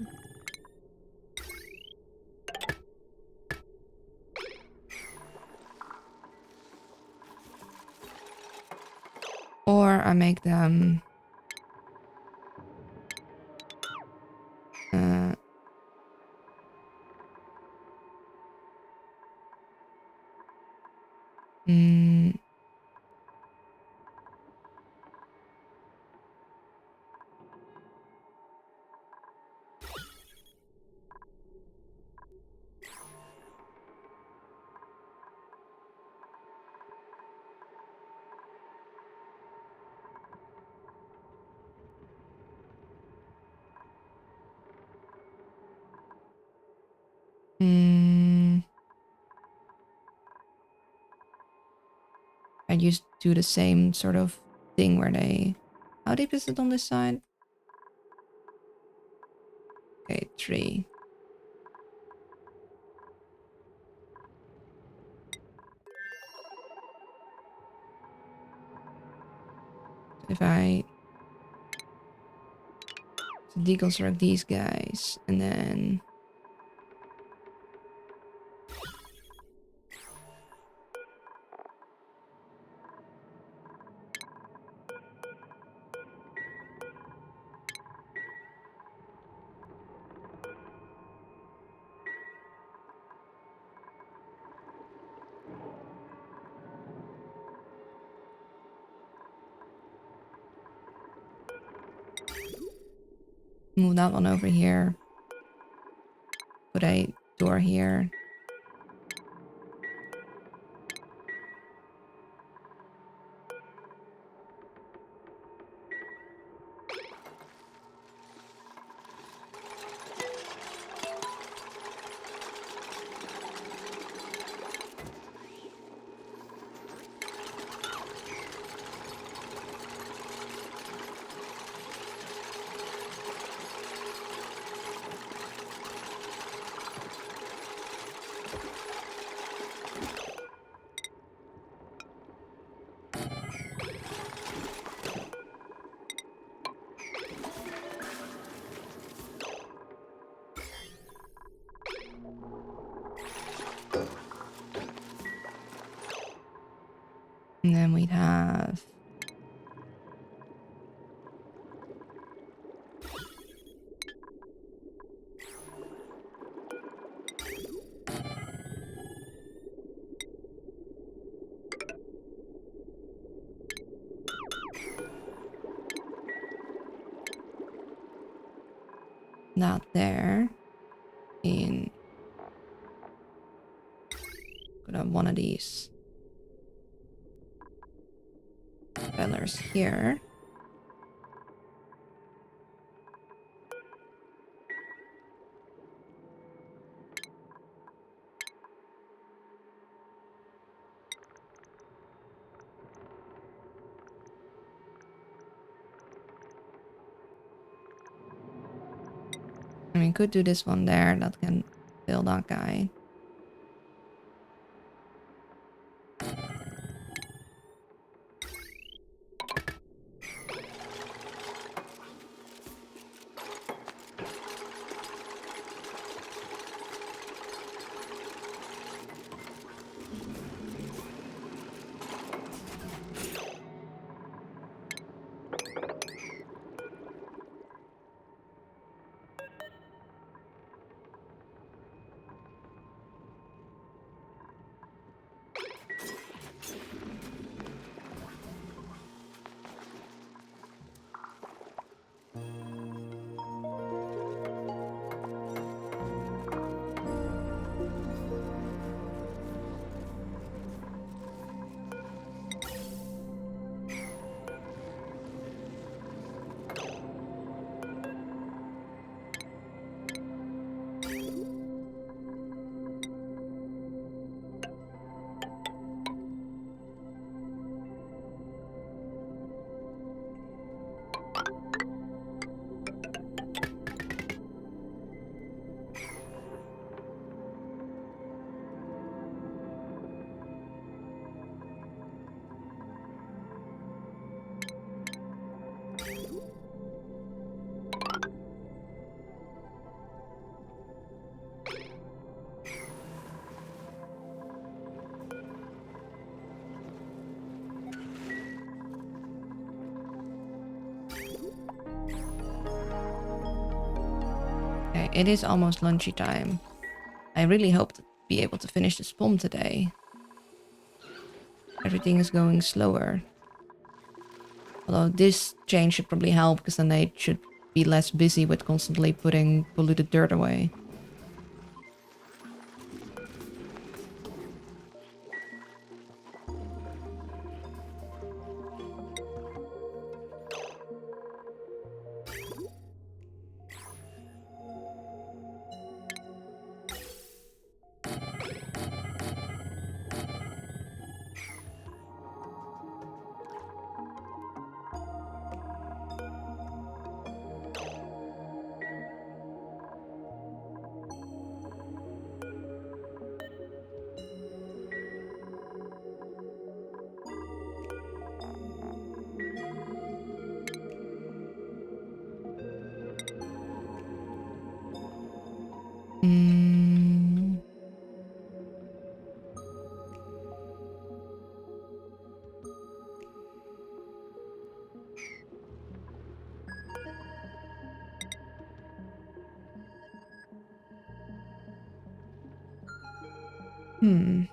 Or I make them... Uh, mm, Hmm. I used to do the same sort of thing where they... How deep is it on this side? Okay, 3. If I deconstruct these guys and then... Move that one over here. Put a door here. And then we'd have... that there. In... Could have one of these pillars here. I mean, could do this one there that can fill that guy. Okay, it is almost lunchy time. I really hope to be able to finish the SPOM today. Everything is going slower. Although this change should probably help, because then they should be less busy with constantly putting polluted dirt away. Mm. Hmm.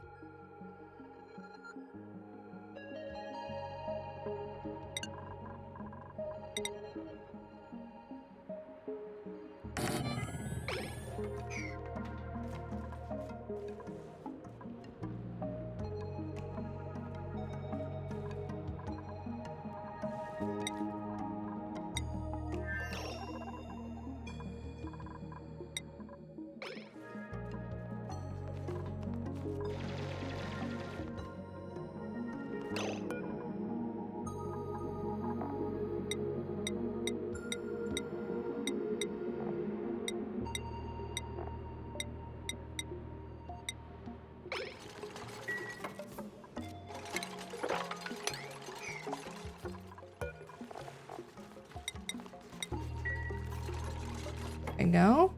There we go.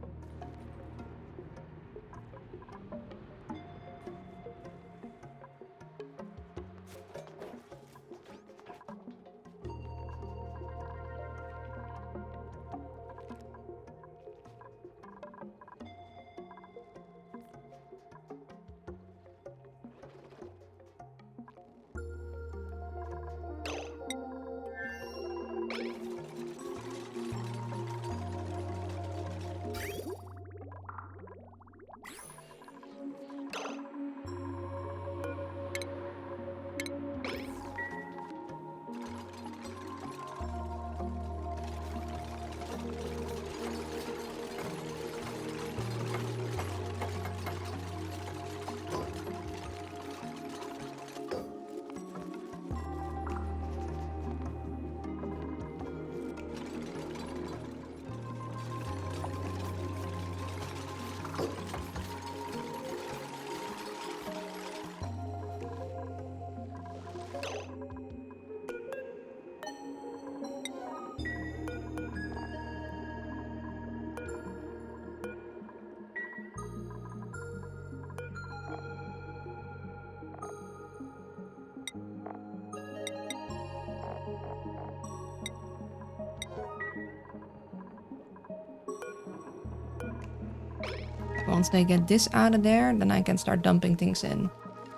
Once they get this out of there, then I can start dumping things in.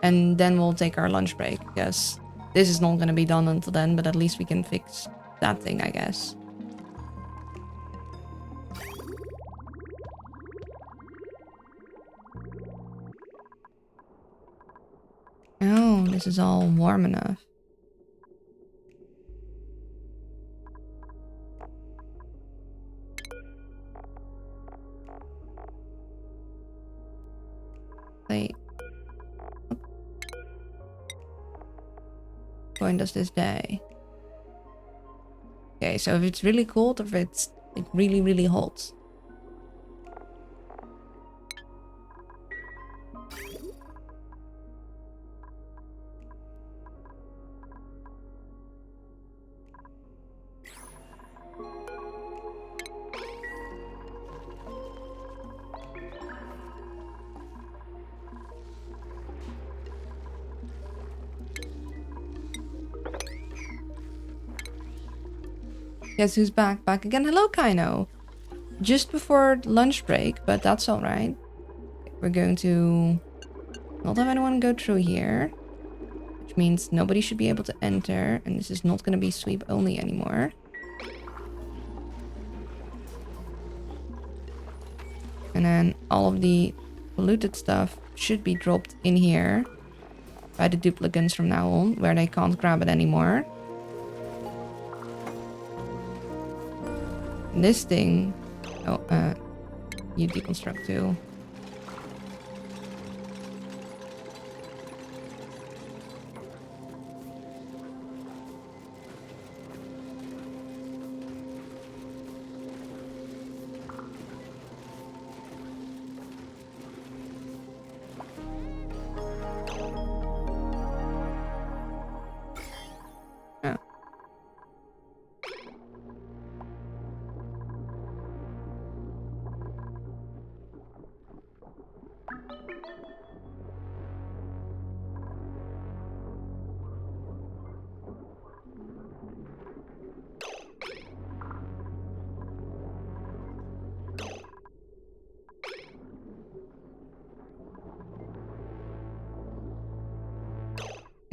And then we'll take our lunch break, because this is not going to be done until then, but at least we can fix that thing, I guess. Oh, this is all warm enough. Wait. When does this day? Okay, so if it's really cold or if it's like really, really hot. Guess who's back? Back again. Hello, Kaino. Just before lunch break, but that's alright. We're going to not have anyone go through here, which means nobody should be able to enter, and this is not going to be sweep only anymore. And then all of the polluted stuff should be dropped in here by the duplicants from now on, where they can't grab it anymore. And this thing... Oh, you deconstruct too.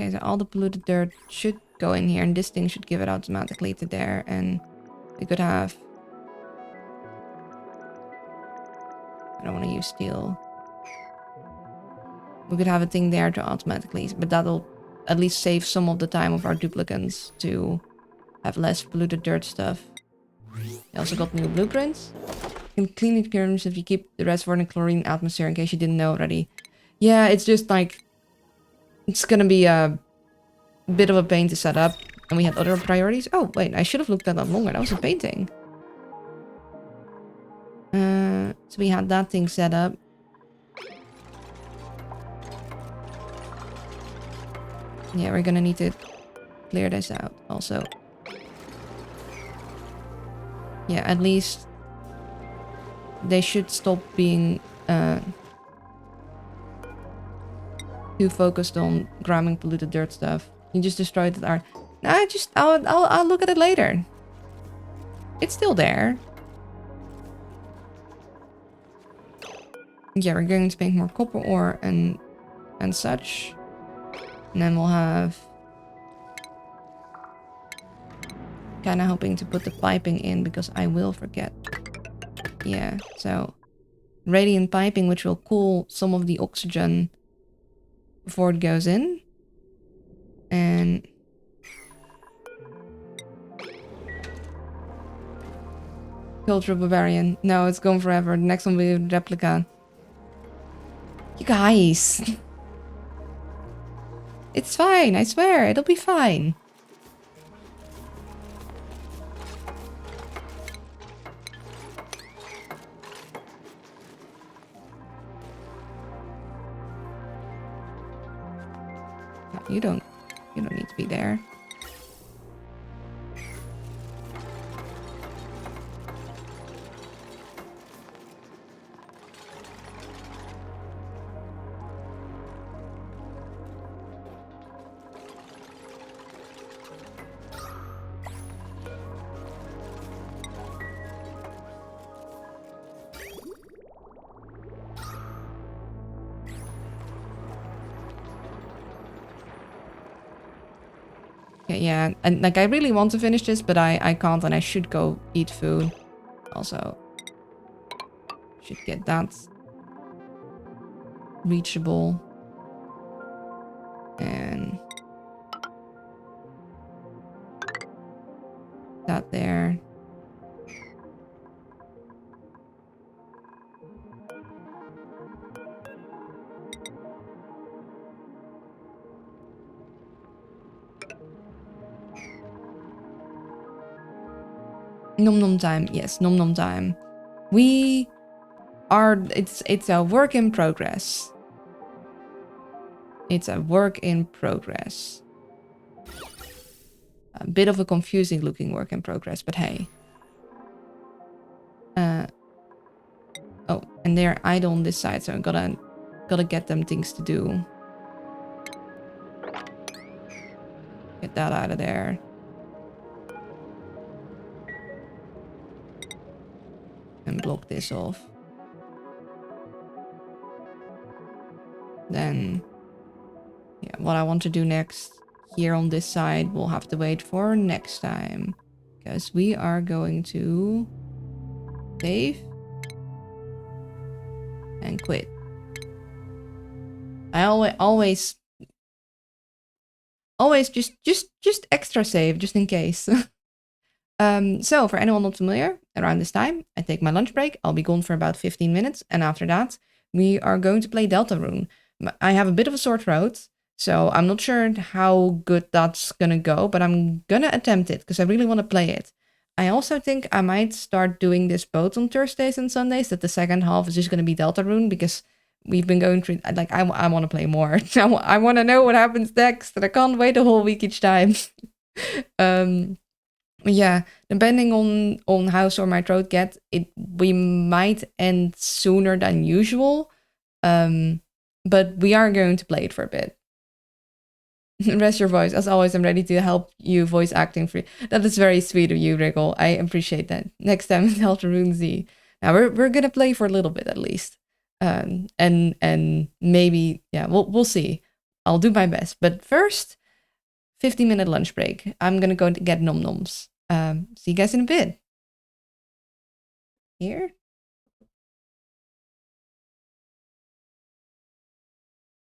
Okay, so all the polluted dirt should go in here, and this thing should give it automatically to there, and we could have... I don't want to use steel. We could have a thing there to automatically, but that'll at least save some of the time of our duplicants to have less polluted dirt stuff. We also got new blueprints. You can clean the appearance if you keep the reservoir in a chlorine atmosphere, in case you didn't know already. Yeah, it's just like... It's gonna be a bit of a pain to set up. And we had other priorities. Oh, wait, I should have looked at that longer. That was a painting. So we had that thing set up. Yeah, we're gonna need to clear this out also. Yeah, at least they should stop being too focused on grabbing polluted dirt stuff. You just destroyed the art. I'll look at it later. It's still there. Yeah, we're going to make more copper ore and such. And then we'll have... Kind of hoping to put the piping in because I will forget. Yeah, so... Radiant piping, which will cool some of the oxygen before it goes in. And... Cultural Barbarian. No, it's gone forever. The next one will be Replica. You guys! It's fine, I swear. It'll be fine. You don't need to be there. Yeah, and like I really want to finish this, but I can't, and I should go eat food. Also, should get that reachable. And that there. Nom nom time. Yes, nom nom time. We are... It's a work in progress. It's a work in progress. A bit of a confusing looking work in progress, but hey. Oh, and they're idle on this side, so I gotta get them things to do. Get that out of there. And block this off. Then, yeah, what I want to do next here on this side, we'll have to wait for next time. Because we are going to save and quit. I always just extra save, just in case. So for anyone not familiar, around this time, I take my lunch break. I'll be gone for about 15 minutes. And after that, we are going to play Deltarune. I have a bit of a sore throat, so I'm not sure how good that's gonna go, but I'm gonna attempt it because I really want to play it. I also think I might start doing this both on Thursdays and Sundays, that the second half is just gonna be Deltarune, because we've been going through, like, I want to play more. I want to know what happens next, and I can't wait a whole week each time. Yeah, depending on how sore my throat gets, we might end sooner than usual. But we are going to play it for a bit. Rest your voice. As always, I'm ready to help you voice acting free. That is very sweet of you, Wriggle. I appreciate that. Next time, Deltarune Z. Now we're gonna play for a little bit at least. And maybe, yeah, we'll see. I'll do my best. But first, 15-minute lunch break. I'm gonna go to get nom noms. See you guys in a bit. Here.